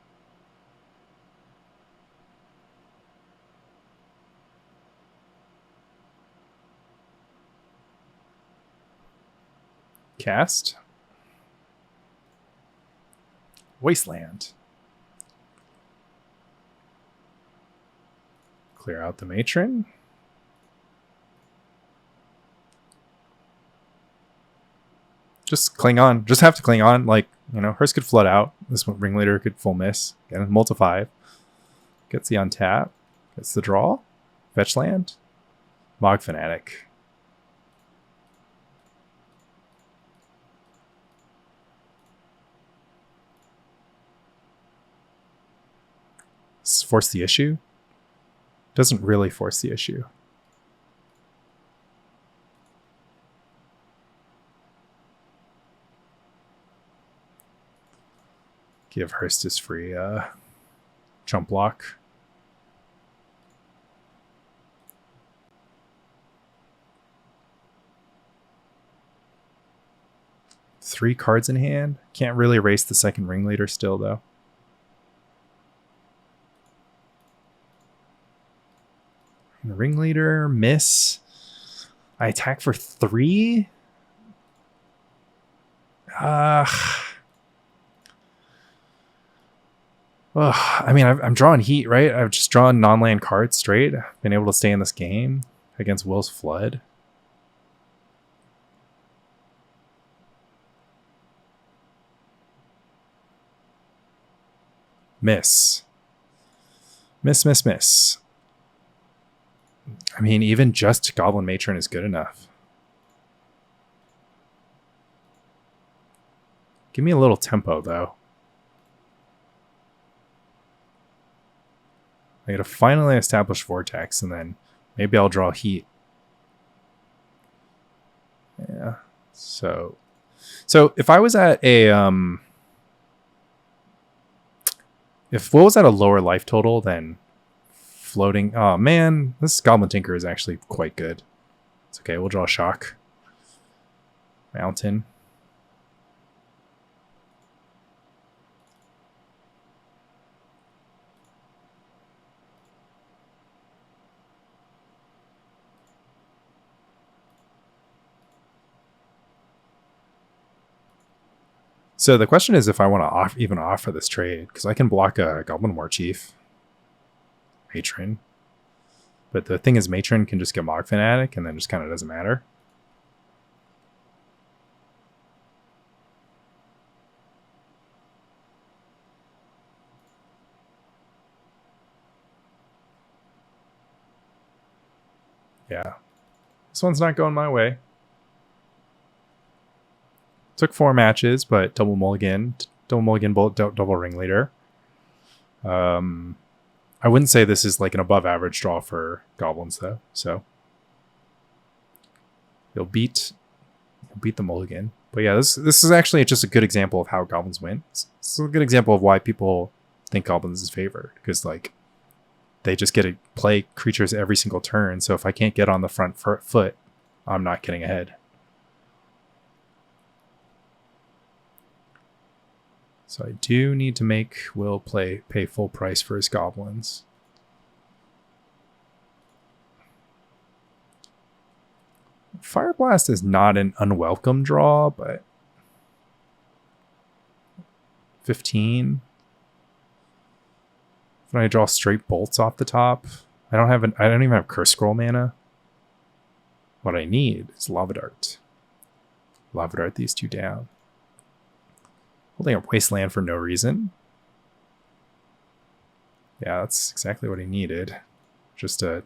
Cast. Wasteland. Clear out the matron. Just cling on. Just have to cling on. Like, you know, hers could flood out. This one, ringleader could full miss. Again, multi-5. Gets the untap. Gets the draw. Fetch land. Mog Fanatic. Force the issue? Doesn't really force the issue. Give Hurst his free jump block. Three cards in hand. Can't really erase the second ringleader still, though. Ringleader, miss. I attack for 3. I mean, I'm drawing heat, right? I've just drawn non-land cards straight. Been able to stay in this game against Will's Flood. Miss. Miss. I mean, even just Goblin Matron is good enough. Give me a little tempo, though. I gotta finally establish Vortex, and then maybe I'll draw Heat. Yeah. So if I was at a if Will was at a lower life total than floating. Oh man, this Goblin Tinker is actually quite good. It's okay. We'll draw Shock. Mountain. So the question is if I want to even offer this trade, because I can block a Goblin War Chief. Matron. But the thing is, Matron can just get Mog Fanatic and then just kind of doesn't matter. Yeah. This one's not going my way. Took 4 matches, but double mulligan bolt, double ringleader. I wouldn't say this is like an above average draw for goblins though. So you'll beat the mulligan. But yeah, this is actually just a good example of how goblins win. This is a good example of why people think goblins is favored, because like they just get to play creatures every single turn. So if I can't get on the front foot, I'm not getting ahead. So I do need to make Will pay full price for his goblins. Fire Blast is not an unwelcome draw, but 15. When I draw straight bolts off the top, I don't even have Curse Scroll mana. What I need is Lava Dart. Lava Dart these two down. Holding a Wasteland for no reason. Yeah, that's exactly what he needed. Just a...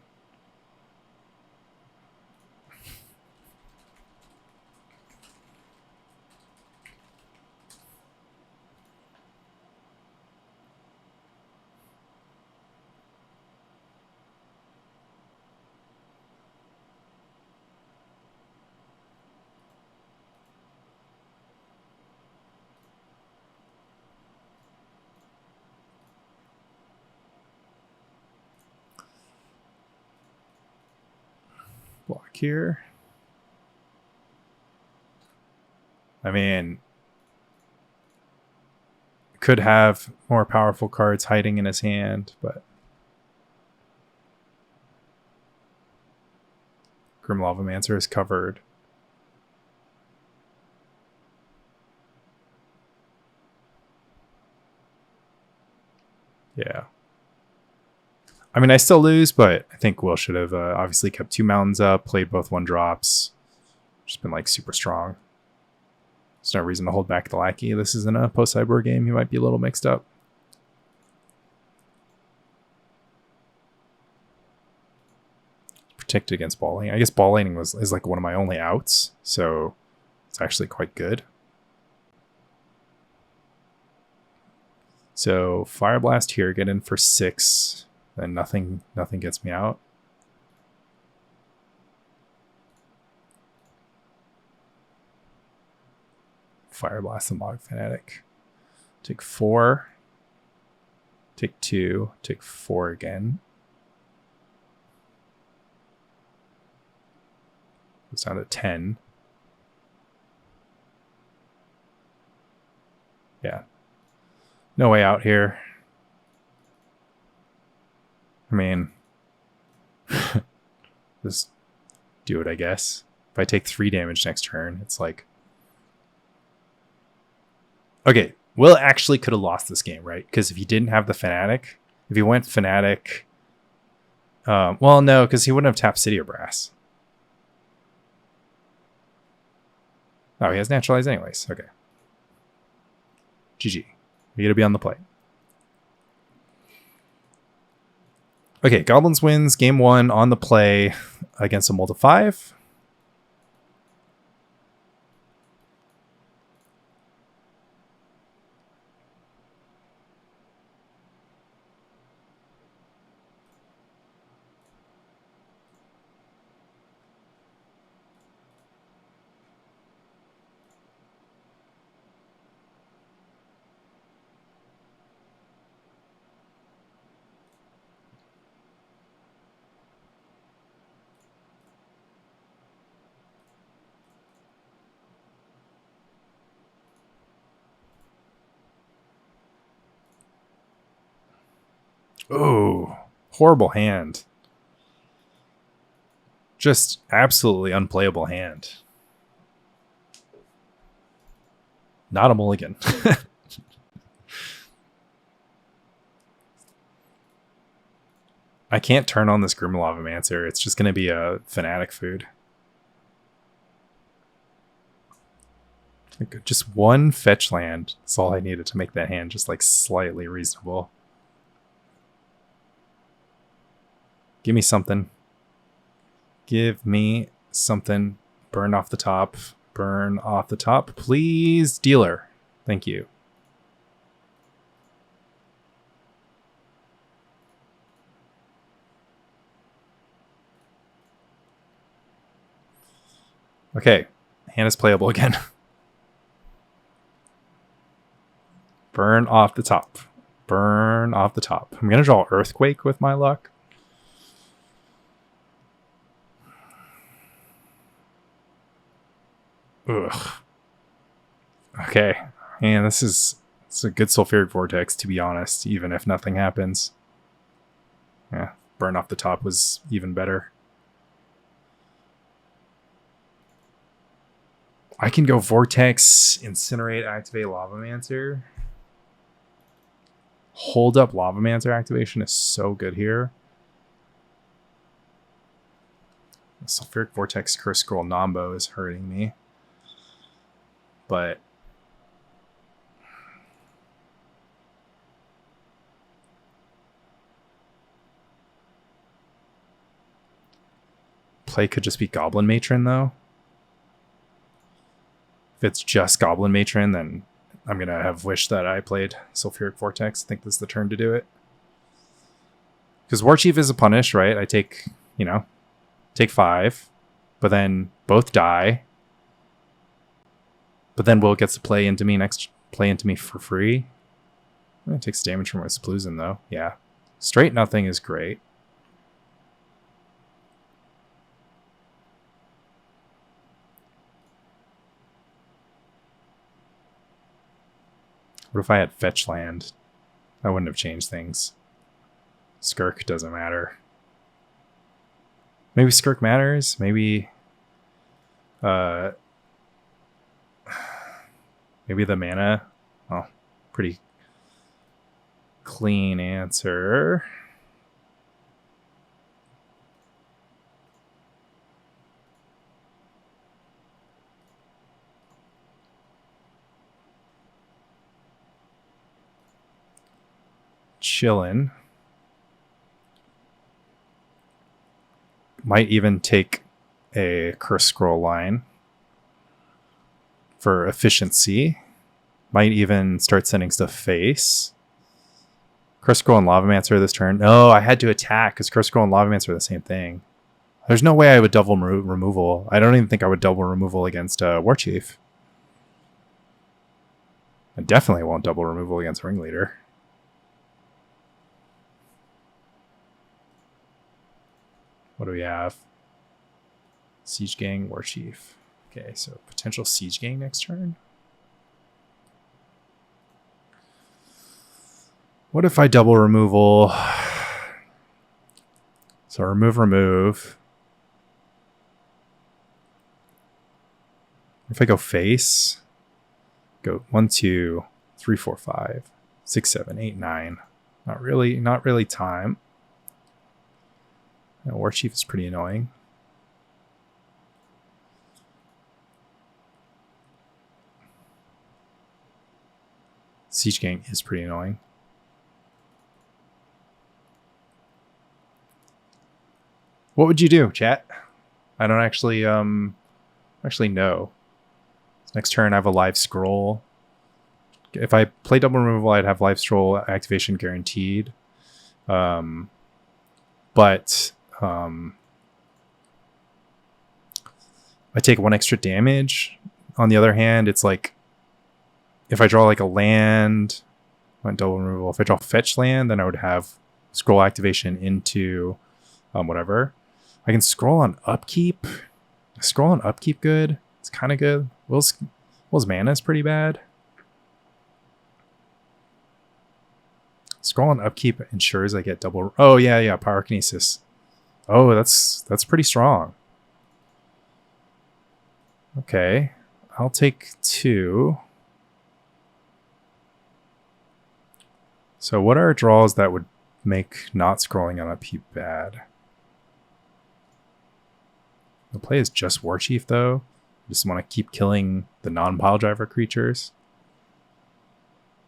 block here. I mean, could have more powerful cards hiding in his hand, but Grim Lavamancer is covered. Yeah. I mean, I still lose, but I think Will should have obviously kept 2 mountains up, played both 1-drops. Just been like super strong. There's no reason to hold back the Lackey. This isn't a post-sideboard game. He might be a little mixed up. Protected against ball lightning. I guess ball lightning is like one of my only outs, so it's actually quite good. So Fire Blast here, get in for 6. And nothing gets me out. Fire Blast the Mog Fanatic. Take 4. Take 2. Take 4 again. Goes down to 10. Yeah. No way out here. I mean, just do it, I guess. If I take 3 damage next turn, it's like... Okay, Will actually could have lost this game, right? Because if he didn't have the Fanatic, if he went Fanatic... well, no, because he wouldn't have tapped City or Brass. Oh, he has Naturalize anyways. Okay. GG. You gotta be on the play. Okay, Goblins wins game 1 on the play against a Mold of 5. Oh, horrible hand. Just absolutely unplayable hand. Not a mulligan. I can't turn on this Grim Lavamancer. It's just going to be a Fanatic food. Just 1 fetch land. That's all I needed to make that hand just like slightly reasonable. Give me something. Give me something. Burn off the top. Burn off the top. Please, dealer. Thank you. Okay, hand is playable again. Burn off the top. Burn off the top. I'm going to draw Earthquake with my luck. Ugh. Okay. And it's a good Sulfuric Vortex, to be honest, even if nothing happens. Yeah, burn off the top was even better. I can go Vortex, Incinerate, activate Lavamancer. Hold up Lavamancer activation is so good here. The Sulfuric Vortex Curse Scroll Nombo is hurting me. But play could just be Goblin Matron, though. If it's just Goblin Matron, then I'm going to have wished that I played Sulfuric Vortex. I think this is the turn to do it. Because War Chief is a punish, right? I take, take 5. But then both die. But then Will gets to play into me for free. It takes damage from my Spluzen, though. Yeah. Straight nothing is great. What if I had Fetch Land? That wouldn't have changed things. Skirk doesn't matter. Maybe Skirk matters. Maybe the mana. Oh, pretty clean answer. Chillin'. Might even take a Curse Scroll line for efficiency. Might even start sending stuff face. Curse Scroll and Lavamancer this turn. No, I had to attack because Curse Scroll and Lavamancer are the same thing. There's no way I would double removal. I don't even think I would double removal against War Chief. I definitely won't double removal against Ringleader. What do we have? Siege Gang, War Chief. Okay, so potential Siege Gang next turn. What if I double removal? So remove. If I go face, go 1, 2, 3, 4, 5, 6, 7, 8, 9. Not really time. War Chief is pretty annoying. Siege Gang is pretty annoying. What would you do, chat? I don't actually know. Next turn I have a live scroll. If I play double removal, I'd have live scroll activation guaranteed. But I take 1 extra damage. On the other hand, it's like if I draw like a land on double removal, if I draw fetch land, then I would have scroll activation into whatever. I can scroll on upkeep. Scroll on upkeep good. It's kind of good. Will's mana is pretty bad. Scroll on upkeep ensures I get double. Oh yeah, pyrokinesis. Oh, that's pretty strong. Okay, I'll take 2. So what are draws that would make not scrolling on upkeep bad? The play is just War Chief though. I just want to keep killing the non-pile driver creatures.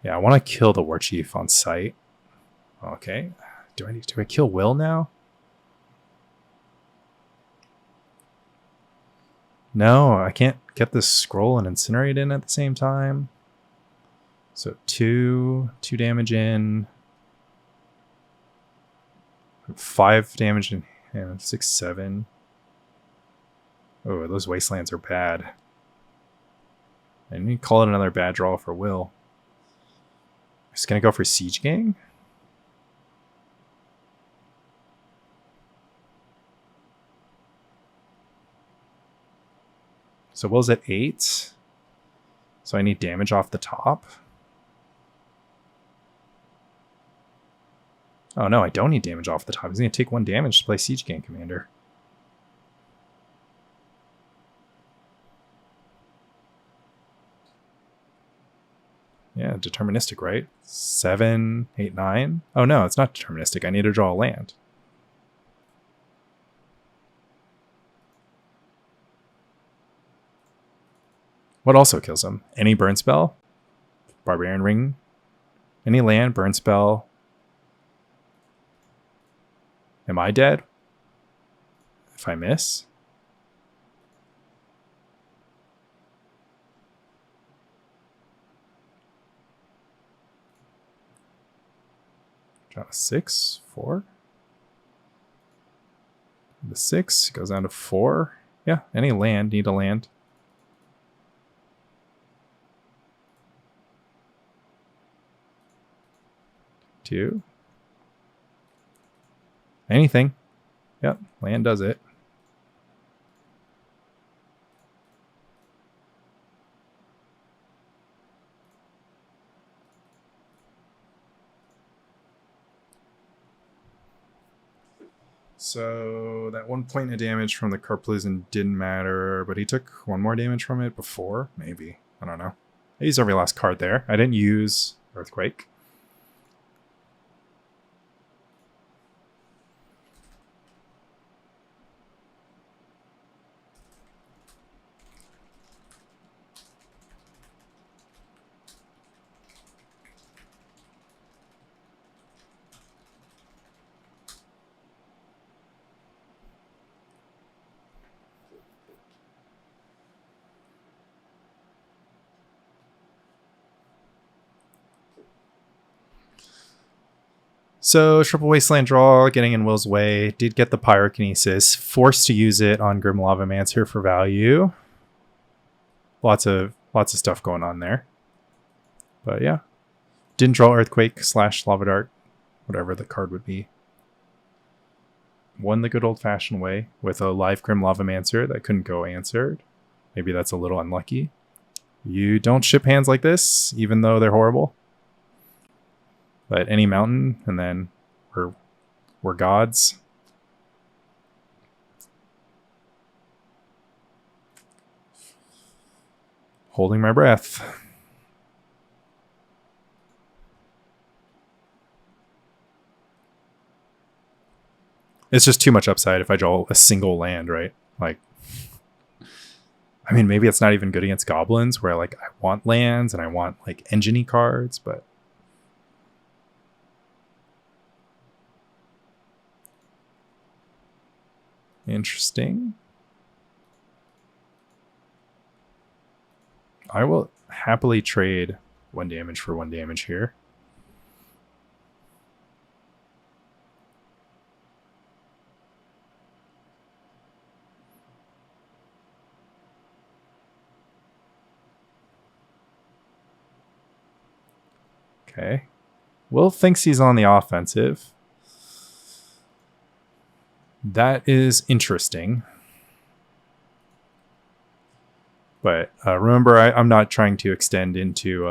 Yeah, I want to kill the War Chief on sight. Okay. Do I kill Will now? No, I can't get this scroll and incinerate in at the same time. So 2 damage in. 5 damage in hand. 6, 7. Oh, those wastelands are bad. I need to call it another bad draw for Will. Just gonna go for Siege Gang. So Will's at 8. So I need damage off the top. Oh no, I don't need damage off the top. He's gonna take 1 damage to play Siege Gang Commander. Yeah, deterministic, right? 7, 8, 9. Oh no, it's not deterministic. I need to draw a land. What also kills him? Any burn spell? Barbarian Ring? Any land, burn spell? Am I dead? If I miss? Draw 6, 4. The 6 goes down to 4. Yeah, any land, need a land. Two. Anything. Yep, land does it. So that 1 point of damage from the Carplusen didn't matter, but he took 1 more damage from it before? Maybe. I don't know. I used every last card there. I didn't use Earthquake. So triple wasteland draw, getting in Will's way. Did get the pyrokinesis. Forced to use it on Grim Lavamancer for value. Lots of stuff going on there. But yeah, didn't draw Earthquake / Lava Dart, whatever the card would be. Won the good old fashioned way with a live Grim Lavamancer that couldn't go answered. Maybe that's a little unlucky. You don't ship hands like this, even though they're horrible. But any mountain, and then we're gods. Holding my breath. It's just too much upside if I draw a single land, right? Like, I mean, maybe it's not even good against goblins, where like I want lands and I want like engine-y cards, but interesting. I will happily trade 1 damage for 1 damage here. Okay. Will thinks he's on the offensive. That is interesting. But remember, I'm not trying to extend into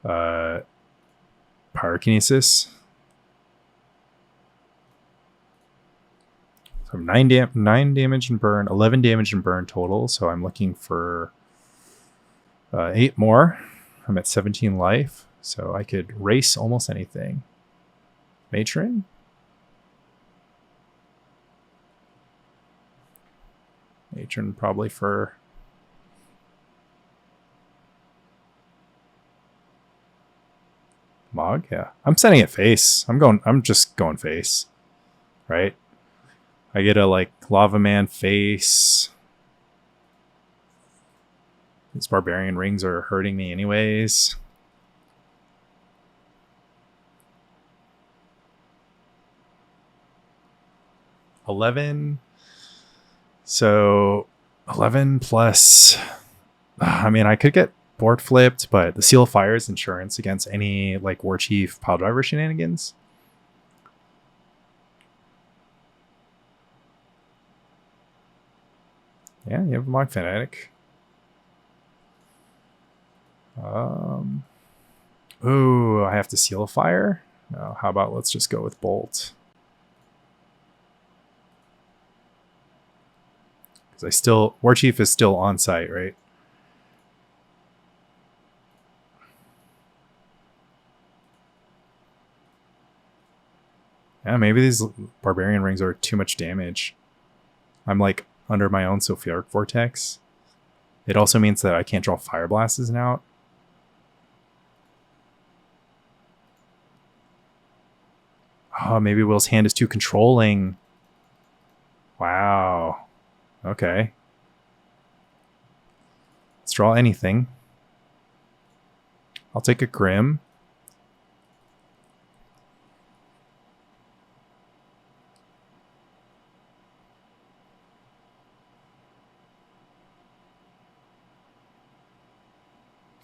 pyrokinesis. So 9 damage and burn, 11 damage and burn total. So I'm looking for 8 more. I'm at 17 life, so I could race almost anything. Matron? Matron probably for... Mog? Yeah. I'm sending it face. I'm just going face. Right? I get a like Lava Man face. These barbarian rings are hurting me anyways. $11. So 11 plus. I mean, I could get board flipped, but the Seal of Fire is insurance against any like War Chief pile driver shenanigans. Yeah, you have a Mog Fanatic. Ooh, I have to Seal of Fire? No, how about let's just go with Bolt. Because War Chief is still on site, right? Yeah, maybe these Barbarian Rings are too much damage. I'm like under my own Sulfuric Vortex. It also means that I can't draw Fire Blasts out. Oh, maybe Will's hand is too controlling. Wow. Okay. Let's draw anything. I'll take a Grim.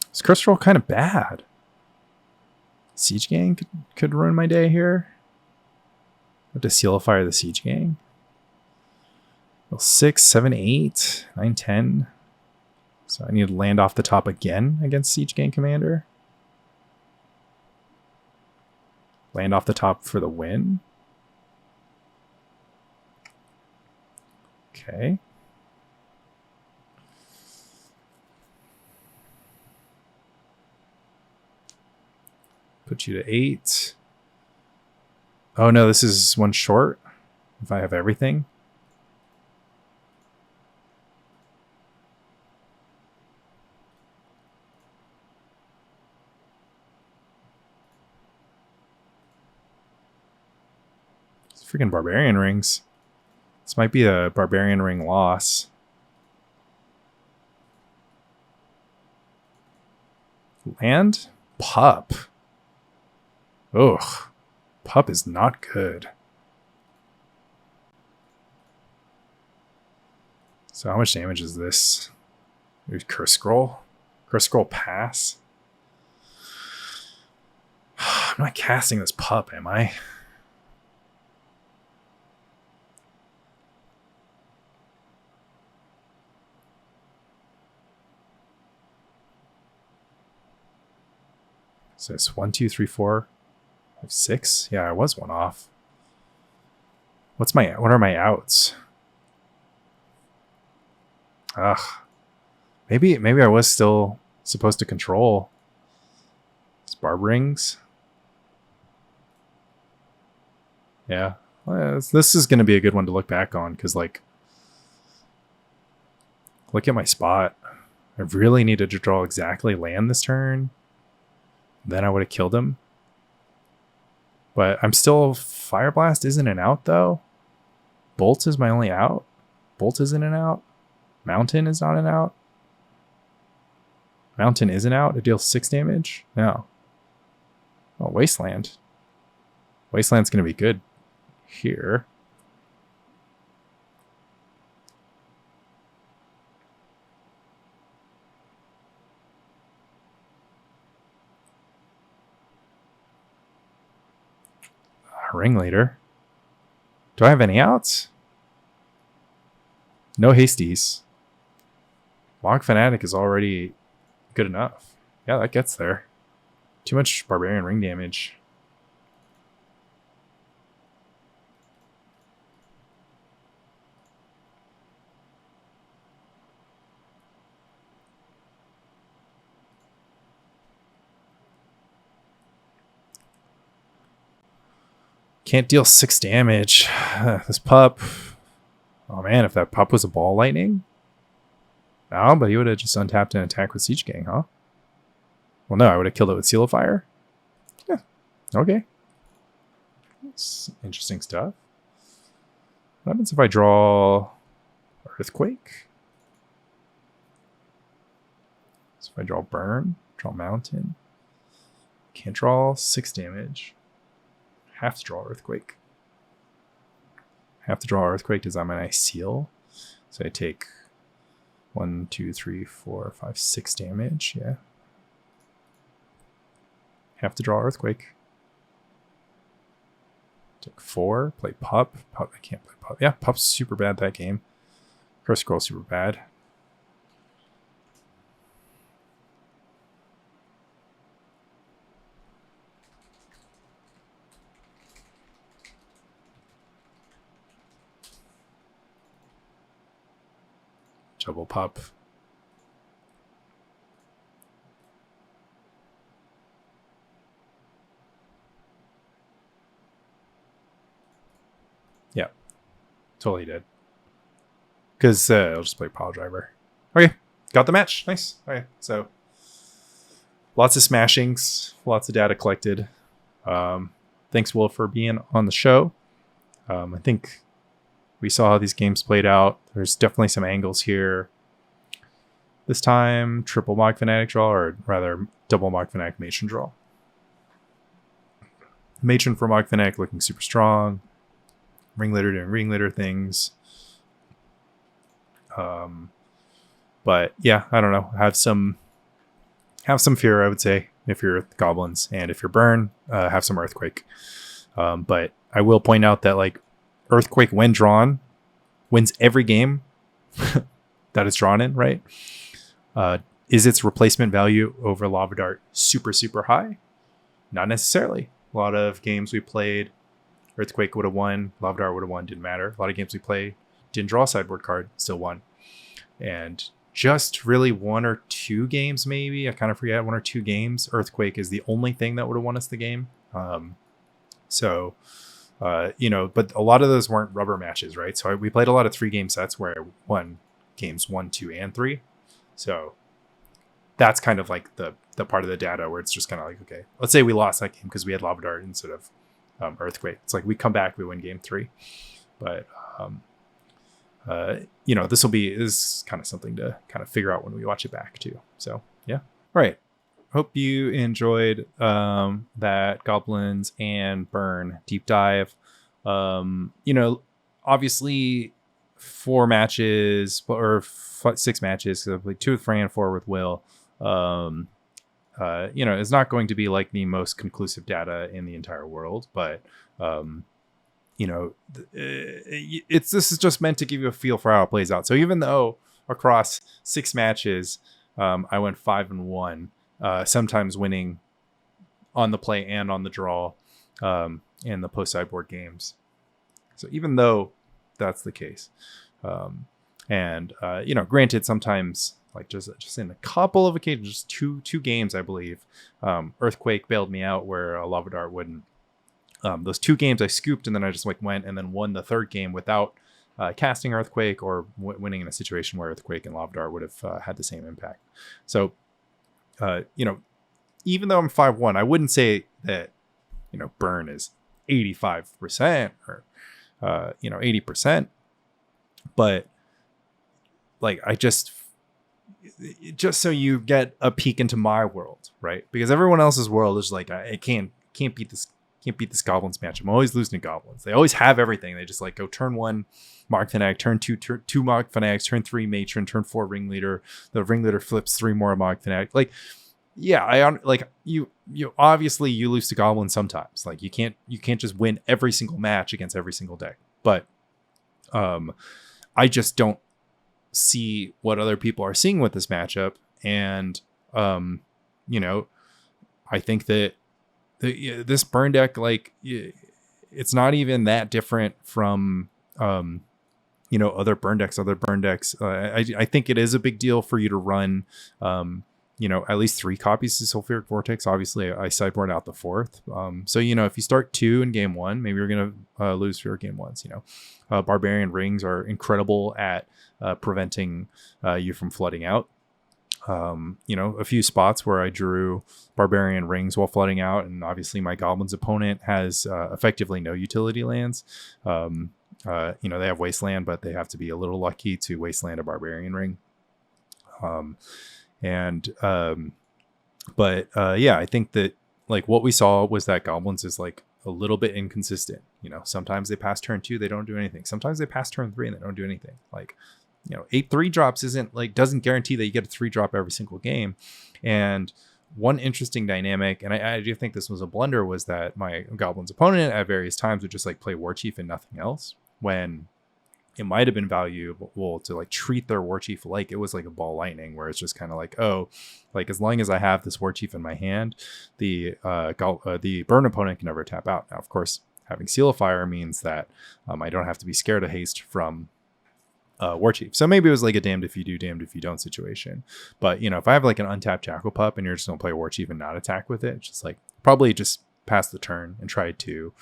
This Curse Roll kind of bad. Siege Gang could ruin my day here. I have to Seal of Fire the Siege Gang. Well, 6, 7, 8, 9, 10. So I need to land off the top again against Siege Gang Commander. Land off the top for the win. Okay. Put you to 8. Oh no, this is one short. If I have everything. It's freaking Barbarian Rings. This might be a Barbarian Ring loss. Land? Pup. Ugh. Pup is not good. So how much damage is this? There's Curse Scroll. Curse Scroll pass. I'm not casting this pup, am I? So it's 1, 2, 3, 4, 5, 6. Yeah, I was one off. What are my outs? Ugh. Maybe I was still supposed to control. It's Barb Rings. Yeah. Well, this is going to be a good one to look back on because, like, look at my spot. I really needed to draw exactly land this turn. Then I would have killed him. But I'm still... Fire Blast isn't an out, though. Bolt is my only out. Bolt isn't an out. Mountain is not an out. Mountain is an out. It deals 6 damage. No. Oh, Wasteland. Wasteland's going to be good here. Ringleader. Do I have any outs? No hasties. Mog Fanatic is already good enough. Yeah, that gets there. Too much Barbarian Ring damage. Can't deal 6 damage. This pup. Oh man, if that pup was a ball lightning. No, but he would have just untapped and attacked with Siege Gang, huh? Well, no, I would have killed it with Seal of Fire. Yeah. Okay. That's interesting stuff. What happens if I draw Earthquake? So if I draw Burn, draw Mountain. Can't draw 6 damage. Have to draw Earthquake. Have to draw Earthquake. Does that mean I seal? So I take 1, 2, 3, 4, 5, 6 damage. Yeah. Have to draw Earthquake. Take 4. Play Pup. I can't play Pup. Yeah, Pup's super bad that game. Curse Scroll super bad. Double Pup. Yeah, totally did. Because I'll just play Pile Driver. Okay, got the match. Nice. Okay, so lots of smashings, lots of data collected. Thanks, Will, for being on the show. I think we saw how these games played out. There's definitely some angles here. This time, triple Mog Fanatic draw, or rather, double Mog Fanatic Matron draw. Matron for Mog Fanatic looking super strong. Ringleader doing ringleader things. But yeah, I don't know. Have some fear, I would say, if you're Goblins, and if you're Burn, have some Earthquake. But I will point out that like Earthquake, when drawn, wins every game that it's drawn in, right? Is its replacement value over Lava Dart super, super high? Not necessarily. A lot of games we played, Earthquake would have won, Lava Dart would have won, didn't matter. A lot of games we played, didn't draw a sideboard card, still won. And just really 1 or 2 games, maybe, I kind of forget, 1 or 2 games, Earthquake is the only thing that would have won us the game. But a lot of those weren't rubber matches, right? So we played a lot of 3-game sets where I won games 1, 2, and 3. So that's kind of like the part of the data where it's just kind of like, okay, let's say we lost that game because we had Lava Dart instead of Earthquake. It's like we come back, we win game 3. But this is kind of something to kind of figure out when we watch it back too. So yeah. All right. Hope you enjoyed that Goblins and Burn deep dive. Obviously 4 matches or 6 matches. So I played 2 with Fran, 4 with Will. It's not going to be like the most conclusive data in the entire world, but this is just meant to give you a feel for how it plays out. So even though across 6 matches, I went 5-1, sometimes winning on the play and on the draw, in the post sideboard games. So even though that's the case, granted, sometimes like just in a couple of occasions, just two games, I believe, Earthquake bailed me out where a Lava Dart wouldn't. Those 2 games I scooped, and then I just went and then won the 3rd game without casting Earthquake or winning in a situation where Earthquake and Lava Dart would have had the same impact. So, even though I'm 5-1, I wouldn't say that Burn is 85% or 80%, but like I just so you get a peek into my world, right? Because everyone else's world is like, I can't beat this Goblins match. I'm always losing to Goblins. They always have everything. They just like go turn 1 Mog Fanatic, turn 2 Mog Fanatics, turn 3 Matron, turn 4 Ringleader. The Ringleader flips 3 more Mog Fanatic. Like, yeah, you obviously you lose to Goblins sometimes. Like you can't just win every single match against every single deck. But I just don't see what other people are seeing with this matchup, and I think that this Burn deck, like, it's not even that different from other Burn decks. I think it is a big deal for you to run at least 3 copies of Sulfuric Vortex. Obviously I sideboard out the 4th, so if you start 2 in game 1, maybe you're gonna lose for your game 1s. Barbarian Rings are incredible at preventing you from flooding out. A few spots where I drew Barbarian Rings while flooding out, and obviously my Goblins opponent has effectively no utility lands. They have Wasteland, but they have to be a little lucky to Wasteland a Barbarian Ring. I think that like what we saw was that Goblins is like a little bit inconsistent. Sometimes they pass turn 2, they don't do anything. Sometimes they pass turn 3 and they don't do anything. Like 8 3-drops isn't like, doesn't guarantee that you get a 3-drop every single game. And one interesting dynamic, and I do think this was a blunder, was that my Goblins opponent at various times would just like play War Chief and nothing else, when it might have been valuable to like treat their War Chief like it was like a ball lightning, where it's just kind of like, oh, like as long as I have this War Chief in my hand, the burn opponent can never tap out. Now, of course, having Seal of Fire means that I don't have to be scared of haste from War Chief. So maybe it was like a damned if you do, damned if you don't situation. But if I have like an untapped Jackal Pup and you're just gonna play War Chief and not attack with it, it's just like probably just pass the turn and try to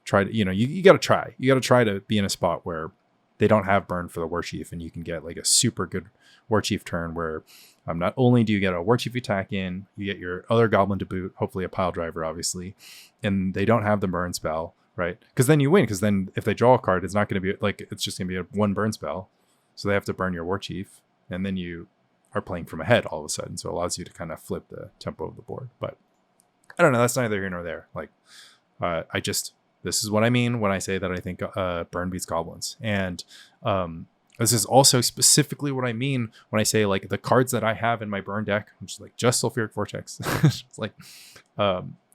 you gotta try to be in a spot where they don't have burn for the War Chief, and you can get like a super good War Chief turn where not only do you get a War Chief attack in, you get your other Goblin to boot, hopefully a pile driver obviously, and they don't have the burn spell, right? Because then you win, because then if they draw a card, it's not going to be like, it's just going to be a 1 burn spell, so they have to burn your War Chief, and then you are playing from ahead all of a sudden, so it allows you to kind of flip the tempo of the board. But I don't know, that's neither here nor there. Like this is what I mean when I say that I think burn beats Goblins. And this is also specifically what I mean when I say like the cards that I have in my burn deck, which is like just Sulfuric Vortex. It's like,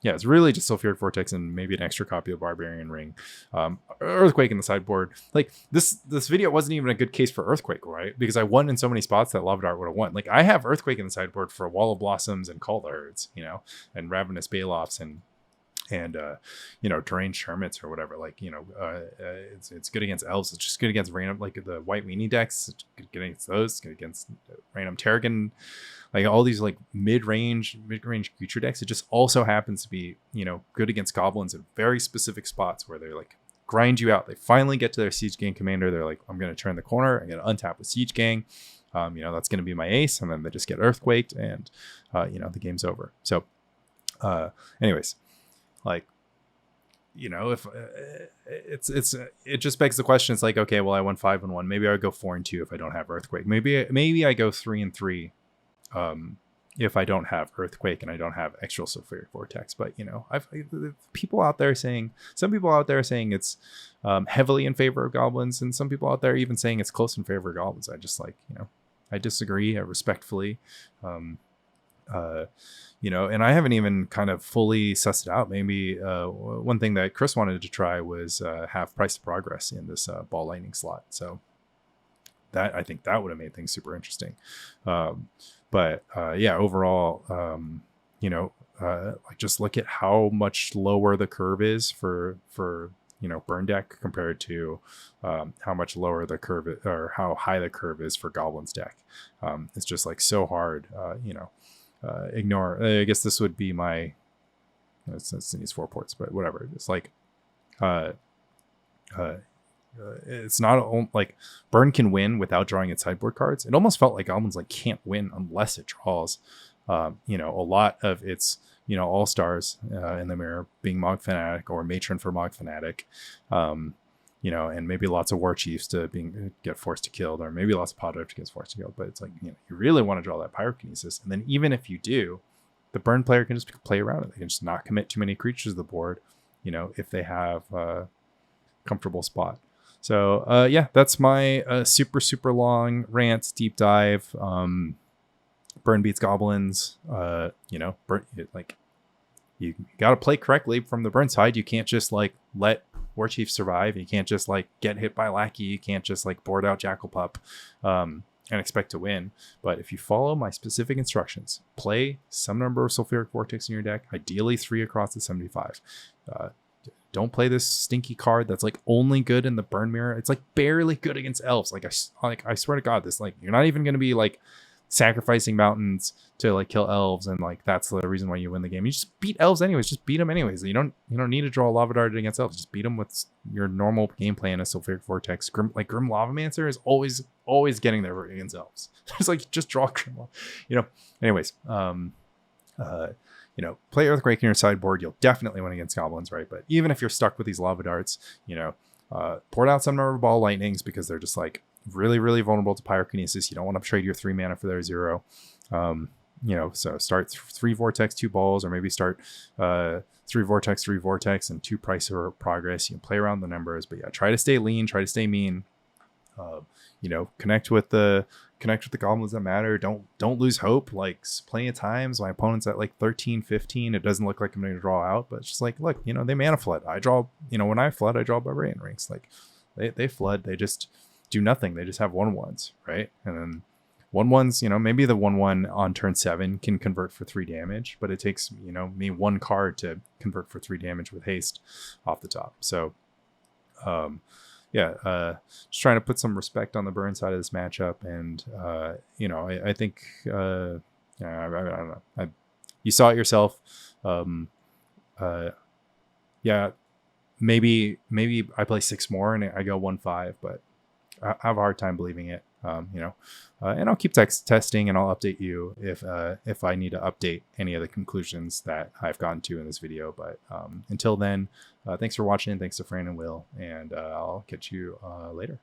it's really just Sulfuric Vortex and maybe an extra copy of Barbarian Ring. Earthquake in the sideboard. Like this video wasn't even a good case for Earthquake, right? Because I won in so many spots that Lava Dart would have won. Like I have Earthquake in the sideboard for Wall of Blossoms and Call the Herds, and Ravenous Baloffs and Deranged Hermits or whatever. Like it's good against elves. It's just good against random, like the white weenie decks. It's good against those. It's good against random Terrigan, like all these like mid-range creature decks. It just also happens to be good against Goblins in very specific spots where they're like grind you out. They finally get to their Siege Gang commander. They're like, I'm going to turn the corner. I'm going to untap with Siege Gang. That's going to be my ace, and then they just get Earthquaked, and the game's over. So anyways, like if it just begs the question. It's like, okay, well, I won 5-1. Maybe I would go 4-2 if I don't have Earthquake. Maybe I go 3-3 if I don't have Earthquake and I don't have extra Sulfuric Vortex. But some people out there saying it's heavily in favor of Goblins, and some people out there even saying it's close in favor of Goblins. I just I disagree respectfully. And I haven't even kind of fully sussed it out. Maybe one thing that Chris wanted to try was have Price of Progress in this ball lightning slot. So I think that would have made things super interesting. But overall, just look at how much lower the curve is for burn deck compared to how much lower the curve or how high the curve is for Goblins deck. It's just like so hard, ignore. I guess this would be my. It needs 4 ports, but whatever. It's like, it's not like burn can win without drawing its sideboard cards. It almost felt like Goblins like can't win unless it draws. A lot of its all stars in the mirror being Mog Fanatic or Matron for Mog Fanatic. And maybe lots of War Chiefs to get forced to kill, or maybe lots of Pod Drive to get forced to kill. But it's like, you really want to draw that Pyrokinesis. And then even if you do, the burn player can just play around it. They can just not commit too many creatures to the board, if they have a comfortable spot. So, that's my super, super long rant, deep dive. Burn beats Goblins. You got to play correctly from the burn side. You can't just like let War Chief survive. You can't just like get hit by Lackey. You can't just like board out Jackal Pup and expect to win. But if you follow my specific instructions, play some number of Sulfuric Vortex in your deck, ideally 3 across the 75. Don't play this stinky card that's like only good in the burn mirror. It's like barely good against elves. I swear to God, this like you're not even going to be like sacrificing mountains to like kill elves, and like that's the reason why you win the game. You just beat elves anyways. Just beat them anyways. You don't need to draw a Lava Dart against elves. Just beat them with your normal gameplay in a Sulfuric Vortex. Grim Lavamancer is always getting there against elves. It's like just draw Grim Lava. Anyways, play Earthquake in your sideboard. You'll definitely win against Goblins, right? But even if you're stuck with these Lava Darts, port out some number of Ball Lightnings because they're just like really, really vulnerable to Pyrokinesis. You don't want to trade your 3 mana for their 0. So start 3 Vortex, 2 balls, or maybe start 3 Vortex, 3 Vortex, and 2 Price or Progress. You can play around the numbers, but try to stay lean, try to stay mean. You know, connect with the goblins that matter. Don't lose hope. Like, plenty of times my opponent's at like 13, 15, it doesn't look like I'm going to draw out, but it's just like, look, you know, they mana flood. I draw, you know, when I flood, I draw barbarian rings. Like, they flood, they just do nothing. They just have 1/1s, right? And then 1/1s, you know, maybe the 1/1 on turn 7 can convert for 3 damage, but it takes, you know, me 1 card to convert for 3 damage with haste off the top. So just trying to put some respect on the burn side of this matchup. And you know, I think I don't know, you saw it yourself. Maybe I play 6 more and I go 1-5, but I have a hard time believing it. You know, and I'll keep testing, and I'll update you if I need to update any of the conclusions that I've gotten to in this video. But until then, thanks for watching. Thanks to Fran and Will, and I'll catch you later.